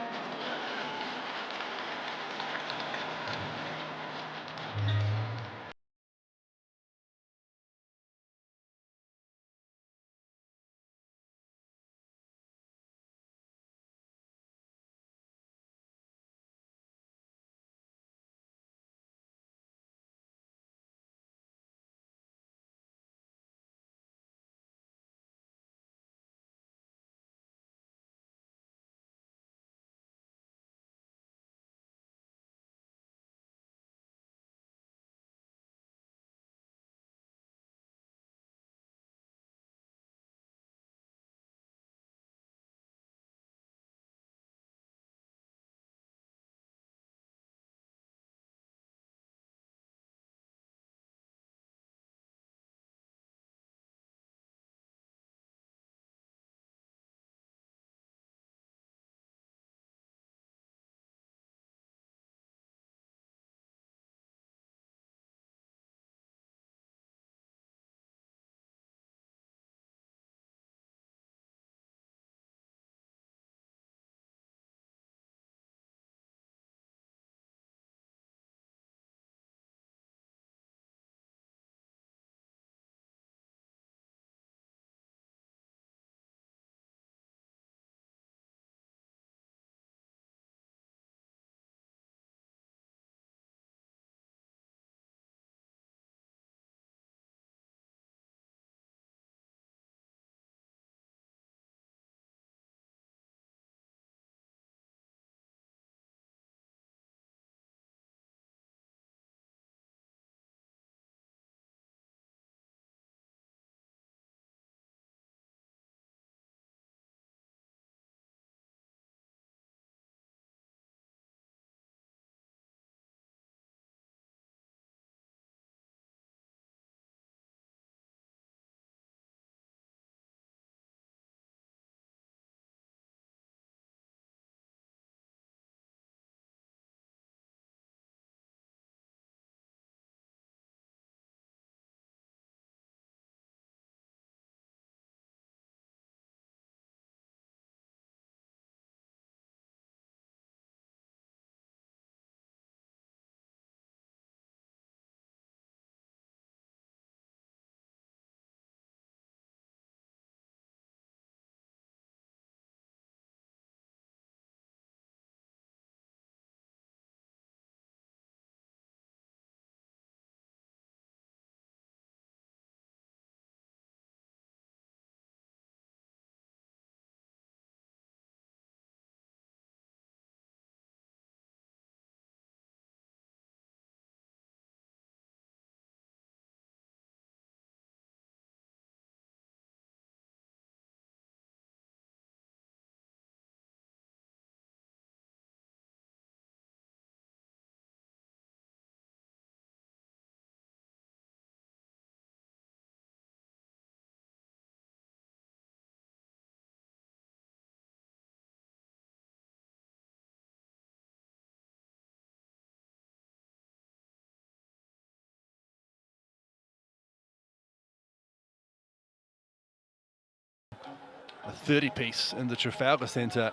a 30-piece in the Trafalgar Centre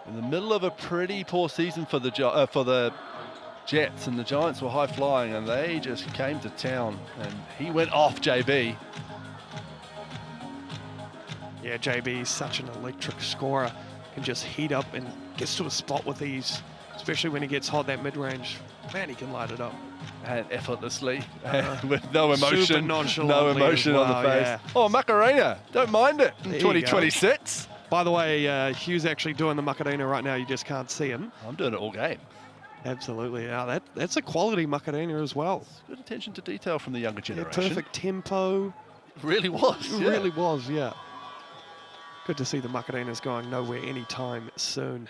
in the middle of a pretty poor season for the Jets, and the Giants were high-flying, and they just came to town, and he went off, JB. Yeah, JB is such an electric scorer. Can just heat up and gets to a spot with ease, especially when he gets hot that mid-range. Man, he can light it up. And effortlessly, with no emotion, Super no nonchalantly emotion as on the well, face. yeah. Oh, Macarena, don't mind it in There you go. 2026. By the way, Hugh's actually doing the Macarena right now. You just can't see him. I'm doing it all game. Absolutely. Yeah, that's a quality Macarena as well. Good attention to detail from the younger Yeah, generation. perfect tempo. Really was. It yeah. really was, yeah. Good to see the Macarena's going nowhere anytime soon.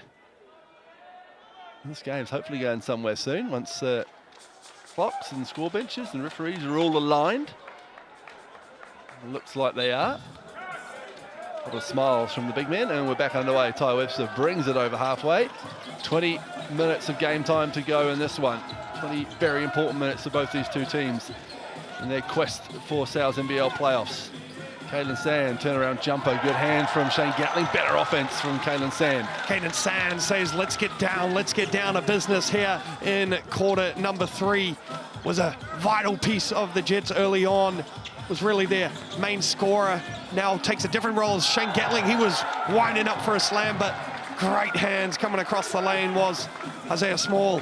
This game's hopefully going somewhere soon once clocks and score benches and referees are all aligned. It looks like they are. A lot of smiles from the big men, and we're back underway. Ty Webster brings it over halfway. 20 minutes of game time to go in this one. 20 very important minutes for both these two teams in their quest for Sal's NBL playoffs. Kalen Sand, turnaround jumper, good hand from Shane Gatling, better offense from Kalen Sand. Kalen Sand says, let's get down to business here in quarter number 3. Was a vital piece of the Jets early on. Was really their main scorer. Now takes a different role as Shane Gatling. He was winding up for a slam, but great hands coming across the lane was Isaiah Small.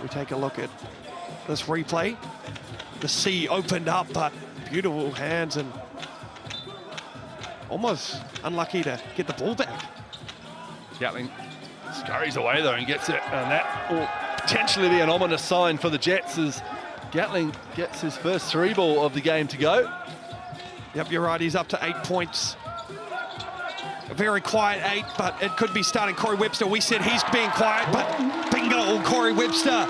We take a look at this replay. The sea opened up, but beautiful hands and almost unlucky to get the ball back. Gatling scurries away though and gets it, and that will potentially be an ominous sign for the Jets as Gatling gets his first 3 ball of the game to go. Yep, you're right, he's up to 8 points. A very quiet 8, but it could be starting Corey Webster. We said he's being quiet, but bingo, Corey Webster.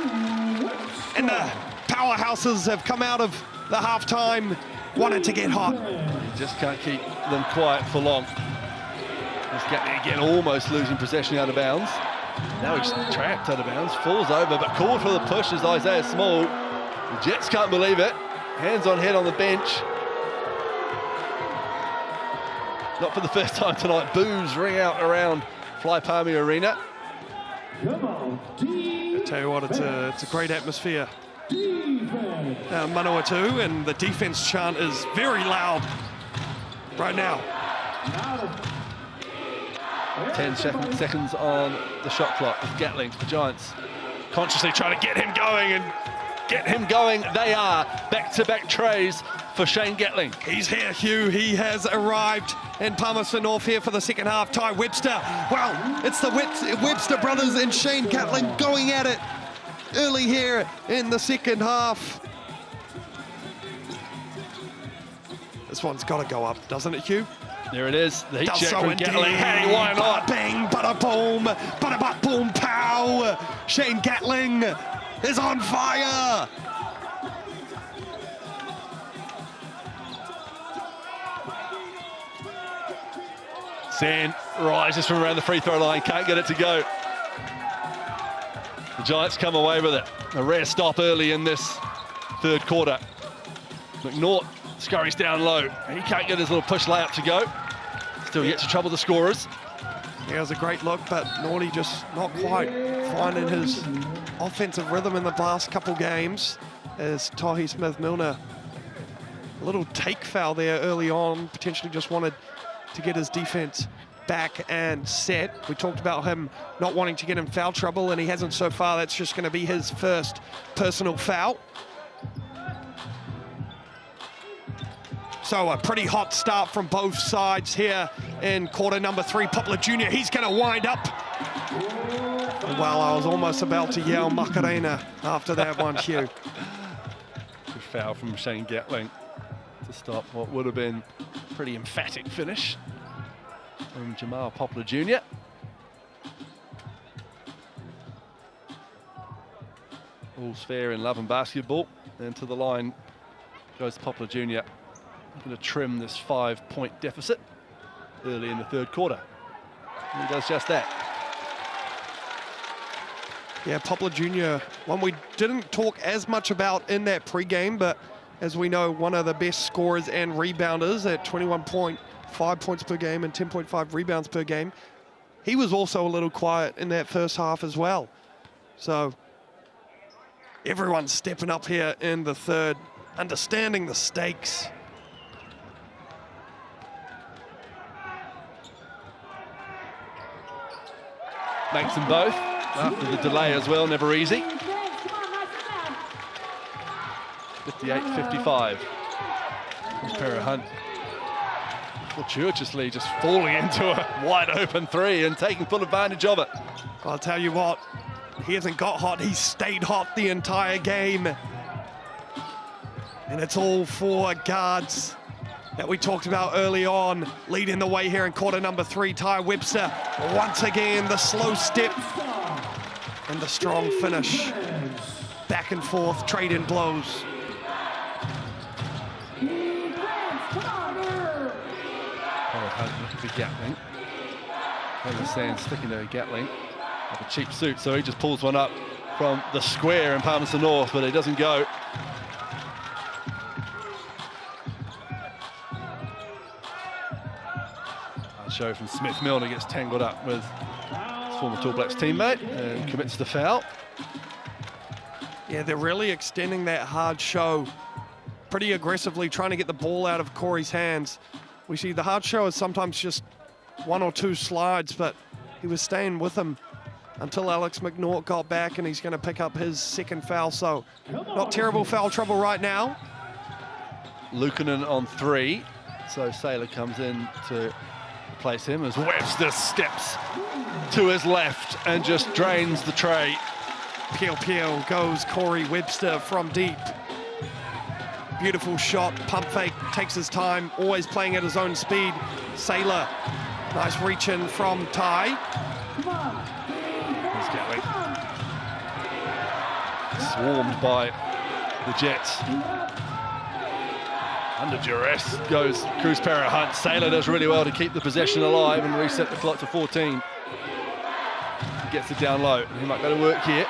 And the powerhouses have come out of the halftime, wanted to get hot. You just can't keep them quiet for long. Just Gatling again almost losing possession out of bounds. Now he's trapped out of bounds, falls over, but called for the push is Isaiah Small. The Jets can't believe it. Hands on head on the bench. Not for the first time tonight. Boos ring out around Fly Palmy Arena. I tell you what, it's a great atmosphere. Manawatū, and the defense chant is very loud right now. 10 seconds on the shot clock. Gatling, the Giants, consciously trying to get him going and get him going. They are back-to-back trays for Shane Gatling. He's here, Hugh. He has arrived in Palmerston North here for the second half. Ty Webster. Well, it's the Webster brothers and Shane Gatling going at it early here in the second half. This one's got to go up, doesn't it, Hugh? There it is. The heat Does check so from indeed. Gatling. Hey, why not? Bada bang, bada boom, bada bop boom, pow. Shane Gatling is on fire. Sand rises from around the free throw line, can't get it to go. The Giants come away with it. A rare stop early in this third quarter. McNaught scurries down low. He can't get his little push layup to go. Still yet to trouble the scorers. Yeah, it was a great look, but Naughty just not quite finding his offensive rhythm in the last couple games as Tahi Smith-Milner, a little take foul there early on, potentially just wanted to get his defense back and set. We talked about him not wanting to get in foul trouble, and he hasn't so far. That's just going to be his first personal foul. So a pretty hot start from both sides here in quarter number 3. Poplar Jr., he's going to wind up. Well, I was almost about to yell Macarena after that one, Hugh. Good foul from Shane Gatling to stop what would have been a pretty emphatic finish from Jamal Poplar Jr. All's fair in love and basketball. And to the line goes Poplar Jr. Looking to trim this 5-point deficit early in the third quarter. And he does just that. Yeah, Poplar Jr., one we didn't talk as much about in that pregame, but as we know, one of the best scorers and rebounders at 21.5 points per game and 10.5 rebounds per game. He was also a little quiet in that first half as well. So everyone's stepping up here in the third, understanding the stakes. Makes them both after the delay as well, never easy. 58-55. Para Hunt fortuitously just falling into a wide open three and taking full advantage of it. I'll tell you what, he hasn't got hot, he's stayed hot the entire game. And it's all four guards that we talked about early on, leading the way here in quarter number 3. Ty Webster, once again, the slow step and the strong finish. Back and forth, trade-in blows. Looking for Gatling. Understand sticking to Gatling like a cheap suit, so he just pulls one up from the square in Palmerston North, but it doesn't go. Show from Smith Milner gets tangled up with his former Tall Blacks teammate and commits the foul. Yeah, they're really extending that hard show pretty aggressively, trying to get the ball out of Corey's hands. We see the hard show is sometimes just 1 or 2 slides, but he was staying with him until Alex McNaught got back, and he's going to pick up his second foul. So not terrible foul trouble right now. Luukkonen on 3, so Saylor comes in to replace him as Webster steps to his left and just drains the tray. Peel goes Corey Webster from deep. Beautiful shot, pump fake, takes his time, always playing at his own speed. Saylor, nice reach in from Ty. Here's Gatling. Swarmed by the Jets. Under duress goes Cruz Para Hunt. Saylor does really well to keep the possession alive and reset the clock to 14. Gets it down low. He might go to work here.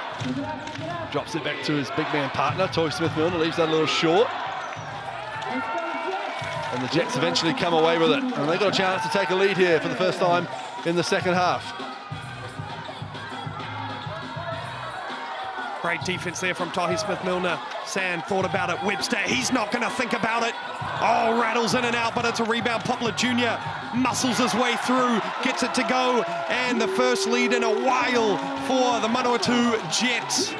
Drops it back to his big man partner, Toy Smith-Milner, leaves that a little short. And the Jets eventually come away with it. And they got a chance to take a lead here for the first time in the second half. Great defense there from Tahi Smith-Milner. Sand thought about it. Webster, he's not going to think about it. Oh, rattles in and out, but it's a rebound. Poplar Jr. muscles his way through, gets it to go, and the first lead in a while for the Manawatū Jets.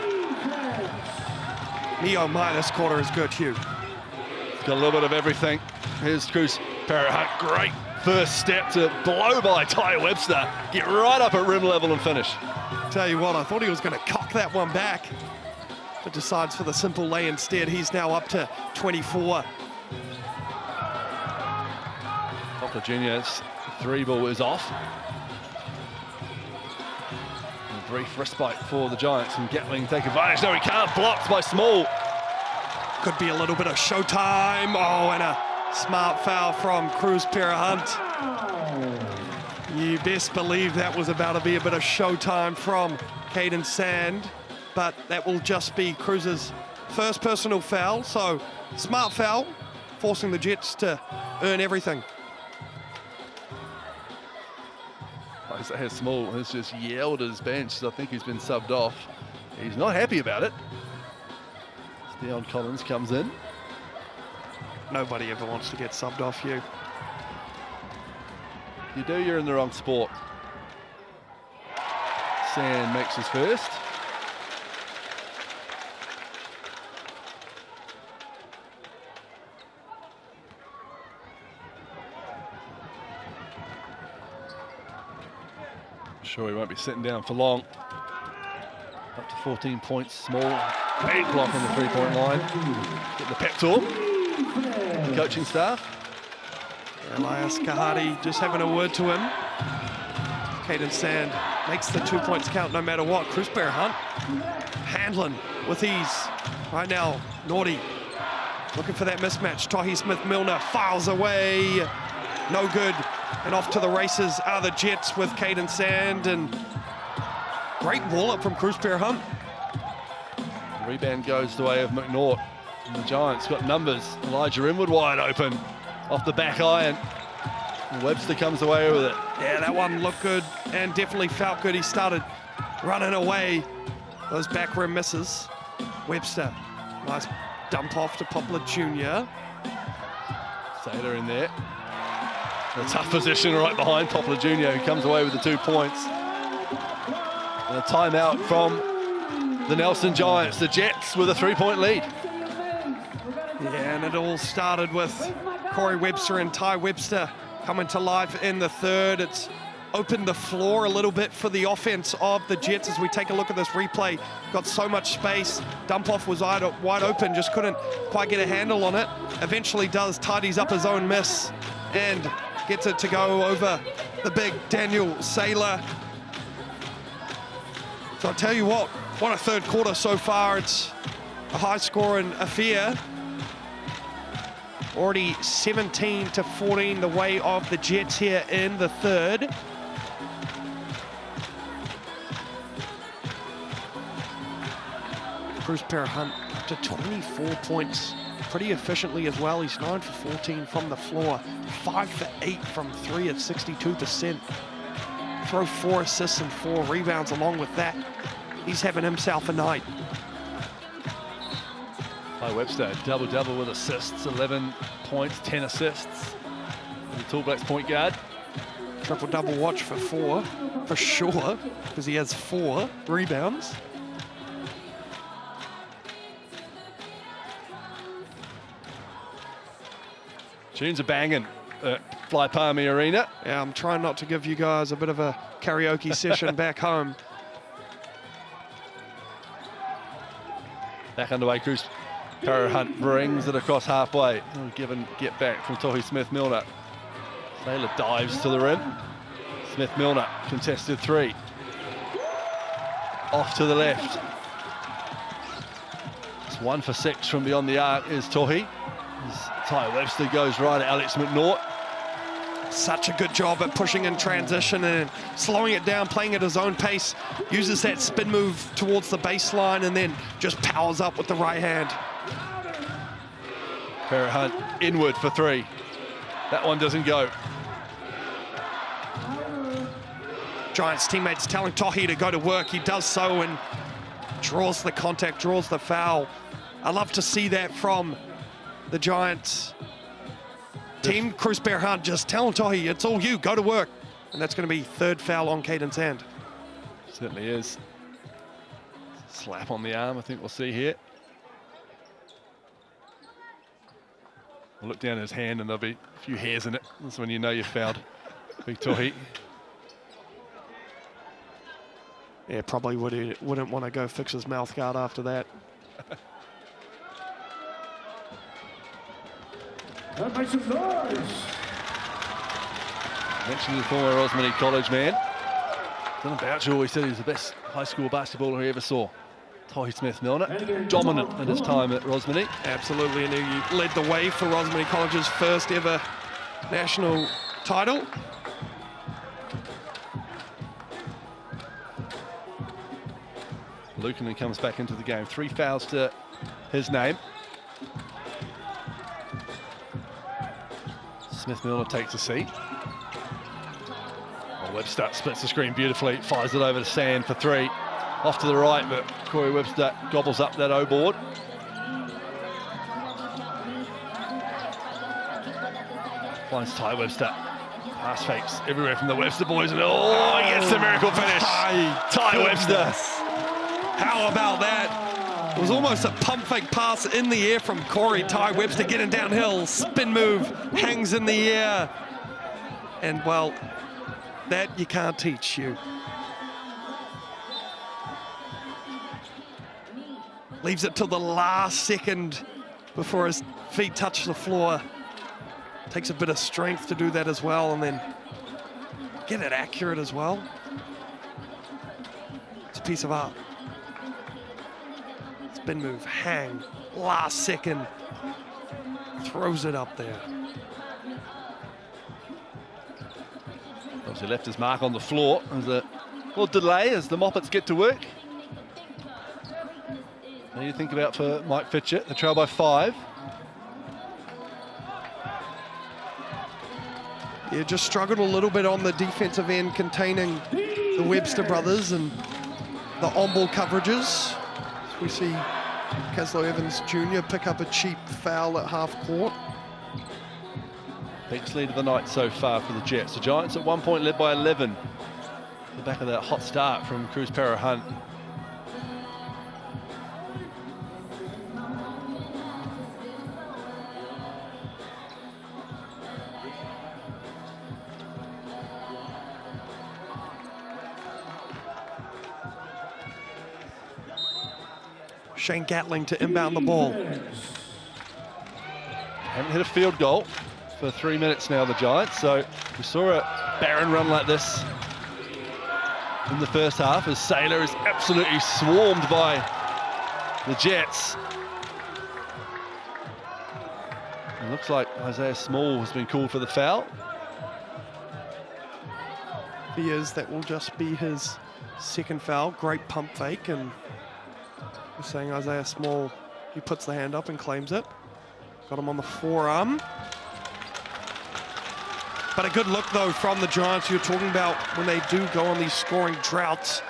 Neo minus quarter is good, Hugh. It's got a little bit of everything. Here's Cruz Para Hunt. Great first step to blow by Ty Webster. Get right up at rim level and finish. Tell you what, I thought he was going to cock that one back, but decides for the simple lay instead. He's now up to 24. Poplar Jr.'s 3 ball is off. A brief respite for the Giants, and Gatling take advantage. No, he can't. Blocked by Small. Could be a little bit of showtime. Oh, and a smart foul from Cruz Para Hunt. You best believe that was about to be a bit of showtime from Caden Sand, but that will just be Cruz's first personal foul. So smart foul, forcing the Jets to earn everything. Isaiah Small has just yelled at his bench, so I think he's been subbed off. He's not happy about it. Dion Collins comes in. Nobody ever wants to get subbed off, Hugh. You do, you're in the wrong sport. Sand makes his first. I'm sure he won't be sitting down for long. Up to 14 points, Small. Big block on the 3-point line. Get the pep talk. The coaching staff. Elias Kahari just having a word to him. Caden Sand makes the 2 points count no matter what. Cruz Para Hunt handling with ease. Right now, Naughty looking for that mismatch. Tahi Smith-Milner files away. No good. And off to the races are the Jets with Caden Sand. And great wall up from Cruz Para Hunt. The rebound goes the way of McNaught. And the Giants got numbers. Elijah Inwood wide open off the back iron. And Webster comes away with it. Yeah, that one looked good and definitely felt good. He started running away. Those back rim misses. Webster, nice dump off to Poplar Jr. Saylor in there. A tough position right behind Poplar Jr., who comes away with the 2 points. And a timeout from the Nelson Giants. The Jets with a 3-point lead. Yeah, and it all started with Corey Webster and Ty Webster coming to life in the third. It's opened the floor a little bit for the offense of the Jets as we take a look at this replay. Got so much space. Dump off was wide open, just couldn't quite get a handle on it. Eventually tidies up his own miss and gets it to go over the big Daniel Saylor. So I'll tell you what a third quarter so far. It's a high-scoring affair. Already 17-14 the way of the Jets here in the third. Bruce Hunt up to 24 points pretty efficiently as well. He's 9 for 14 from the floor, 5 for 8 from 3 at 62%. Throw 4 assists and 4 rebounds along with that. He's having himself a night. By Webster, double-double with assists, 11 points, 10 assists. The Tall Blacks point guard. Triple-double watch for 4, for sure, because he has 4 rebounds. Tunes are banging at Fly Palmy Arena. Yeah, I'm trying not to give you guys a bit of a karaoke session back home. Back underway, Cruz Hunt brings it across halfway. Get back from Tohi Smith-Milner. Saylor dives to the rim. Smith-Milner, contested 3. Off to the left. It's 1 for 6 from beyond the arc is Tohi. Ty Webster goes right at Alex McNaught. Such a good job at pushing in transition and slowing it down, playing at his own pace. Uses that spin move towards the baseline and then just powers up with the right hand. Hunt inward for 3. That one doesn't go. Giants teammates telling Tohi to go to work. He does so and draws the contact, draws the foul. I love to see that from the Giants team. Cruz Hunt just telling Tohi, it's all you, go to work. And that's going to be 3rd foul on Caden's hand. Certainly is. Slap on the arm, I think we'll see here. We'll look down at his hand and there'll be a few hairs in it. That's when you know you've fouled Big Tohi. Yeah, probably wouldn't want to go fix his mouth guard after that. That makes some noise. Mentioned the former Rosmini College man. Dylan Boucher always said he was the best high school basketballer he ever saw. Tohi Smith-Milner, dominant in his time at Rosmini. Absolutely, and he led the way for Rosmini College's first ever national title. Lukanen comes back into the game. 3 fouls to his name. Smith-Milner takes a seat. Webster splits the screen beautifully, fires it over to Sand for 3. Off to the right, but Corey Webster gobbles up that O board. Finds Ty Webster. Pass fakes everywhere from the Webster boys, and he gets the miracle finish. Ty Webster. How about that? It was almost a pump fake pass in the air from Corey. Ty Webster getting downhill, spin move, hangs in the air. And well, that you can't teach you. Leaves it till the last second before his feet touch the floor. Takes a bit of strength to do that as well, and then get it accurate as well. It's a piece of art. Spin move, hang, last second, throws it up there. Obviously left his mark on the floor. There's a little delay as the Moppets get to work. What do you think about for Mike Fitchett? The trail by 5. Yeah, just struggled a little bit on the defensive end, containing the Webster brothers and the on-ball coverages. We see Caslow Evans Jr. pick up a cheap foul at half court. Biggest lead of the night so far for the Jets. The Giants at one point led by 11. The back of that hot start from Cruz Para Hunt. Shane Gatling to inbound the ball. Haven't hit a field goal for 3 minutes now, the Giants. So we saw a barren run like this in the first half as Saylor is absolutely swarmed by the Jets. It looks like Isaiah Small has been called for the foul. He is, that will just be his second foul. Great pump fake, and we're saying Isaiah Small, he puts the hand up and claims it. Got him on the forearm. But a good look, though, from the Giants. You're talking about when they do go on these scoring droughts,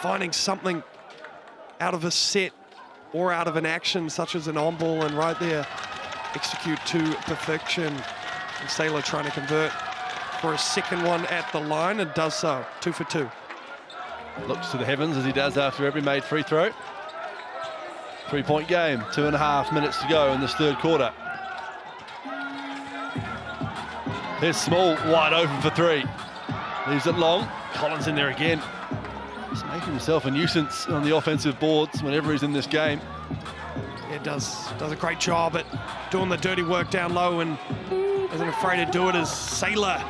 finding something out of a set or out of an action, such as an on-ball, and right there, execute to perfection. And Saylor trying to convert for a second one at the line, and does so, 2 for 2. Looks to the heavens as he does after every made free throw. 3-point game, 2.5 minutes to go in this third quarter. Here's Small, wide open for 3. Leaves it long. Collins in there again. He's making himself a nuisance on the offensive boards whenever he's in this game. Yeah, does a great job at doing the dirty work down low, and isn't afraid to do it as Saylor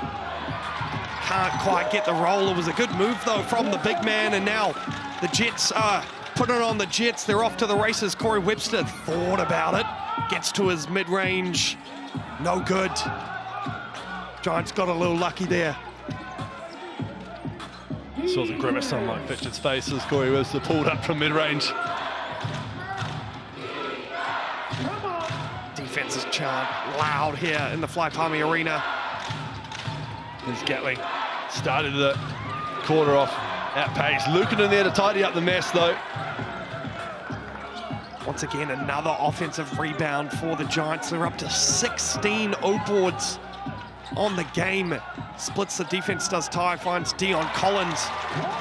can't quite get the roll. It was a good move, though, from the big man, and now the Jets are putting it on the Jets. They're off to the races. Corey Webster thought about it. Gets to his mid-range. No good. Giants got a little lucky there. Saw the grimace on Mike Fitchett's face as Corey Webster pulled up from mid-range. Defenses chant loud here in the Fly Palmy Arena. Here's Gatling. Started the quarter off at pace. Lucan in there to tidy up the mess, though. Once again, another offensive rebound for the Giants. They're up to 16 O-boards on the game. Splits the defense, does tie, finds Dion Collins,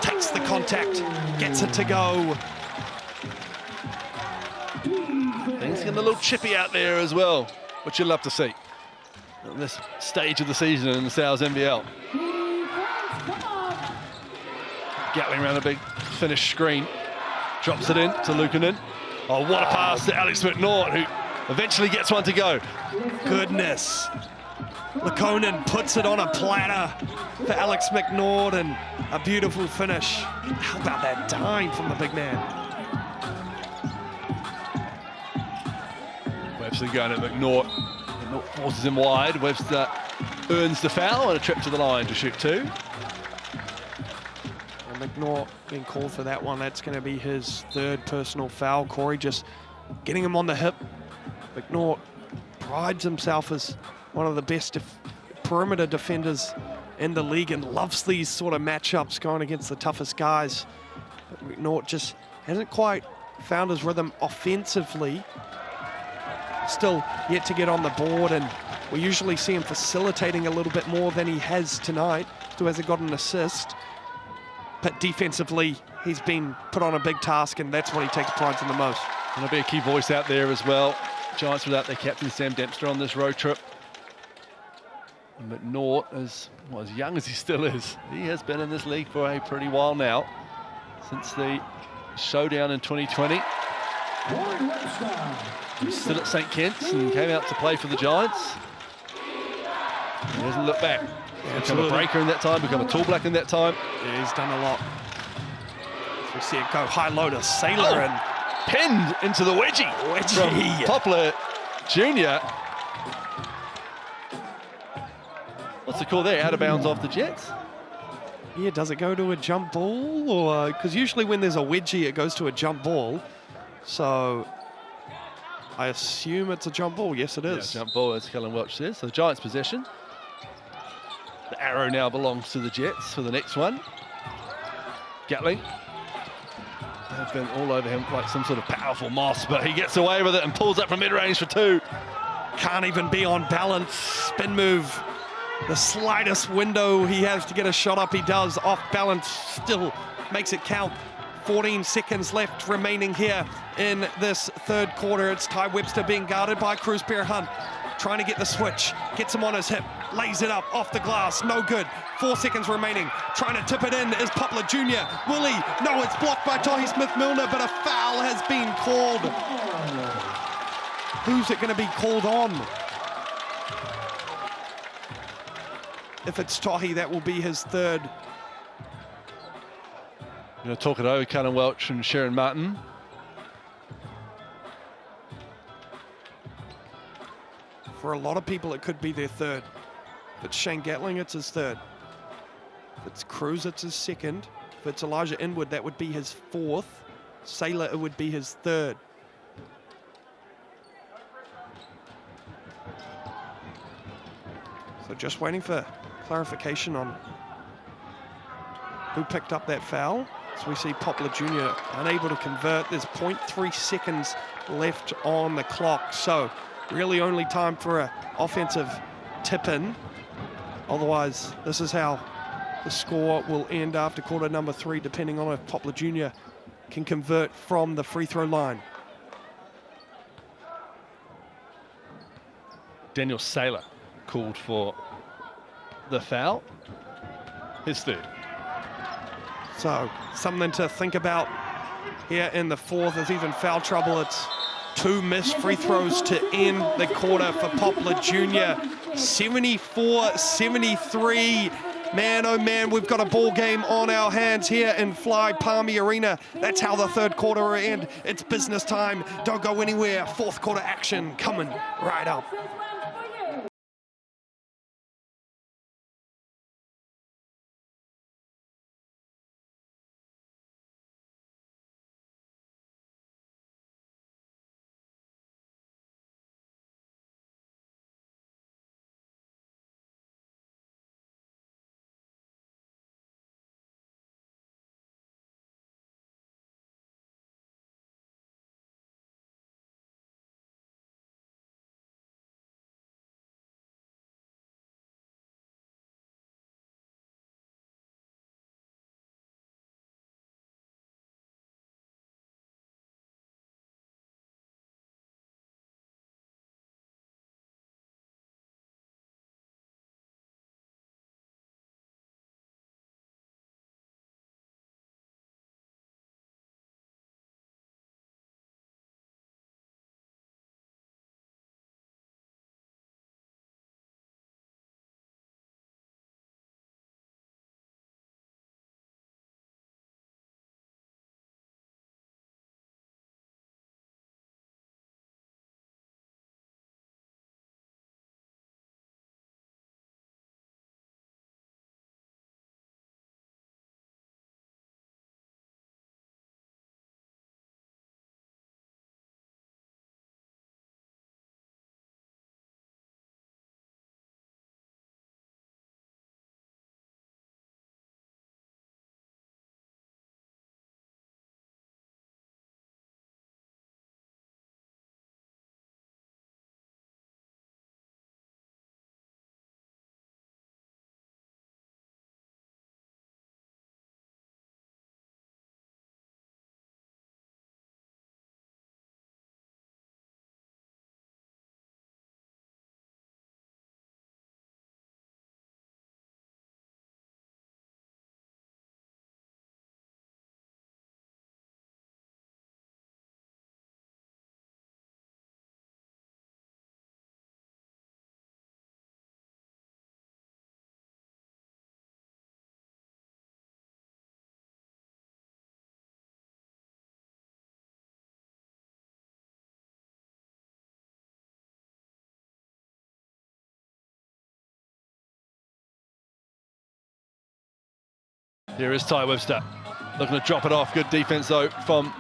takes the contact, gets it to go. Things getting a little chippy out there as well, which you'd love to see at this stage of the season in the South NBL. Gatling around a big finish screen, drops it in to Lukanen. Oh, what a pass to Alex McNaught, who eventually gets one to go. Goodness. Lukonen puts it on a platter for Alex McNaught, and a beautiful finish. How about that dime from the big man? Webster going at McNaught. McNaught forces him wide. Webster earns the foul and a trip to the line to shoot 2. And McNaught being called for that one. That's going to be his 3rd personal foul. Corey just getting him on the hip. McNaught prides himself as one of the best perimeter defenders in the league and loves these sort of matchups going against the toughest guys. But McNaught just hasn't quite found his rhythm offensively. Still yet to get on the board, and we usually see him facilitating a little bit more than he has tonight. Still hasn't got an assist. But defensively, he's been put on a big task, and that's what he takes pride in the most. And there'll be a key voice out there as well. Giants without their captain, Sam Dempster, on this road trip. And McNaught, as young as he still is, he has been in this league for a pretty while now, since the showdown in 2020. He was still at St. Kitts and came out to play for the Giants. He hasn't looked back. He's become a breaker in that time, become a tall black in that time. Yeah, he's done a lot. We see it go high low to Saylor, and pinned into the wedgie from Poplar Jr. What's the call there? Out of bounds off the Jets? Yeah, does it go to a jump ball? Or because usually when there's a wedgie, it goes to a jump ball. So I assume it's a jump ball. Yes, it is. Yeah, jump ball, as Kellen Welch says. So the Giants' possession. The arrow now belongs to the Jets for the next one. Gatling. They've been all over him like some sort of powerful moss, but he gets away with it and pulls up from mid-range for 2. Can't even be on balance. Spin move. The slightest window he has to get a shot up, he does. Off balance, still makes it count. 14 seconds left remaining here in this third quarter. It's Ty Webster being guarded by Cruz Hunt. Trying to get the switch, gets him on his hip, lays it up off the glass, no good. 4 seconds remaining, trying to tip it in is Poplar Jr. Will he? No, it's blocked by Tohi Smith-Milner, but a foul has been called. Who's it going to be called on? If it's Tohi, that will be his third. Going to talk it over, Kellen Welch and Sharon Martin. For a lot of people, it could be their third. If it's Shane Gatling, it's his third. If it's Cruz, it's his second. If it's Elijah Inwood, that would be his fourth. Saylor, it would be his third. So just waiting for clarification on who picked up that foul. So we see Poplar Jr. unable to convert. There's 0.3 seconds left on the clock. So really only time for an offensive tip-in. Otherwise, this is how the score will end after quarter number 3, depending on if Poplar Jr. can convert from the free throw line. Daniel Saylor called for the foul. His third. So something to think about here in the fourth. There's even foul trouble. It's 2 missed free throws to end the quarter for Poplar Jr. 74-73. Man, oh man, we've got a ball game on our hands here in Fly Palmy Arena. That's how the third quarter will end. It's business time. Don't go anywhere. Fourth quarter action coming right up. Here is Ty Webster. Looking to drop it off. Good defense, though, from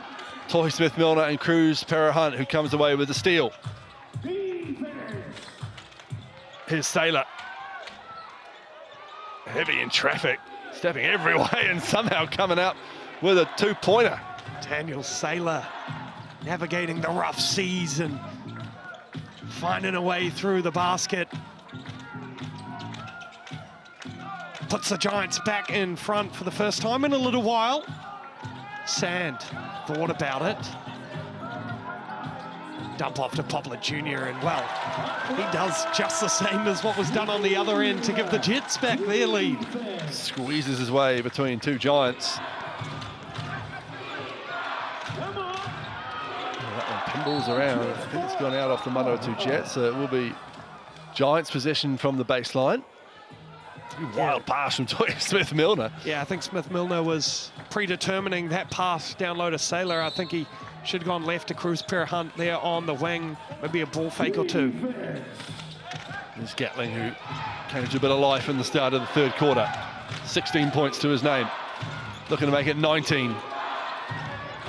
Tohi Smith-Milner and Cruz Perra-Hunt, who comes away with the steal. Here's Saylor. Heavy in traffic, stepping every way and somehow coming out with a two-pointer. Daniel Saylor navigating the rough seas and finding a way through the basket. Puts the Giants back in front for the first time in a little while. Sand thought about it. Dump off to Poplar Jr. and, well, he does just the same as what was done on the other end to give the Jets back their lead. Squeezes his way between two Giants. That one pinballs around. I think it's gone out off the Manawatū Jets, so it will be Giants' possession from the baseline. Wild pass from Toy Smith-Milner. Yeah, I think Smith-Milner was predetermining that pass down low to Saylor. I think he should have gone left to Cruz Perra-Hunt there on the wing. Maybe a ball fake or two. There's Gatling, who came to a bit of life in the start of the third quarter. 16 points to his name. Looking to make it 19.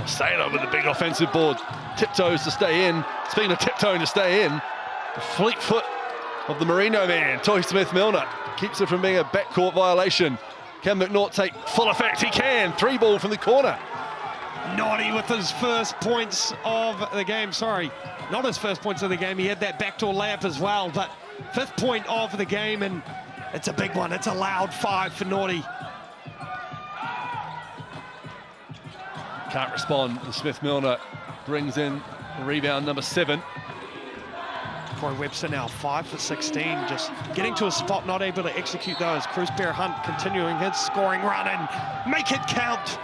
Saylor with the big offensive board. Tiptoes to stay in. Speaking of tiptoeing to stay in, the fleet foot of the Merino man, Toy Smith-Milner, keeps it from being a backcourt violation. Can McNaught take full effect? He can. 3-ball from the corner. Naughty with his first points of the game. Sorry, not his first points of the game. He had that backdoor layup as well, but 5th point of the game, and it's a big one. It's a loud 5 for Naughty. Can't respond. Smith-Milner brings in rebound number 7. Troy Webster now 5 for 16, just getting to a spot, not able to execute those. Cruz Perra-Hunt continuing his scoring run and make it count.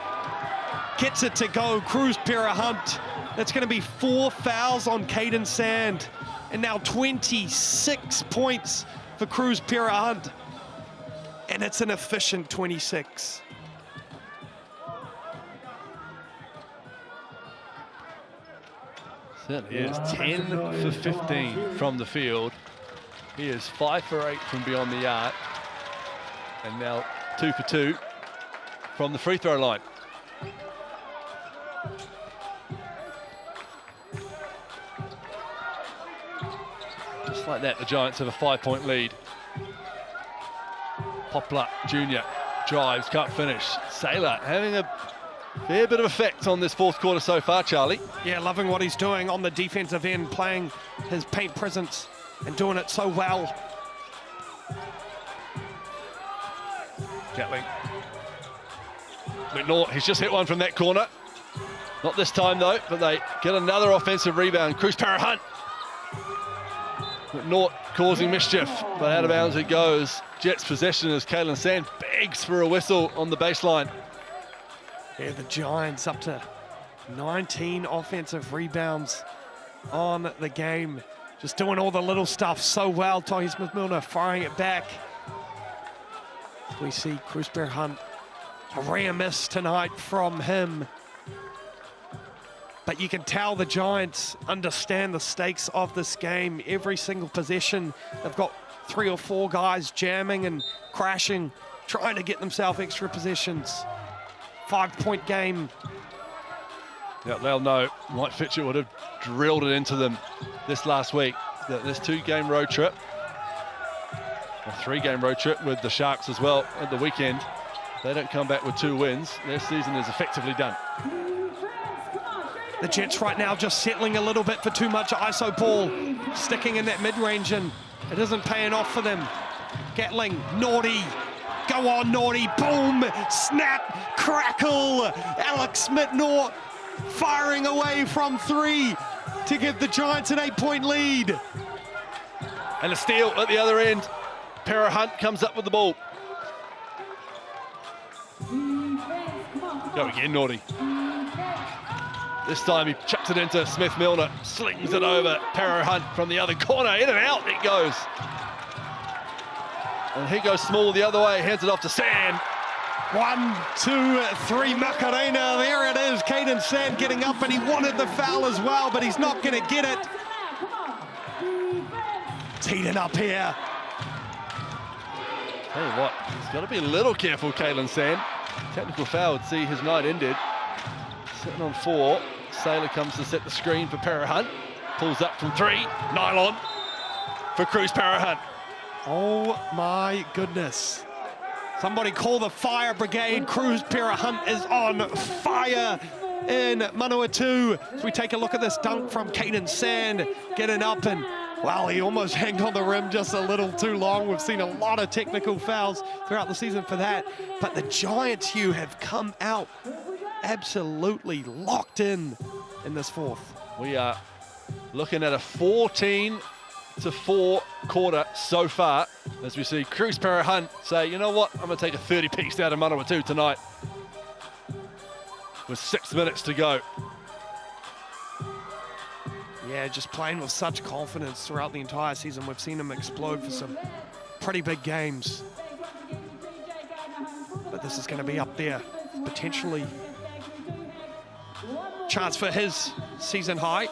Gets it to go, Cruz Perra-Hunt. That's going to be 4 fouls on Caden Sand, and now 26 points for Cruz Perra-Hunt. And it's an efficient 26. Certainly is. 10 for 15 from the field. He is 5 for 8 from beyond the arc. And now 2 for 2 from the free throw line. Just like that, the Giants have a 5-point lead. Poplar Jr. drives, can't finish. Saylor having a fair bit of effect on this fourth quarter so far, Charlie. Yeah, loving what he's doing on the defensive end, playing his paint presence and doing it so well. Gatling. McNaught, he's just hit one from that corner. Not this time though, but they get another offensive rebound. Cruz Perra-Hunt. McNaught causing mischief, but out of bounds it goes. Jets possession as Caden Sand begs for a whistle on the baseline. Yeah, the Giants up to 19 offensive rebounds on the game. Just doing all the little stuff so well. Tohi Smith-Milner firing it back. We see Cruz Perra-Hunt, a rare miss tonight from him. But you can tell the Giants understand the stakes of this game. Every single possession, they've got 3 or 4 guys jamming and crashing, trying to get themselves extra possessions. 5-point game. Yeah, they'll know. Mike Fitcher would have drilled it into them this last week. This 2-game road trip, a 3-game road trip with the Sharks as well at the weekend. They don't come back with 2 wins. Their season is effectively done. The Jets right now just settling a little bit for too much ISO ball, sticking in that mid-range, and it isn't paying off for them. Gatling, Naughty. Go on, Naughty, boom, snap, crackle. Alex McNaught firing away from 3 to give the Giants an 8-point lead. And a steal at the other end. Perra-Hunt comes up with the ball. Go again, Naughty. This time he chucks it into Smith-Milner, slings it over. Perra-Hunt from the other corner, in and out it goes. And he goes small the other way, hands it off to Sand. 1, 2, 3, Macarena, there it is. Caden Sand getting up, and he wanted the foul as well, but he's not gonna get it. It's heating up here. Tell you what, he's got to be a little careful, Caden Sand. Technical foul would see his night ended. Sitting on 4. Sailor comes to set the screen for Parahunt. Pulls up from 3. Nylon for Cruz Parahunt. Oh my goodness. Somebody call the fire brigade. Cruz Parahunt is on fire in Manawatū. As we take a look at this dunk from Caden Sand, getting up, and well, he almost hanged on the rim just a little too long. We've seen a lot of technical fouls throughout the season for that, but the Giants, Hugh, have come out absolutely locked in this fourth. We are looking at a 14-4 quarter so far, as we see Cruz Parahunt say, you know what, I'm going to take a 30-piece out of Manawatū tonight with 6 minutes to go. Yeah, just playing with such confidence throughout the entire season. We've seen him explode for some pretty big games. But this is going to be up there, potentially chance for his season high.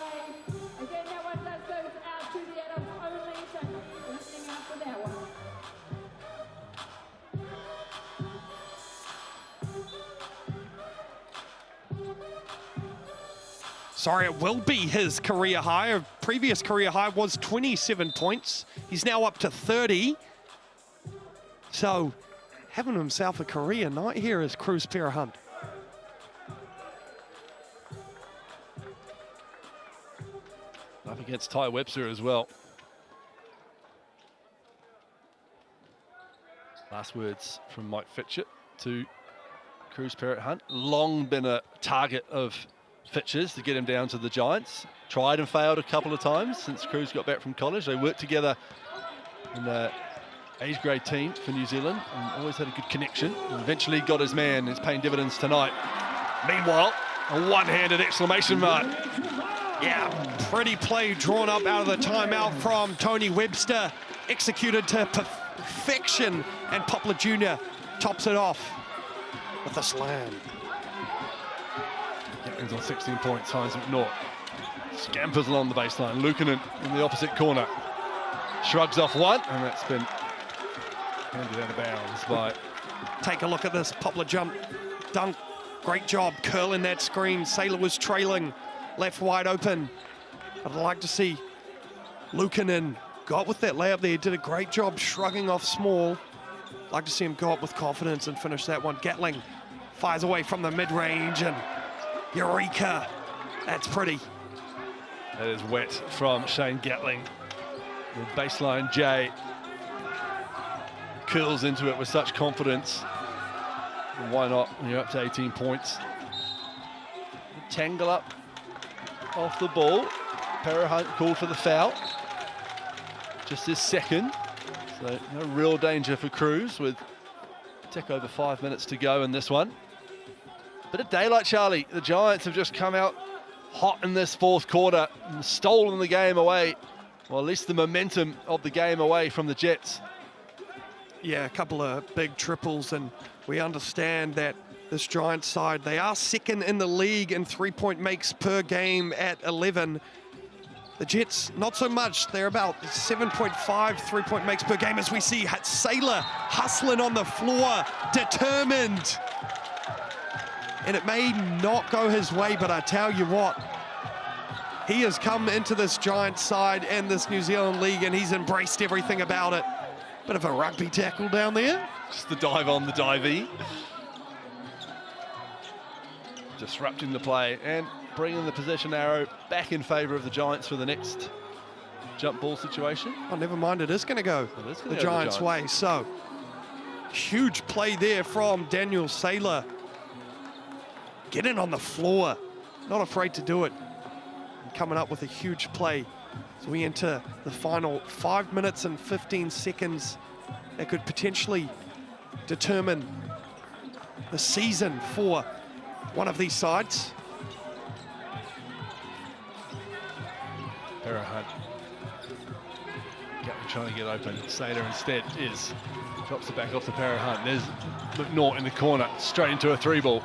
Sorry, it will be his career high. A previous career high was 27 points. He's now up to 30. So, having himself a career night here is Cruz Parahunt. Up against Ty Webster as well. Last words from Mike Fitchett to Cruz Parahunt. Long been a target of Fitch's to get him down to the Giants. Tried and failed a couple of times since Cruz got back from college. They worked together in the age grade team for New Zealand and always had a good connection. And eventually got his man. It's paying dividends tonight. Meanwhile, a one-handed exclamation mark. Yeah, pretty play drawn up out of the timeout from Tony Webster. Executed to perfection, and Poplar Jr. tops it off with a slam. Ends on 16 points, Hines McNaught. Scampers along the baseline. Luukkonen in the opposite corner. Shrugs off one, and that's been handed out of bounds by... Take a look at this Poplar jump dunk. Great job curling that screen. Sailor was trailing, left wide open. But I'd like to see Luukkonen got with that layup there. Did a great job shrugging off small. Like to see him go up with confidence and finish that one. Gatling fires away from the mid-range, and Eureka! That's pretty. That is wet from Shane Gatling. The baseline J curls into it with such confidence. And why not when you're up to 18 points? Tangle up off the ball. Parahunt called for the foul. Just his second. So no real danger for Cruz with a tick over 5 minutes to go in this one. Bit of daylight, Charlie. The Giants have just come out hot in this fourth quarter and stolen the game away. Well, at least the momentum of the game away from the Jets. Yeah, a couple of big triples, and we understand that this Giants side, they are second in the league in three-point makes per game at 11. The Jets, not so much. They're about 7.5 three-point makes per game, as we see Sailor hustling on the floor, determined. And it may not go his way, but I tell you what, he has come into this Giants side and this New Zealand league, and he's embraced everything about it. Bit of a rugby tackle down there. Just the dive on the divey. Disrupting the play and bringing the possession arrow back in favour of the Giants for the next jump ball situation. Oh, never mind, it is going to go the Giants' way. So, huge play there from Daniel Sailor. Getting on the floor, not afraid to do it. And coming up with a huge play. So we enter the final 5 minutes and 15 seconds. That could potentially determine the season for one of these sides. Parahunt trying to get open. Sailor instead drops it back off the Parahunt. There's McNaught in the corner, straight into a three ball.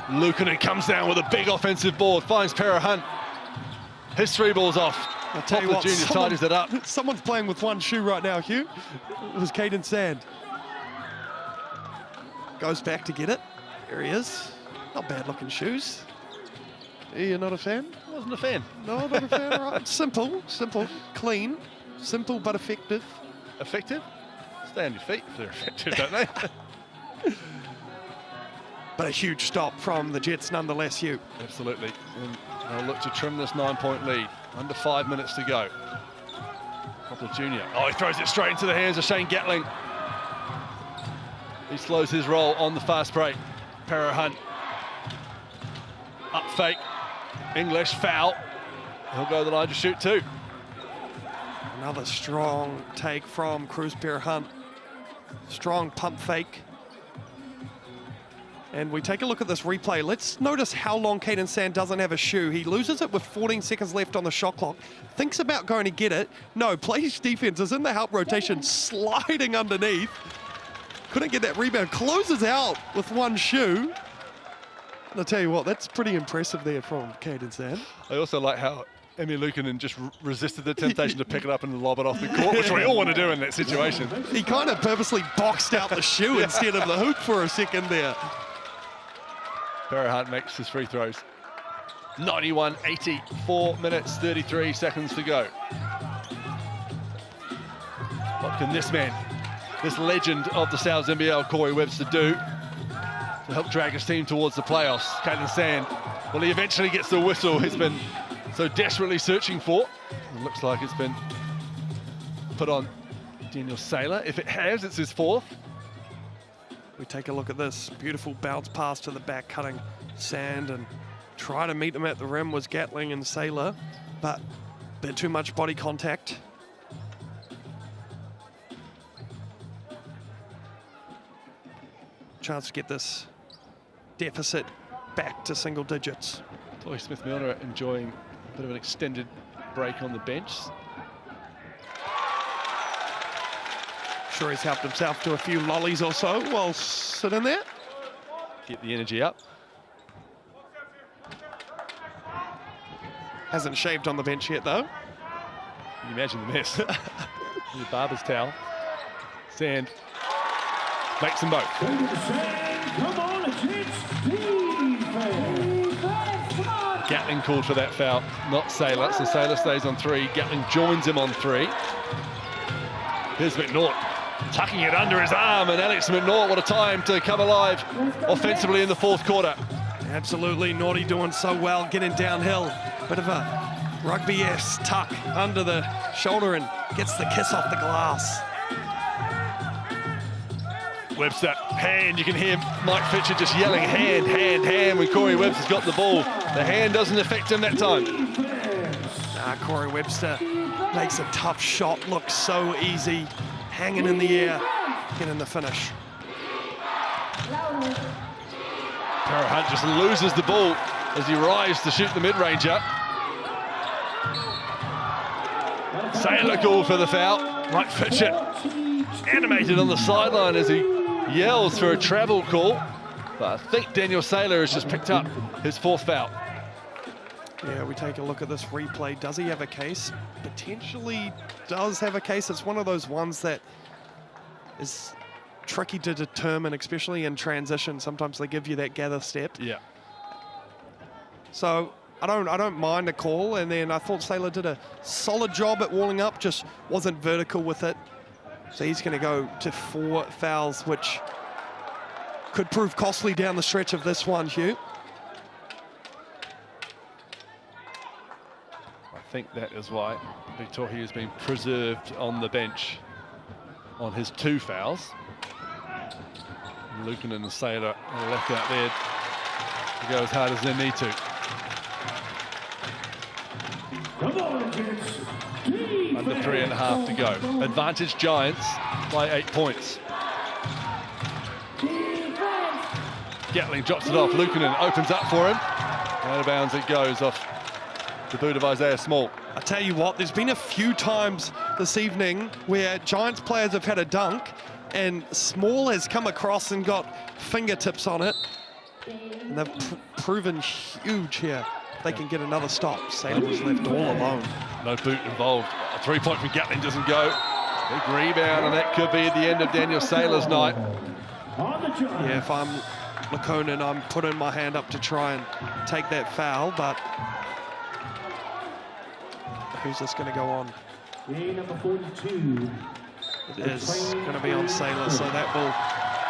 Luukkonen comes down with a big offensive board, finds Parahunt. His three ball's off. I'll tell you what, Junior tidies it up. Someone's playing with one shoe right now, Hugh. It was Caden Sand. Goes back to get it. There he is. Not bad looking shoes. You're not a fan? Wasn't a fan. No, not a fan, right? Simple, clean, simple but effective. Effective? Stay on your feet if they're effective, don't they? But a huge stop from the Jets nonetheless, Hugh. Absolutely. And they'll look to trim this 9-point lead. Under 5 minutes to go. Poplar Jr. Oh, he throws it straight into the hands of Shane Gatling. He slows his roll on the fast break. Para Hunt. Up fake. English foul. He'll go to the line to shoot too. Another strong take from Cruz Para Hunt. Strong pump fake. And we take a look at this replay. Let's notice how long Caden Sand doesn't have a shoe. He loses it with 14 seconds left on the shot clock. Thinks about going to get it. No, plays defense, is in the help rotation, sliding underneath. Couldn't get that rebound. Closes out with one shoe. And I'll tell you what, that's pretty impressive there from Caden Sand. I also like how Emi Luukkonen just resisted the temptation to pick it up and lob it off the court, which we all want to do in that situation. He kind of purposely boxed out the shoe instead of the hoop for a second there. Para Hunt makes his free throws. 91-80, 4 minutes, 33 seconds to go. What can this man, this legend of the Souths NBL, Corey Webster, do to help drag his team towards the playoffs? Caden Sand, well, he eventually gets the whistle he's been so desperately searching for. It looks like it's been put on Daniel Saylor. If it has, it's his fourth. We take a look at this beautiful bounce pass to the back, cutting Sand, and try to meet them at the rim was Gatling and Saylor, but a bit too much body contact. Chance to get this deficit back to single digits. Toy Smith-Milner enjoying a bit of an extended break on the bench. Sure, he's helped himself to a few lollies or so while sitting there. Get the energy up. Hasn't shaved on the bench yet, though. Can you imagine the mess? The barber's towel. Sand makes them both. Come on, Gatling called for that foul, not Saylor. So Saylor stays on three. Gatling joins him on three. Here's McNaught tucking it under his arm, and Alex McNaught, what a time to come alive offensively in the fourth quarter. Absolutely, Naughty doing so well, getting downhill. Bit of a rugby-esque tuck under the shoulder and gets the kiss off the glass. Webster, hand, you can hear Mike Fitcher just yelling hand, hand, hand when Corey Webster's got the ball. The hand doesn't affect him that time. Corey Webster makes a tough shot look so easy, hanging in the air, getting the finish. Para Hunt just loses the ball as he arrives to shoot the mid-ranger. Saylor called for the foul. Mike Fitcher animated on the sideline as he yells for a travel call. But I think Daniel Saylor has just picked up his fourth foul. Yeah, we take a look at this replay. Does he have a case? Potentially does have a case. It's one of those ones that is tricky to determine, especially in transition. Sometimes they give you that gather step. Yeah. So I don't mind a call, and then I thought Saylor did a solid job at walling up, just wasn't vertical with it. So he's going to go to 4 fouls, which could prove costly down the stretch of this one, Hugh. I think that is why Victoria has been preserved on the bench on his 2 fouls. Luukkonen and Saylor are left out there to go as hard as they need to. Come on, kids. Under 3.5 to go. Advantage Giants by 8 points. Gatling drops it off. Luukkonen opens up for him. Out of bounds it goes off the boot of Isaiah Small. I tell you what, there's been a few times this evening where Giants players have had a dunk and Small has come across and got fingertips on it. And they've proven huge here. They can get another stop. Saylor was left all alone. No boot involved. A 3-point from Gatling doesn't go. Big rebound, and that could be at the end of Daniel Saylor's night. On the job. Yeah, if I'm Lakonen, I'm putting my hand up to try and take that foul, but who's this going to go on? Number 42. It is going to be on Sailor, so that will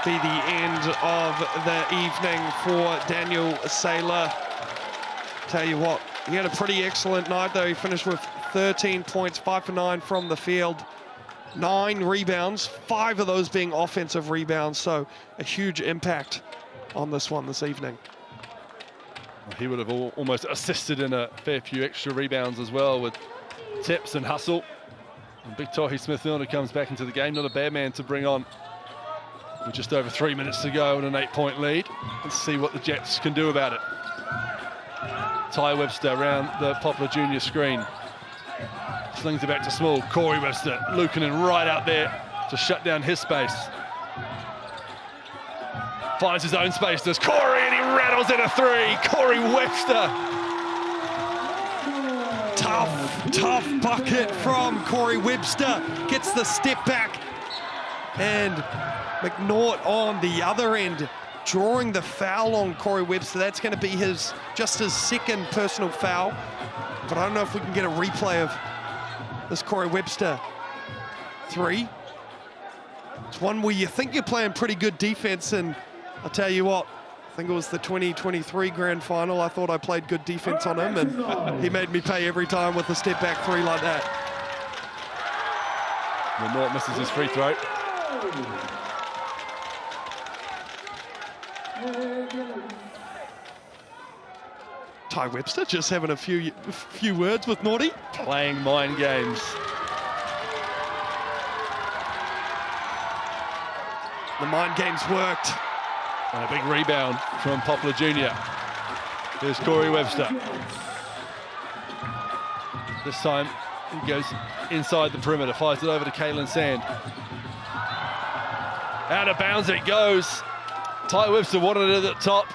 be the end of the evening for Daniel Sailor. Tell you what, he had a pretty excellent night though. He finished with 13 points, 5 for 9 from the field, 9 rebounds, 5 of those being offensive rebounds, so a huge impact on this one this evening. He would have almost assisted in a fair few extra rebounds as well with tips and hustle. And big Tohi Smith-Milner comes back into the game, not a bad man to bring on with just over 3 minutes to go and an 8-point lead. Let's see what the Jets can do about it. Ty Webster around the Poplar Junior screen. Slings it back to Small. Corey Webster, Luukkonen right out there to shut down his space. Finds his own space, does Corey, and he rattles in a 3. Corey Webster. Tough bucket from Corey Webster. Gets the step back. And McNaught on the other end, drawing the foul on Corey Webster. That's going to be just his second personal foul. But I don't know if we can get a replay of this Corey Webster 3. It's one where you think you're playing pretty good defense, and I'll tell you what, I think it was the 2023 grand final. I thought I played good defense on him, and he made me pay every time with a step back 3 like that. McNaught misses his free throw. Ty Webster just having a few words with Naughty. Playing mind games. The mind games worked. And a big rebound from Poplar Jr. Here's Corey Webster. This time he goes inside the perimeter, fires it over to Kalen Sand. Out of bounds it goes. Ty Webster wanted it at the top.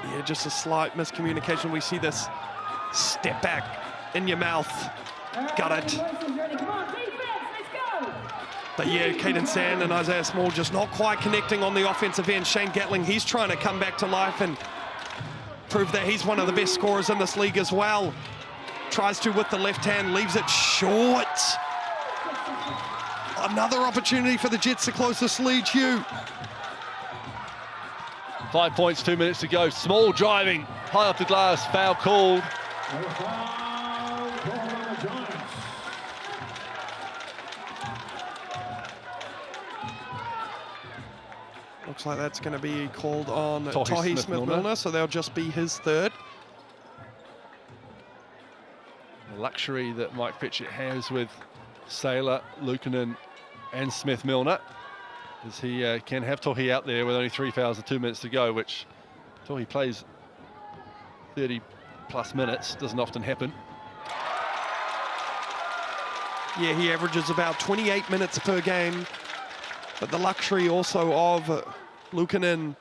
Yeah, just a slight miscommunication. We see this step back in your mouth. Got it. But yeah, Caden Sand and Isaiah Small just not quite connecting on the offensive end. Shane Gatling, he's trying to come back to life and prove that he's one of the best scorers in this league as well. Tries to with the left hand, leaves it short. Another opportunity for the Jets to close this lead, Hugh. 5 points, 2 minutes to go. Small driving, high off the glass, foul called. Looks like that's going to be called on Tohi Tohi Smith-Milner, so they'll just be his 3rd. The luxury that Mike Fitchett has with Sailor, Luukkonen and Smith-Milner is he can have Tohi out there with only 3 fouls and 2 minutes to go, which Tohi plays 30 plus minutes, doesn't often happen. Yeah, he averages about 28 minutes per game. But the luxury also of Luukkonen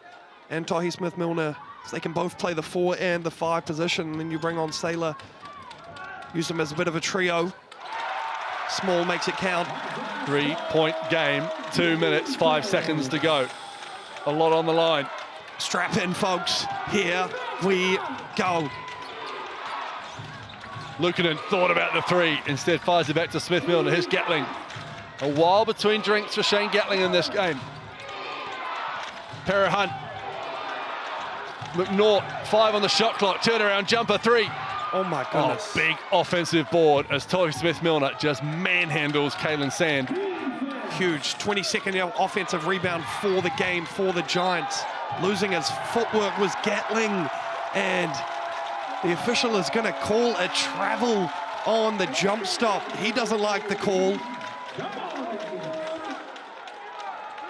and Tohi Smith-Milner is they can both play the 4 and the 5 position. And then you bring on Sailor, use them as a bit of a trio. Small makes it count. 3-point game, 2 minutes, 5 seconds to go. A lot on the line. Strap in, folks. Here we go. Luukkonen thought about the 3, instead fires it back to Smith-Milner. Here's Gatling. A while between drinks for Shane Gatling in this game. Para Hunt. McNaught, 5 on the shot clock. Turnaround jumper 3. Oh my goodness. Oh, big offensive board as Tohi Smith-Milner just manhandles Kalen Sand. Huge 22nd offensive rebound for the game for the Giants. Losing his footwork was Gatling, and the official is going to call a travel on the jump stop. He doesn't like the call.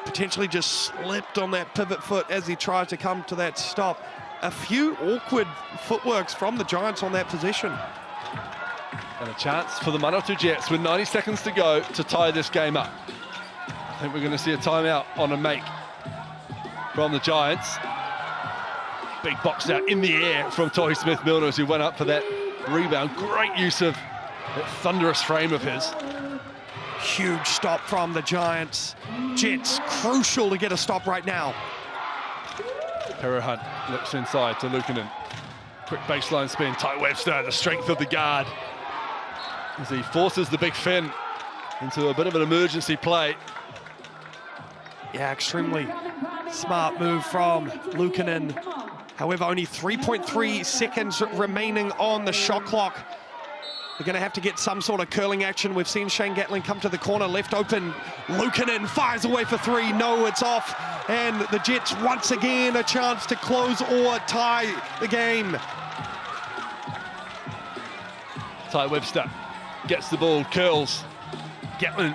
Potentially just slipped on that pivot foot as he tries to come to that stop. A few awkward footworks from the Giants on that possession. And a chance for the Manawatū Jets with 90 seconds to go to tie this game up. I think we're going to see a timeout on a make from the Giants. Big box out in the air from Tohi Smith-Milner as he went up for that rebound. Great use of that thunderous frame of his. Huge stop from the Giants. Jets, crucial to get a stop right now. Hunt looks inside to Luukkonen. Quick baseline spin, Ty Webster, the strength of the guard, as he forces the big Finn into a bit of an emergency play. Yeah, extremely smart move from Luukkonen. However, only 3.3 seconds remaining on the shot clock. They're going to have to get some sort of curling action. We've seen Shane Gatling come to the corner, left open. Luukkonen fires away for three. No, it's off. And the Jets, once again, a chance to close or tie the game. Ty Webster gets the ball, curls. Gatling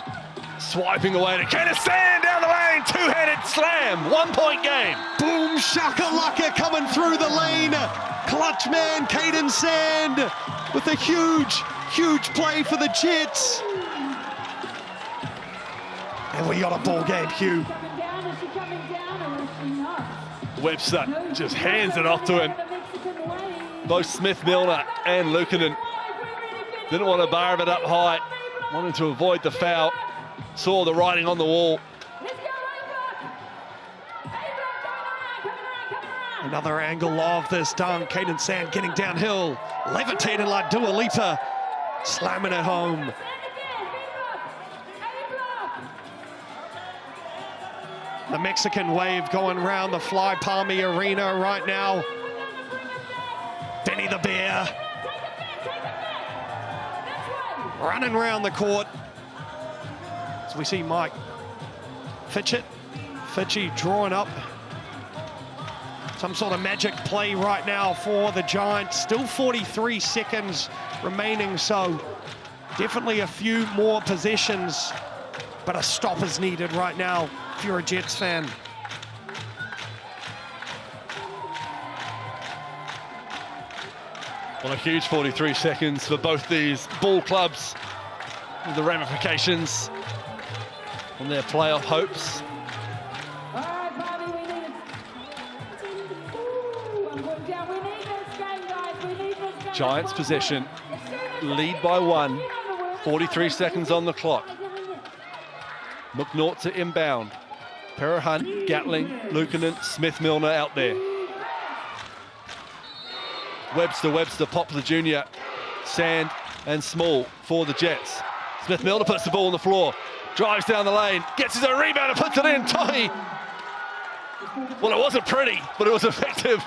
swiping away to Kenneth Sand down the lane. Two-handed slam, 1 point game. Boom, shakalaka coming through the lane. Clutch man, Caden Sand, with a huge play for the Jets. And we got a ball game, Hugh. Webster just hands it off to him. Both Smith, Milner and Luukkonen didn't want to bar it up high, wanted to avoid the foul, saw the writing on the wall. Another angle of this dunk. Caden Sand getting downhill, levitating like Dua Lipa, slamming it home. The Mexican wave going around the Fly Palmy Arena right now. Benny the Bear running around the court. As we see Mike Fitchie drawing up some sort of magic play right now for the Giants. Still 43 seconds remaining, so definitely a few more possessions, but a stop is needed right now if you're a Jets fan. Well, a huge 43 seconds for both these ball clubs, with the ramifications on their playoff hopes. Giants possession, lead by 1, 43 seconds on the clock. McNaught to inbound. Hunt, Gatling, Luukkonen, Smith, Milner out there. Webster, Poplar Jr., Sand and Small for the Jets. Smith Milner puts the ball on the floor, drives down the lane, gets his own rebound and puts it in. Tahi. Well, it wasn't pretty, but it was effective.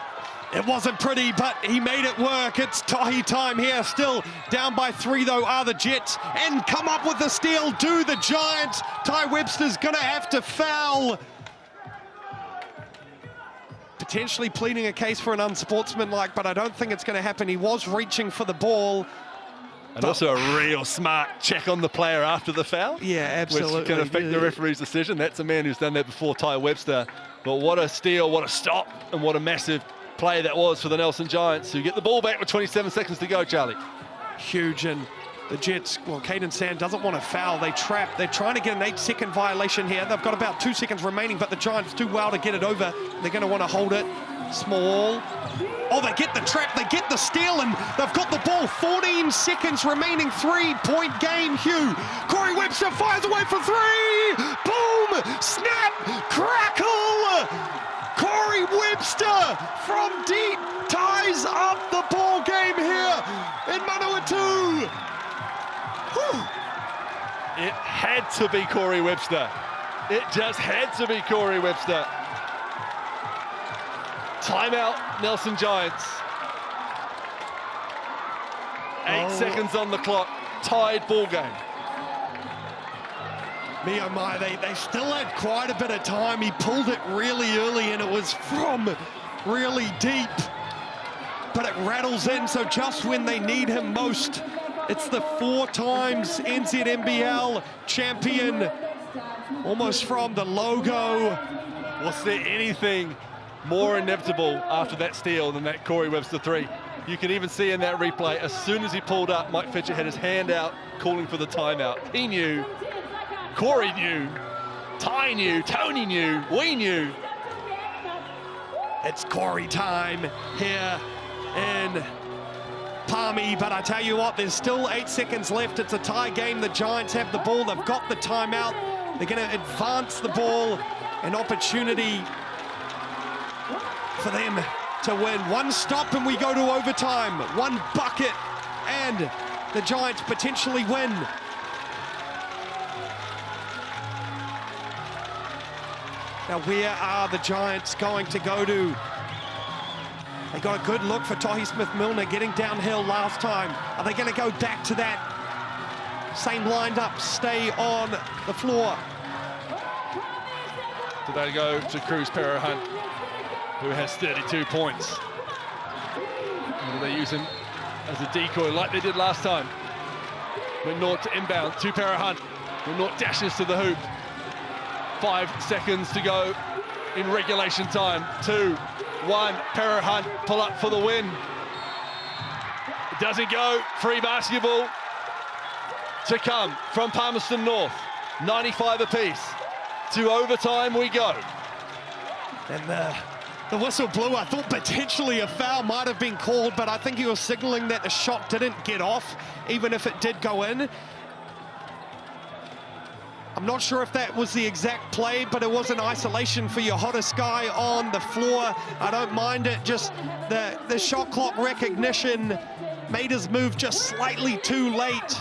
It wasn't pretty, but he made it work. It's Tahi time here. Still down by 3, though, are the Jets. And come up with the steal, do the Giants. Ty Webster's going to have to foul. Potentially pleading a case for an unsportsmanlike, but I don't think it's going to happen. He was reaching for the ball. And also a real smart check on the player after the foul. Yeah, absolutely. Which can affect the referee's decision. That's a man who's done that before, Ty Webster. But what a steal, what a stop, and what a massive play that was for the Nelson Giants, who get the ball back with 27 seconds to go, Charlie. Huge, and the Jets, well, Caden Sand doesn't want to foul. They trap. They're trying to get an 8-second violation here. They've got about 2 seconds remaining, but the Giants do well to get it over. They're going to want to hold it. Small. Oh, they get the trap. They get the steal, and they've got the ball. 14 seconds remaining. 3-point game, Hugh. Corey Webster fires away for 3. Boom! Snap! Crackle! Corey Webster from deep ties up the ball game here in Manawatū. It had to be Corey Webster. It just had to be Corey Webster. Timeout, Nelson Giants. 8 seconds on the clock, tied ball game. Me oh my, they still had quite a bit of time. He pulled it really early and it was from really deep. But it rattles in, so just when they need him most, it's the 4 times NZNBL champion, almost from the logo. Was there anything more inevitable after that steal than that Corey Webster 3? You can even see in that replay, as soon as he pulled up, Mike Fitchie had his hand out, calling for the timeout. He knew. Corey knew, Ty knew, Tony knew, we knew. It's Corey time here in Palmy, but I tell you what, there's still 8 seconds left. It's a tie game. The Giants have the ball. They've got the timeout. They're going to advance the ball. An opportunity for them to win. One stop and we go to overtime. One bucket and the Giants potentially win. Now where are the Giants going to go to? They got a good look for Tohi Smith-Milner getting downhill last time. Are they going to go back to that same lined up, stay on the floor? Do they go to Cruz Hunt, who has 32 points? Or do they use him as a decoy like they did last time? McNaught to inbound to Hunt. McNaught dashes to the hoop. 5 seconds to go in regulation time. 2, 1, Hunt pull up for the win. It doesn't go. Free basketball to come from Palmerston North. 95 apiece. To overtime we go. And the whistle blew. I thought potentially a foul might have been called, but I think he was signaling that the shot didn't get off, even if it did go in. I'm not sure if that was the exact play, but it was an isolation for your hottest guy on the floor. I don't mind it, just the shot clock recognition made his move just slightly too late.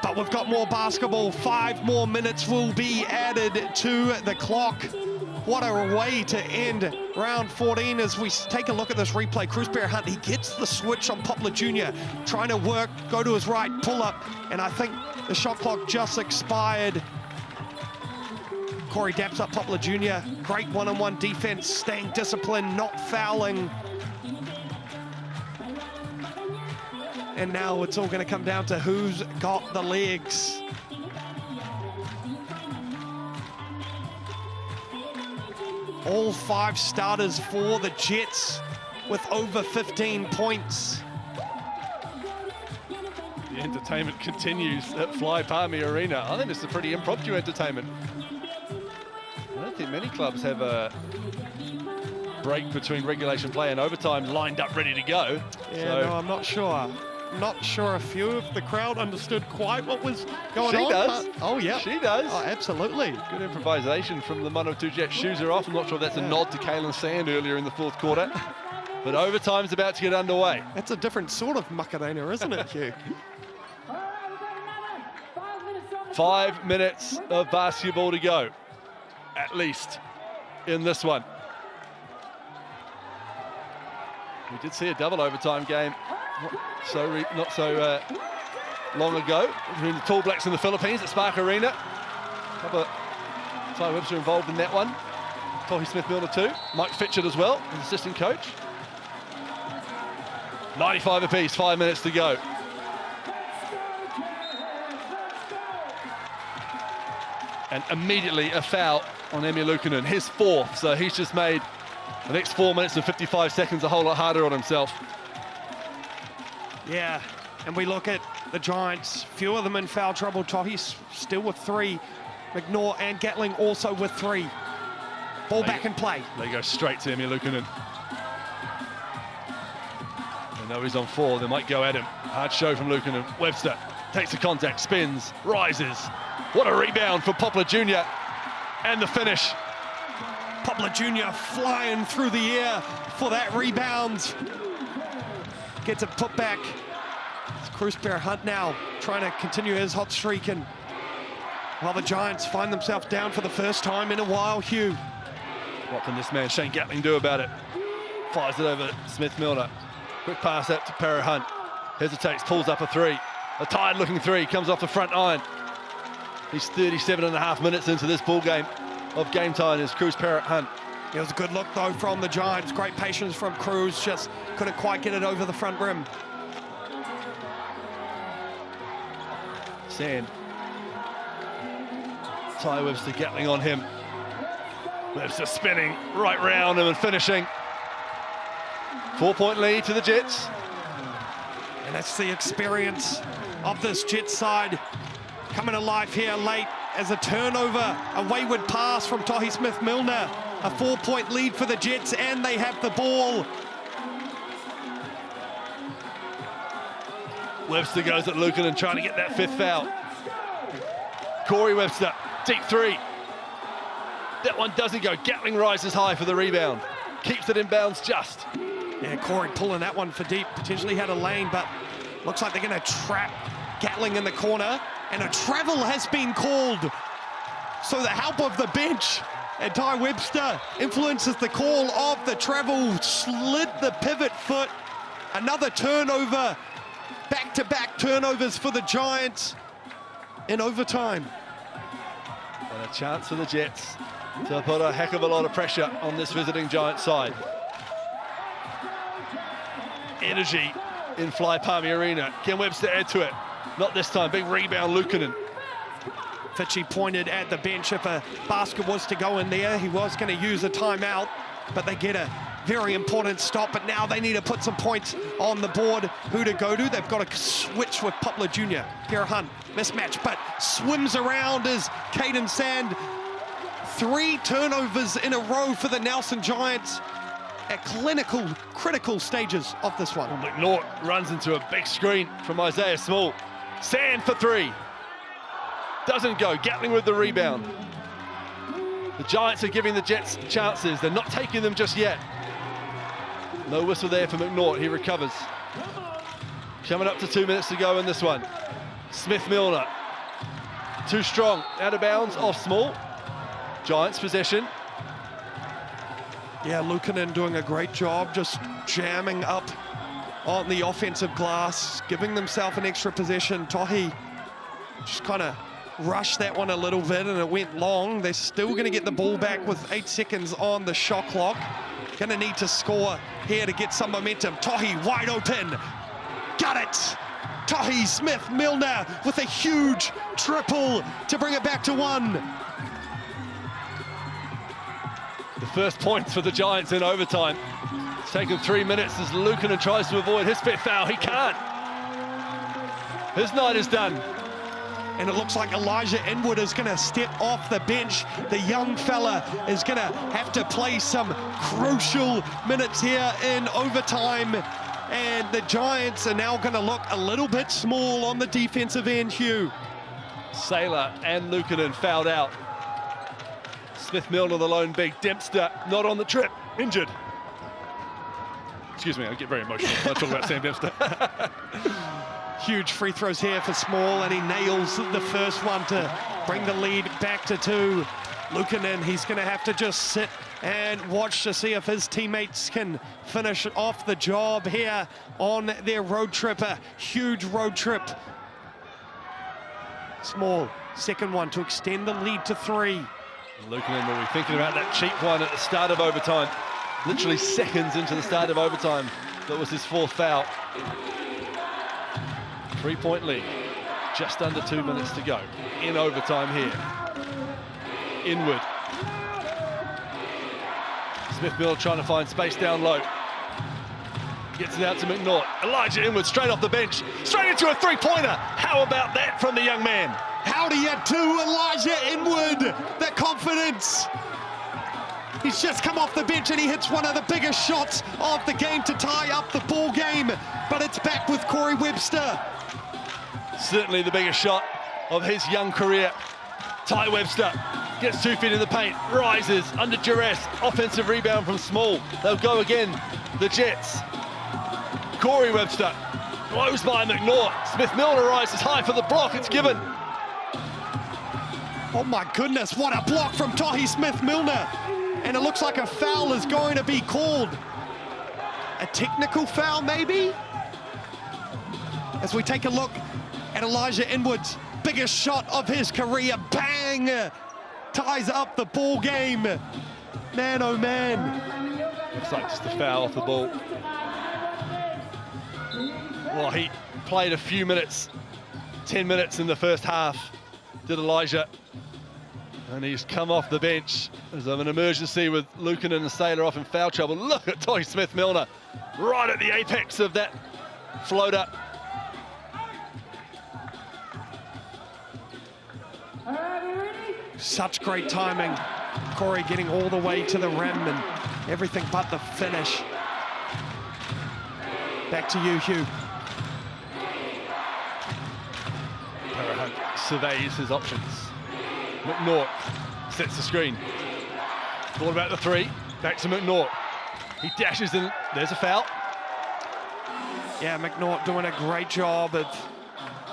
But we've got more basketball. 5 more minutes will be added to the clock. What a way to end round 14 as we take a look at this replay. Cruz Hunt, he gets the switch on Poplar Jr., trying to work, go to his right, pull up, and I think the shot clock just expired. Corey daps up Poplar Jr., great one-on-one defense, staying disciplined, not fouling. And now it's all going to come down to who's got the legs. All 5 starters for the Jets with over 15 points. The entertainment continues at Fly Palmy Arena. I think this is a pretty impromptu entertainment. I don't think many clubs have a break between regulation play and overtime lined up ready to go. Yeah, so no, I'm not sure. Not sure a few of the crowd understood quite what was going on. She does. Oh, yeah. She does. Oh, absolutely. Good improvisation from the Manawatū Jets. Shoes are off. I'm not sure if that's a nod to Kalen Sand earlier in the 4th quarter. But overtime's about to get underway. That's a different sort of Macarena, isn't it, Hugh? 5 minutes of basketball to go, at least, in this one. We did see a double overtime game not so long ago between the Tall Blacks and the Philippines at Spark Arena. A couple of Ty Webster involved in that one. Tohi Smith-Milner too. Mike Fitchett as well, as assistant coach. 95 apiece, 5 minutes to go. And immediately a foul on Emil Luukkonen, his 4th, so he's just made the next 4 minutes and 55 seconds a whole lot harder on himself. Yeah, and we look at the Giants, few of them in foul trouble. Tohi's still with 3. McNaught and Gatling also with 3. Ball back in play. They go straight to Emil Luukkonen. They know he's on 4, they might go at him. Hard show from Luukkonen. Webster takes the contact, spins, rises. What a rebound for Poplar Jr. And the finish. Poplar Jr. flying through the air for that rebound. Gets it put back. It's Cruz Hunt now trying to continue his hot streak, and while the Giants find themselves down for the first time in a while, Hugh. What can this man Shane Gatling do about it? Fires it over Smith-Milner. Quick pass out to Hunt. Hesitates, pulls up a 3. A tired looking 3 comes off the front iron. He's 37.5 minutes into this ball game of game time as Cruz Hunt. It was a good look though from the Giants. Great patience from Cruz, just couldn't quite get it over the front rim. Sand. Ty Webster Gatling on him. Webster spinning right round him and finishing. 4-point lead to the Jets. And that's the experience of this Jets side coming to life here late as a turnover, a wayward pass from Tohi Smith-Milner. A 4-point lead for the Jets, and they have the ball. Webster goes at Luukkonen trying to get that 5th foul. Corey Webster, deep 3. That one doesn't go. Gatling rises high for the rebound. Keeps it in bounds just. Yeah, Corey pulling that one for deep. Potentially had a lane, but looks like they're going to trap Gatling in the corner. And a travel has been called. So the help of the bench. And Ty Webster influences the call of the travel. Slid the pivot foot. Another turnover. Back-to-back turnovers for the Giants in overtime. And a chance for the Jets to put a heck of a lot of pressure on this visiting Giant side. Energy in Fly Palmy Arena. Can Webster add to it? Not this time. Big rebound, Luukkonen. Fitchy pointed at the bench. If a basket was to go in there, he was going to use a timeout, but they get a very important stop. But now they need to put some points on the board. Who to go to? They've got to switch with Poplar Jr. Here Hunt, mismatch, but swims around is Caden Sand. 3 turnovers in a row for the Nelson Giants at critical stages of this one. McNaught runs into a big screen from Isaiah Small. Sand for 3. Doesn't go. Gatling with the rebound. The Giants are giving the Jets chances. They're not taking them just yet. No whistle there for McNaught. He recovers. Coming up to 2 minutes to go in this one. Smith-Milner. Too strong. Out of bounds, off Small. Giants possession. Yeah, Luukkonen doing a great job just jamming up on the offensive glass, giving themselves an extra possession. Tohi just kind of rushed that one a little bit and it went long. They're still going to get the ball back with 8 seconds on the shot clock. Going to need to score here to get some momentum. Tohi wide open. Got it. Tohi Smith-Milner with a huge triple to bring it back to 1. The first points for the Giants in overtime. It's taken 3 minutes as Luukkonen tries to avoid his 5th foul. He can't. His night is done. And it looks like Elijah Inwood is going to step off the bench. The young fella is going to have to play some crucial minutes here in overtime. And the Giants are now going to look a little bit small on the defensive end, Hugh. Saylor and Luukkonen fouled out. Smith-Milner, the lone big. Dempster not on the trip, injured. Excuse me, I get very emotional when I talk about Sam Dempster. Huge free throws here for Small, and he nails the first one to bring the lead back to 2. Luukkonen, he's going to have to just sit and watch to see if his teammates can finish off the job here on their road trip, a huge road trip. Small, second one to extend the lead to 3. Luukkonen will be thinking about that cheap one at the start of overtime. Literally seconds into the start of overtime. That was his 4th foul. 3-point lead. Just under 2 minutes to go in overtime here. Inwood. Smith-Milner trying to find space down low. Gets it out to McNaught. Elijah Inwood straight off the bench. Straight into a 3-pointer. How about that from the young man? Howdy to Elijah Inwood, the confidence. He's just come off the bench and he hits one of the biggest shots of the game to tie up the ball game, but it's back with Corey Webster. Certainly the biggest shot of his young career. Ty Webster gets 2 feet in the paint, rises under duress, offensive rebound from Small. They'll go again, the Jets. Corey Webster blows by McNaught. Smith-Milner rises high for the block, it's given. Oh my goodness, what a block from Tohi Smith-Milner. And it looks like a foul is going to be called. A technical foul maybe? As we take a look at Elijah Inwood's biggest shot of his career, bang! Ties up the ball game. Man, oh man. Looks like just a foul off the ball. Well, he played a few minutes, 10 minutes in the first half, did Elijah. And he's come off the bench as of an emergency with Luukkonen and Saylor off in foul trouble. Look at Tohi Smith-Milner right at the apex of that floater. Such great timing. Corey getting all the way to the rim and everything but the finish. Back to you, Hugh. Parahunt surveys his options. McNaught sets the screen. Thought about the three. Back to McNaught. He dashes in. There's a foul. Yeah, McNaught doing a great job of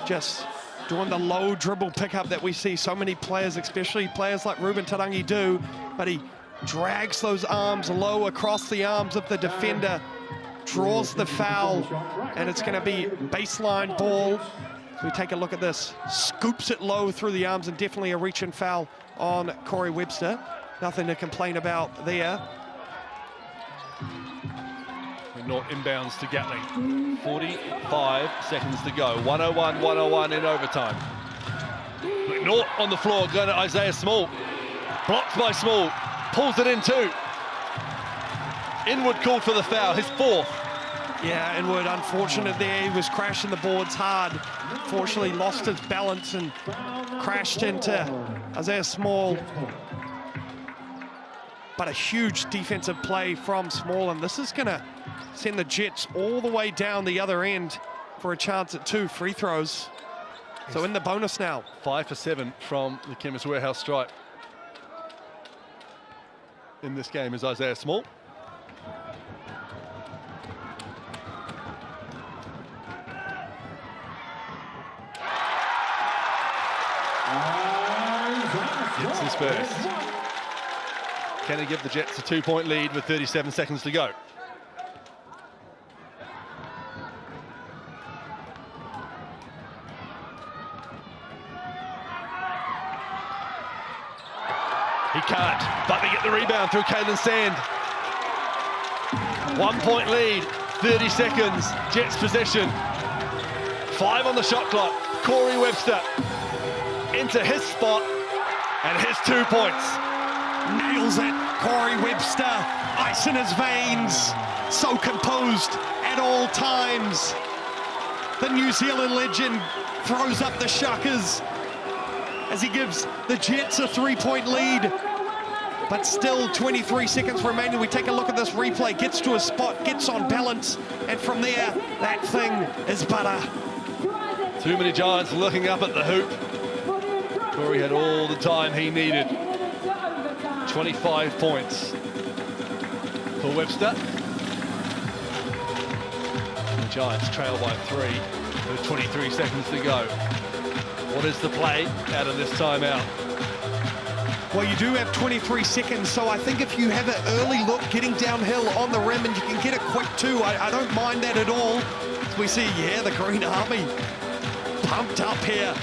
just doing the low dribble pickup that we see so many players, especially players like Ruben Tarangi do, but he drags those arms low across the arms of the defender, draws the foul, and it's going to be baseline ball. We take a look at this, scoops it low through the arms, and definitely a reach and foul on Corey Webster. Nothing to complain about there. McNaught inbounds to Gatling. 45 seconds to go. 101 in overtime. McNaught on the floor, going to Isaiah Small. Blocked by Small. Pulls it in too. Inwood called for the foul, his fourth. Yeah, Inwood, unfortunate there. He was crashing the boards hard. Fortunately, lost his balance and crashed into Isaiah Small. But a huge defensive play from Small, and this is going to send the Jets all the way down the other end for a chance at 2 free throws. So in the bonus now. 5 for 7 from the Chemist Warehouse stripe. In this game is Isaiah Small. Gets his first. Can he give the Jets a 2-point lead with 37 seconds to go? He can't, but they get the rebound through Kalen Sand. 1 point lead, 30 seconds, Jets possession. 5 on the shot clock. Corey Webster into his spot, and his 2 points. Nails it, Corey Webster, ice in his veins, so composed at all times. The New Zealand legend throws up the shuckers as he gives the Jets a 3-point lead. But still 23 seconds remaining. We take a look at this replay, gets to a spot, gets on balance, and from there, that thing is butter. Too many Giants looking up at the hoop. Corey had all the time he needed. 25 points for Webster. The Giants trail by 3 with 23 seconds to go. What is the play out of this timeout? Well, you do have 23 seconds, so I think if you have an early look getting downhill on the rim and you can get a quick 2, I don't mind that at all. We see, yeah, the Green Army pumped up here.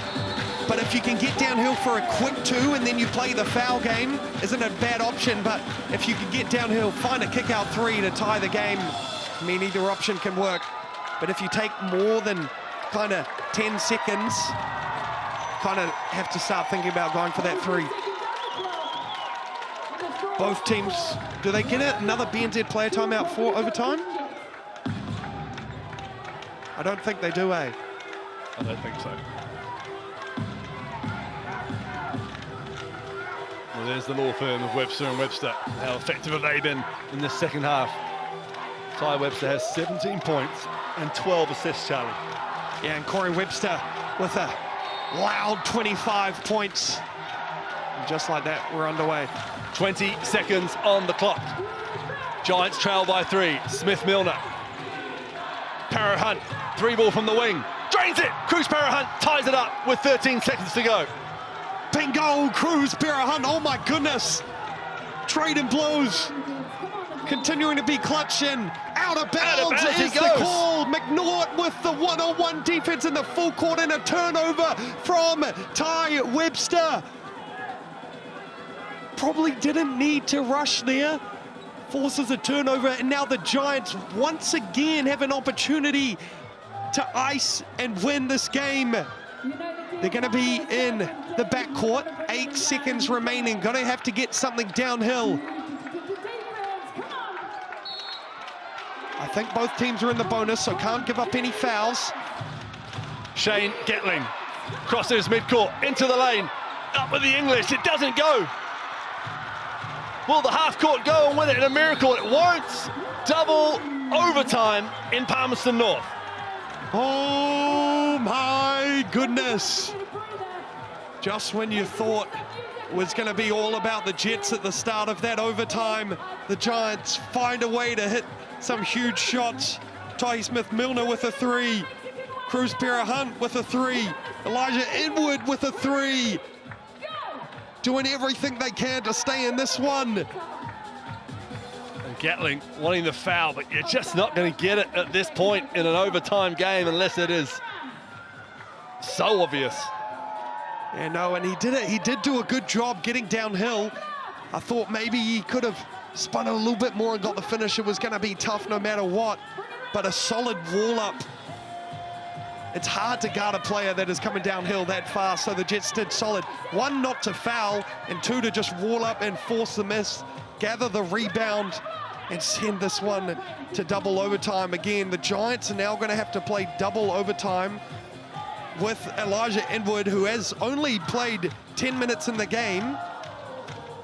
But if you can get downhill for a quick 2 and then you play the foul game, isn't a bad option. But if you can get downhill, find a kick-out 3 to tie the game, I mean, either option can work. But if you take more than kind of 10 seconds, kind of have to start thinking about going for that 3. Both teams, do they get another BNZ player timeout for overtime? I don't think they do, eh? I don't think so. Well, there's the law firm of Webster and Webster. How effective have they been in this second half? Ty Webster has 17 points and 12 assists, Charlie. Yeah, and Corey Webster with a loud 25 points. And just like that, we're underway. 20 seconds on the clock. Giants trail by 3. Smith Milner. Para Hunt, 3 ball from the wing. Drains it! Cruz Para Hunt ties it up with 13 seconds to go. Bingo, Cruz Para Hunt, oh my goodness. Trading blows. Continuing to be clutch and out of bounds is the call. McNaught with the one-on-one defense in the full court and a turnover from Ty Webster. Probably didn't need to rush there. Forces a turnover, and now the Giants once again have an opportunity to ice and win this game. They're going to be in the backcourt. 8 seconds remaining. Going to have to get something downhill. I think both teams are in the bonus, so can't give up any fouls. Shane Gatling crosses midcourt into the lane. Up with the English. It doesn't go. Will the half court go and win it in a miracle? It won't. Double overtime in Palmerston North. Oh my goodness. Just when you thought was going to be all about the Jets at the start of that overtime. The Giants find a way to hit some huge shots. Ty Smith-Milner with a 3. Cruz Hunt with a 3. Elijah Edward with a 3. Doing everything they can to stay in this one. And Gatling wanting the foul, but you're just not going to get it at this point in an overtime game unless it is so obvious. Yeah, no, and he did it. He did do a good job getting downhill. I thought maybe he could have spun it a little bit more and got the finish. It was going to be tough no matter what, but a solid wall up. It's hard to guard a player that is coming downhill that fast, so the Jets did solid. 1, not to foul, and 2, to just wall up and force the miss, gather the rebound, and send this one to double overtime. Again, the Giants are now going to have to play double overtime with Elijah Edward, who has only played 10 minutes in the game.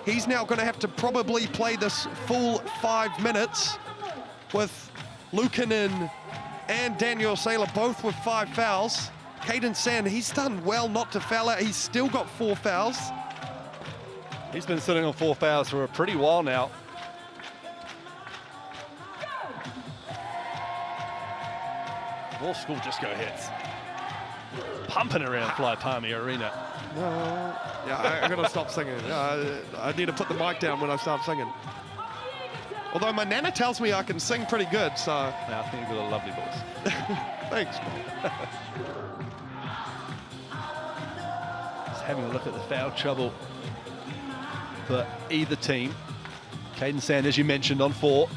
He's now going to have to probably play this full 5 minutes with Luukkonen and Daniel Saylor both with 5 fouls. Caden Sand, he's done well not to foul out. He's still got 4 fouls. He's been sitting on 4 fouls for a pretty while now. More school disco hits. Pumping around Fly Palmy Arena. Yeah, I gotta stop singing. I need to put the mic down when I start singing. Although my nana tells me I can sing pretty good, so. Yeah, I think you've got a lovely voice. Thanks, Mom. Just having a look at the foul trouble for either team. Caden Sand, as you mentioned, on 4.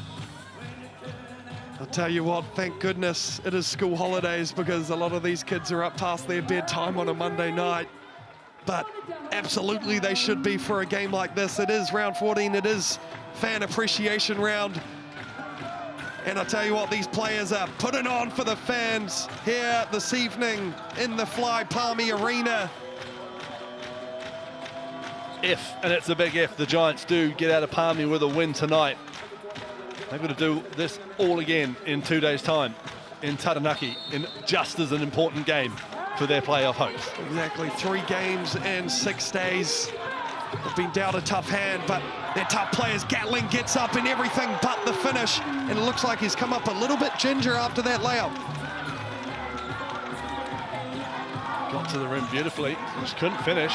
I'll tell you what, thank goodness it is school holidays, because a lot of these kids are up past their bedtime on a Monday night. But absolutely they should be for a game like this. It is round 14, it is fan appreciation round. And I'll tell you what, these players are putting on for the fans here this evening in the Fly Palmy Arena. If, and it's a big if, the Giants do get out of Palmy with a win tonight, they've got to do this all again in 2 days' time in Taranaki, in just as an important game for their playoff hopes. Exactly, 3 games and 6 days. They've been dealt a tough hand, but they're tough players. Gatling gets up in everything but the finish, and it looks like he's come up a little bit ginger after that layup. Got to the rim beautifully, just couldn't finish.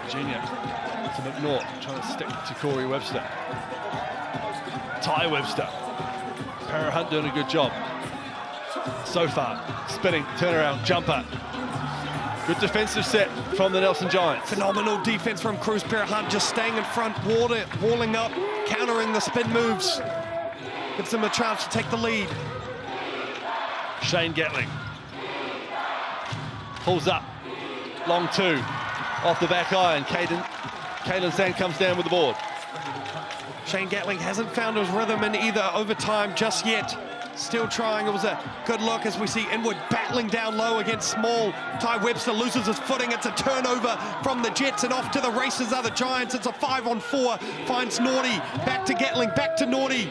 Virginia to McNaught, trying to stick to Corey Webster. Ty Webster. Hunt doing a good job so far. Spinning, turnaround, jumper. Good defensive set from the Nelson Giants. Phenomenal defense from Cruz Hunt, just staying in front, walling up, countering the spin moves. Gives them a chance to take the lead. Shane Gatling pulls up, long 2, off the back iron. Caden Sand comes down with the board. Shane Gatling hasn't found his rhythm in either overtime just yet. Still trying. It was a good look as we see Inwood battling down low against Small. Ty Webster loses his footing. It's a turnover from the Jets, and off to the races are the Giants. It's a 5-on-4. Finds Naughty. Back to Gatling. Back to Naughty.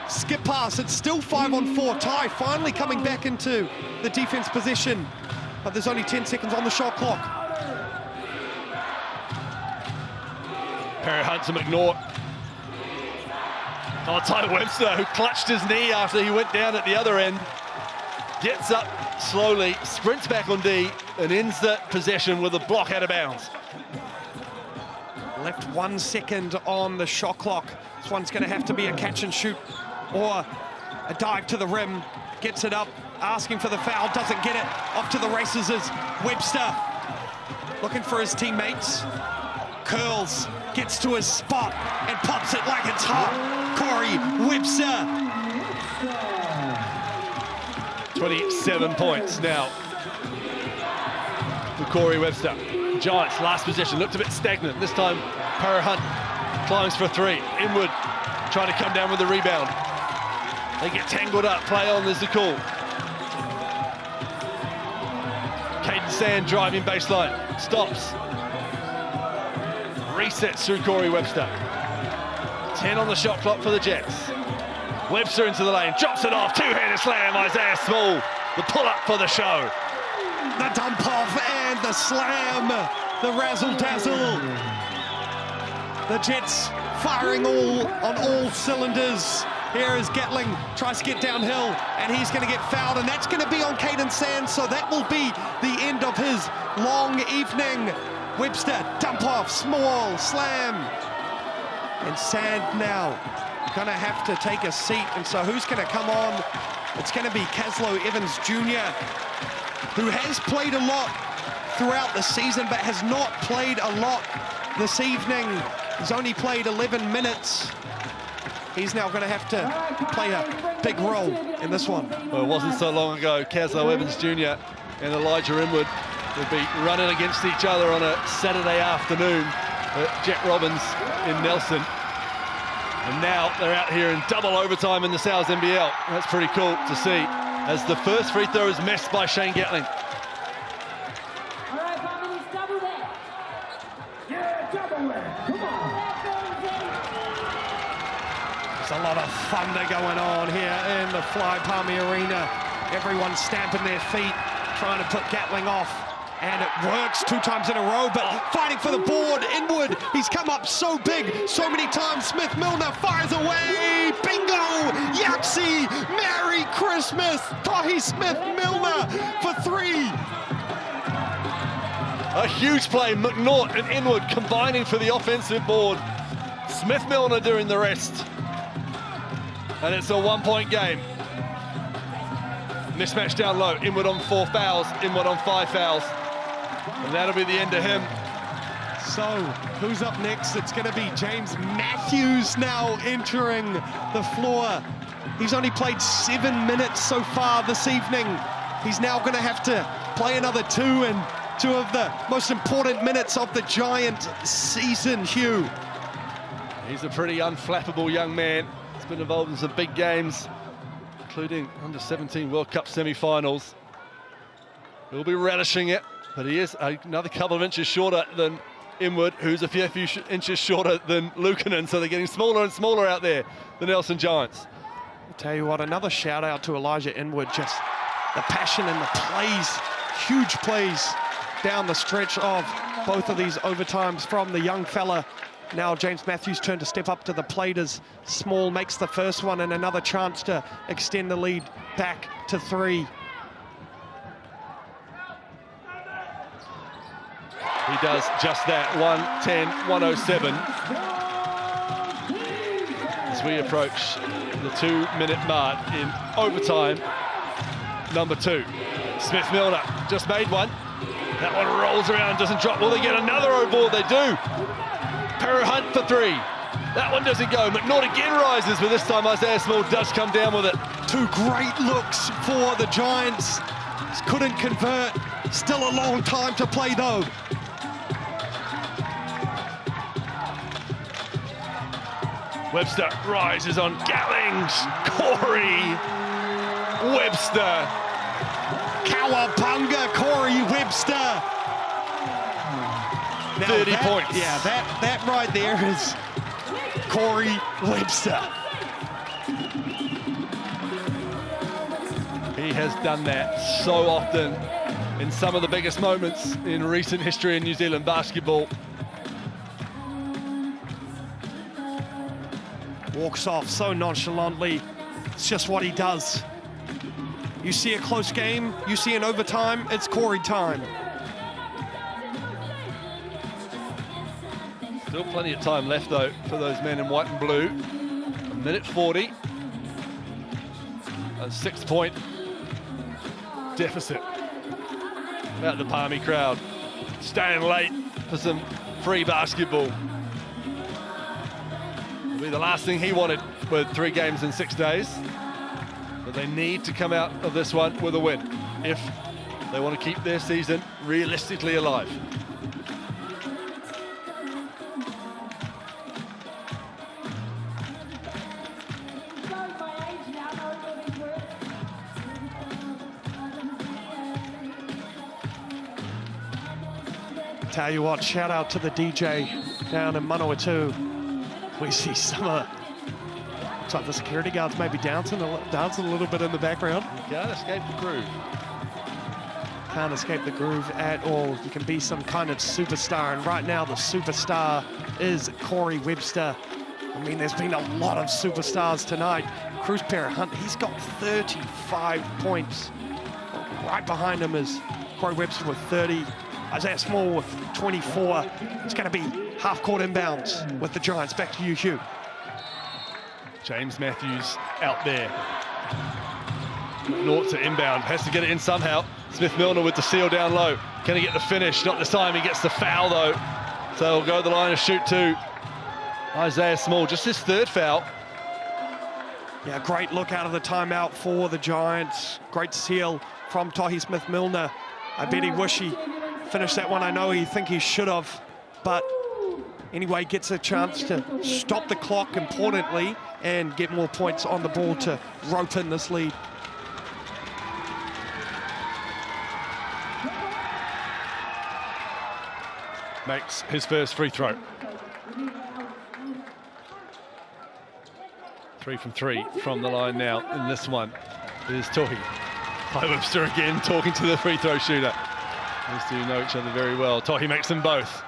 Skip pass. It's still 5-on-4. Ty finally coming back into the defense position, but there's only 10 seconds on the shot clock. Hunt to McNaught. Oh, Ty Webster, who clutched his knee after he went down at the other end, gets up slowly, sprints back on D, and ends the possession with a block out of bounds. Left 1 second on the shot clock. This one's going to have to be a catch and shoot or a dive to the rim. Gets it up, asking for the foul, doesn't get it. Off to the races is Webster, looking for his teammates. Curls, gets to his spot and pops it like it's hot. Corey Webster. 27 points now for Corey Webster. Giants, last possession, looked a bit stagnant. This time, Hunt climbs for 3. Inwood trying to come down with the rebound. They get tangled up, play on, there's the call. Caden Sand driving baseline, stops. Resets through Corey Webster. 10 on the shot clock for the Jets. Webster into the lane, drops it off, 2-handed slam, Isaiah Small. The pull-up for the show. The dump off and the slam. the razzle-dazzle. The Jets firing on all cylinders. Here is Gatling, tries to get downhill, and he's going to get fouled, and that's going to be on Caden Sands, so that will be the end of his long evening. Webster, dump off, small, slam. And Sand now going to have to take a seat, and so who's going to come on? It's going to be Caslow Evans Jr., who has played a lot throughout the season, but has not played a lot this evening. He's only played 11 minutes. He's now going to have to play a big role in this one. Well, it wasn't so long ago, Caslow Evans Jr. and Elijah Inwood would be running against each other on a Saturday afternoon at Jack Robbins in Nelson. And now they're out here in double overtime in the South NBL. That's pretty cool to see, as the first free throw is missed by Shane Gatling. All right, Barman, he's double there. Yeah, double there. Come on. There's a lot of thunder going on here in the Fly Palmy Arena. Everyone stamping their feet, trying to put Gatling off. And it works 2 times in a row, but fighting for the board. Inwood, he's come up so big, so many times. Smith Milner fires away. Bingo! Yaxie! Merry Christmas! Tahi Smith Milner for 3. A huge play, McNaught and Inwood combining for the offensive board. Smith Milner doing the rest. And it's a 1-point game. Mismatch down low, Inwood on 4 fouls, Inwood on 5 fouls. And that'll be the end of him. So, who's up next? It's going to be James Matthews now entering the floor. He's only played 7 minutes so far this evening. He's now going to have to play another 2, and 2 of the most important minutes of the Giant season, Hugh. He's a pretty unflappable young man. He's been involved in some big games, including under-17 World Cup semi-finals. He'll be relishing it, but he is another couple of inches shorter than Inwood, who's a few inches shorter than Luukkonen, so they're getting smaller and smaller out there, the Nelson Giants. I'll tell you what, another shout out to Elijah Inwood, just the passion and the plays, huge plays down the stretch of both of these overtimes from the young fella. Now James Matthews' turn to step up to the plate as Small makes the first one, and another chance to extend the lead back to 3. He does just that, 1:10:107. As we approach the 2-minute mark in overtime, number 2. Smith Milner just made one. That one rolls around, doesn't drop. Will they get another O board? They do. Perro Hunt for 3. That one doesn't go. McNaught again rises, but this time Isaiah Small does come down with it. 2 great looks for the Giants. Couldn't convert. Still a long time to play though. Webster rises on Gatling. Corey Webster. Cowabunga, Corey Webster. Now 30 points. Yeah, that right there is Corey Webster. He has done that so often in some of the biggest moments in recent history in New Zealand basketball. Walks off so nonchalantly. It's just what he does. You see a close game, you see an overtime, it's Corey time. Still plenty of time left though for those men in white and blue. 1:40. A 6-point deficit. About the Palmy crowd staying late for some free basketball. It'll be the last thing he wanted with 3 games in 6 days. But they need to come out of this one with a win if they want to keep their season realistically alive. Tell you what, shout out to the DJ down in Manawatū. We see some of looks like the security guards maybe dancing a little bit in the background. You can't escape the groove. can't escape the groove at all. You can be some kind of superstar, and right now the superstar is Corey Webster. I mean, there's been a lot of superstars tonight. Cruz Hunt, he's got 35 points. Right behind him is Corey Webster with 30. Isaiah Small with 24. It's going to be half-court inbounds with the Giants. Back to you, Hugh. James Matthews out there. Naught to inbound, has to get it in somehow. Smith-Milner with the seal down low. Can he get the finish? Not this time, he gets the foul though. So he'll go the line and shoot to Isaiah Small, just his third foul. Yeah, great look out of the timeout for the Giants. Great seal from Tohi Smith-Milner. I bet he wish he finished that one. I know he think he should have, but anyway, gets a chance to stop the clock importantly and get more points on the ball to rope in this lead. Makes his first free throw. 3 from 3 from the line now. In this one is Tohi. Hi Webster again talking to the free throw shooter. These two know each other very well. Tohi makes them both.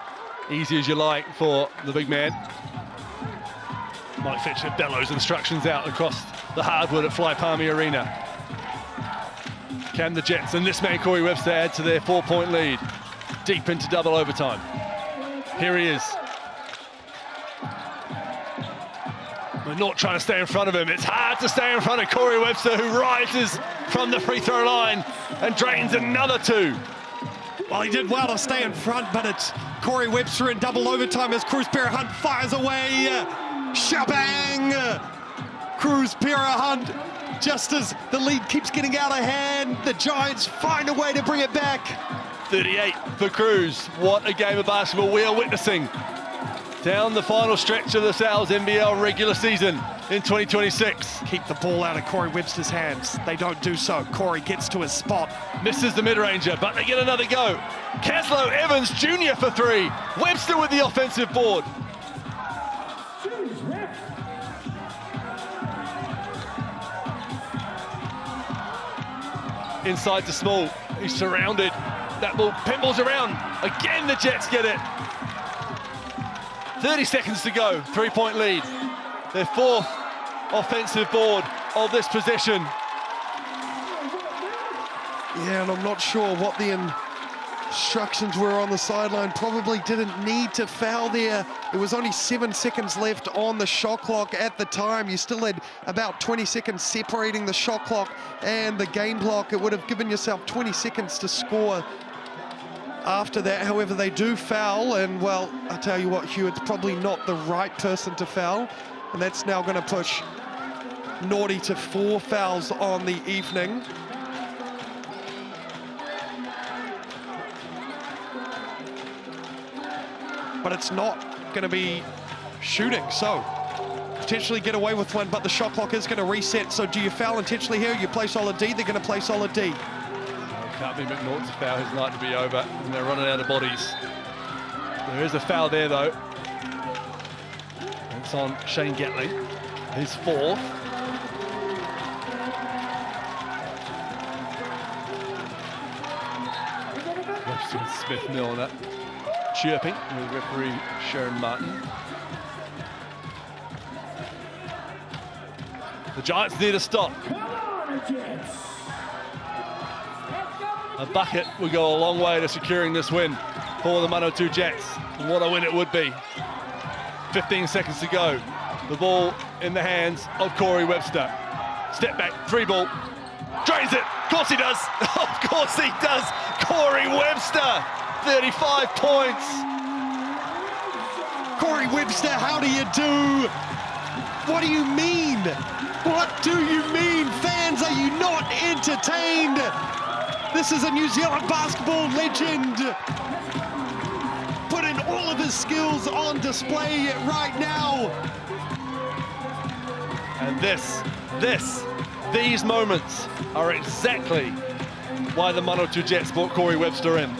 Easy as you like for the big man. Mike Fitcher bellows instructions out across the hardwood at Fly Palmy Arena. Can the Jets and this man Corey Webster add to their 4-point lead? Deep into double overtime. Here he is. We're not trying to stay in front of him. It's hard to stay in front of Corey Webster, who rises from the free throw line and drains another 2. Well, he did well to stay in front, but it's Corey Webster in double overtime as Cruz Hunt fires away. Shabang! Cruz Hunt, just as the lead keeps getting out of hand, the Giants find a way to bring it back. 38 for Cruz. What a game of basketball we are witnessing down the final stretch of the Sal's NBL regular season in 2026. Keep the ball out of Corey Webster's hands. They don't do so. Corey gets to his spot. Misses the mid-ranger, but they get another go. Caslow Evans Jr. for 3. Webster with the offensive board. Inside to Small. He's surrounded. That ball pinballs around. Again, the Jets get it. 30 seconds to go. 3-point lead. Their 4th offensive board of this possession. Yeah, and I'm not sure what the instructions were on the sideline. Probably didn't need to foul there. There was only 7 seconds left on the shot clock at the time. You still had about 20 seconds separating the shot clock and the game clock. It would have given yourself 20 seconds to score after that. However, they do foul, and well, I tell you what, Hugh, it's probably not the right person to foul, and that's now going to push Naughty to 4 fouls on the evening. But it's not going to be shooting, so potentially get away with one, but the shot clock is going to reset. So do you foul intentionally here? You play solid D, they're going to play solid D. Can't be McNaughton's foul, his night to be over, and they're running out of bodies. There is a foul there though. It's on Shane Gatling, his 4th. Webster and Smith-Milner chirping with referee Sharon Martin. The Giants need a stop. A bucket would go a long way to securing this win for the Manawatū Jets. And what a win it would be. 15 seconds to go. The ball in the hands of Corey Webster. Step back, 3 ball. Drains it. Of course he does. Of course he does. Corey Webster, 35 points. Corey Webster, how do you do? What do you mean? What do you mean? Fans, are you not entertained? This is a New Zealand basketball legend. Putting all of his skills on display right now. And these moments are exactly why the Manawatū Jets brought Corey Webster in.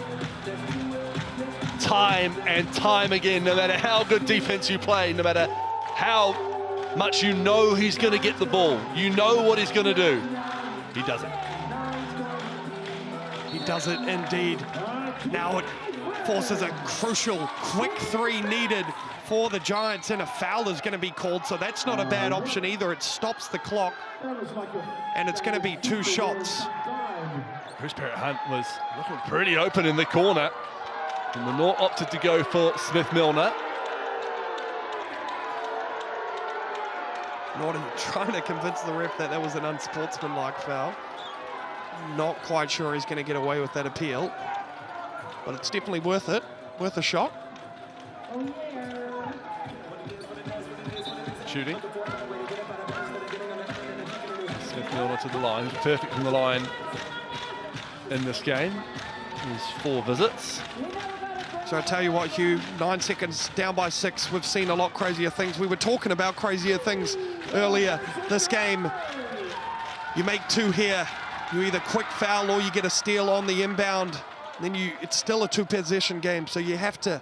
Time and time again, no matter how good defense you play, no matter how much you know he's going to get the ball, you know what he's going to do, he doesn't. He does it indeed. Now it forces a crucial quick three needed for the Giants, and a foul is going to be called, so that's not a bad option either. It stops the clock, and it's going to be 2 shots. Bruce Parrott-Hunt was looking pretty open in the corner, and the North opted to go for Smith-Milner. Norton trying to convince the ref that that was an unsportsmanlike foul. Not quite sure he's going to get away with that appeal, but it's definitely worth it, worth a shot. Shooting. Smith-Milner to the line, perfect from the line in this game. He's 4 visits. So I tell you what, Hugh, 9 seconds down by 6. We've seen a lot crazier things. We were talking about crazier things earlier. This game, you make 2 here. You either quick foul or you get a steal on the inbound. Then it's still a 2-possession game, so you have to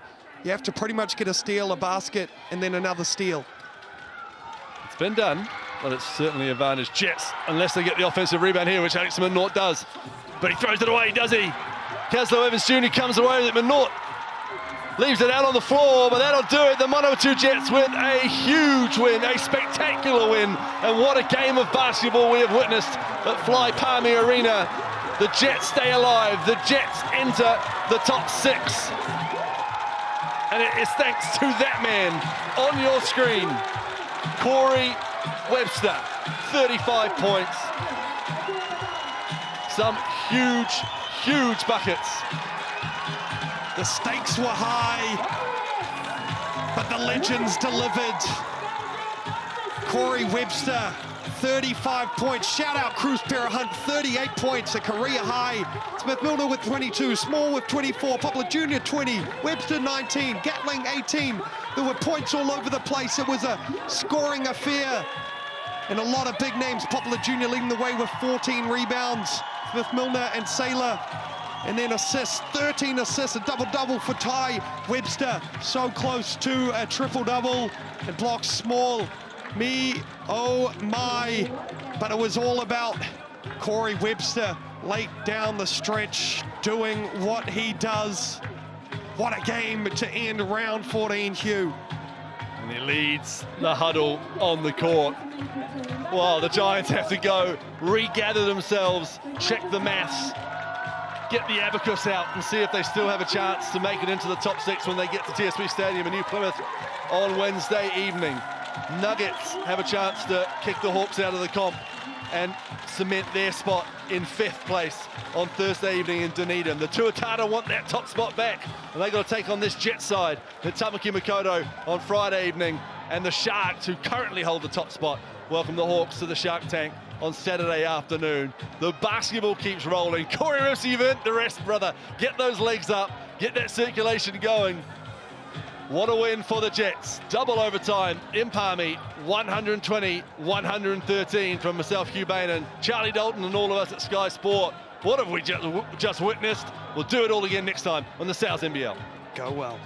pretty much get a steal, a basket, and then another steal. It's been done, but it's certainly advantage Jets, unless they get the offensive rebound here, which Alex Manawatū does. But he throws it away, does he? Caslow Evans Jr. comes away with it. Manawatū leaves it out on the floor, but that'll do it. The Manawatū Jets with a huge win, a spectacular win. And what a game of basketball we have witnessed at Fly Palmy Arena. The Jets stay alive. The Jets enter the top 6. And it is thanks to that man on your screen, Corey Webster, 35 points. Some huge buckets. The stakes were high, but the legends delivered. Corey Webster, 35 points. Shout out Bruce Parrott-Hunt, 38 points, a career high. Smith-Milner with 22, Small with 24, Poplar Jr. 20, Webster 19, Gatling 18. There were points all over the place. It was a scoring affair. And a lot of big names. Poplar Jr. leading the way with 14 rebounds. Smith-Milner and Saylor. And then assists, 13 assists, a double-double for Ty Webster. So close to a triple-double. And blocks Small. Me, oh my. But it was all about Corey Webster late down the stretch, doing what he does. What a game to end round 14, Hugh. And he leads the huddle on the court. Well, the Giants have to go, regather themselves, check the maths, get the abacus out and see if they still have a chance to make it into the top 6 when they get to TSB Stadium in New Plymouth on Wednesday evening. Nuggets have a chance to kick the Hawks out of the comp and cement their spot in 5th place on Thursday evening in Dunedin. The Tuatara want that top spot back, and they got to take on this Jet side in Tamaki Makaurau on Friday evening. And the Sharks, who currently hold the top spot, welcome the Hawks to the Shark Tank on Saturday afternoon. The basketball keeps rolling. Corey Webster, you've earned the rest, brother. Get those legs up, get that circulation going. What a win for the Jets. Double overtime in Palmy, 120-113 from myself, Hugh Bain, Charlie Dalton, and all of us at Sky Sport. What have we just witnessed? We'll do it all again next time on the South NBL. Go well.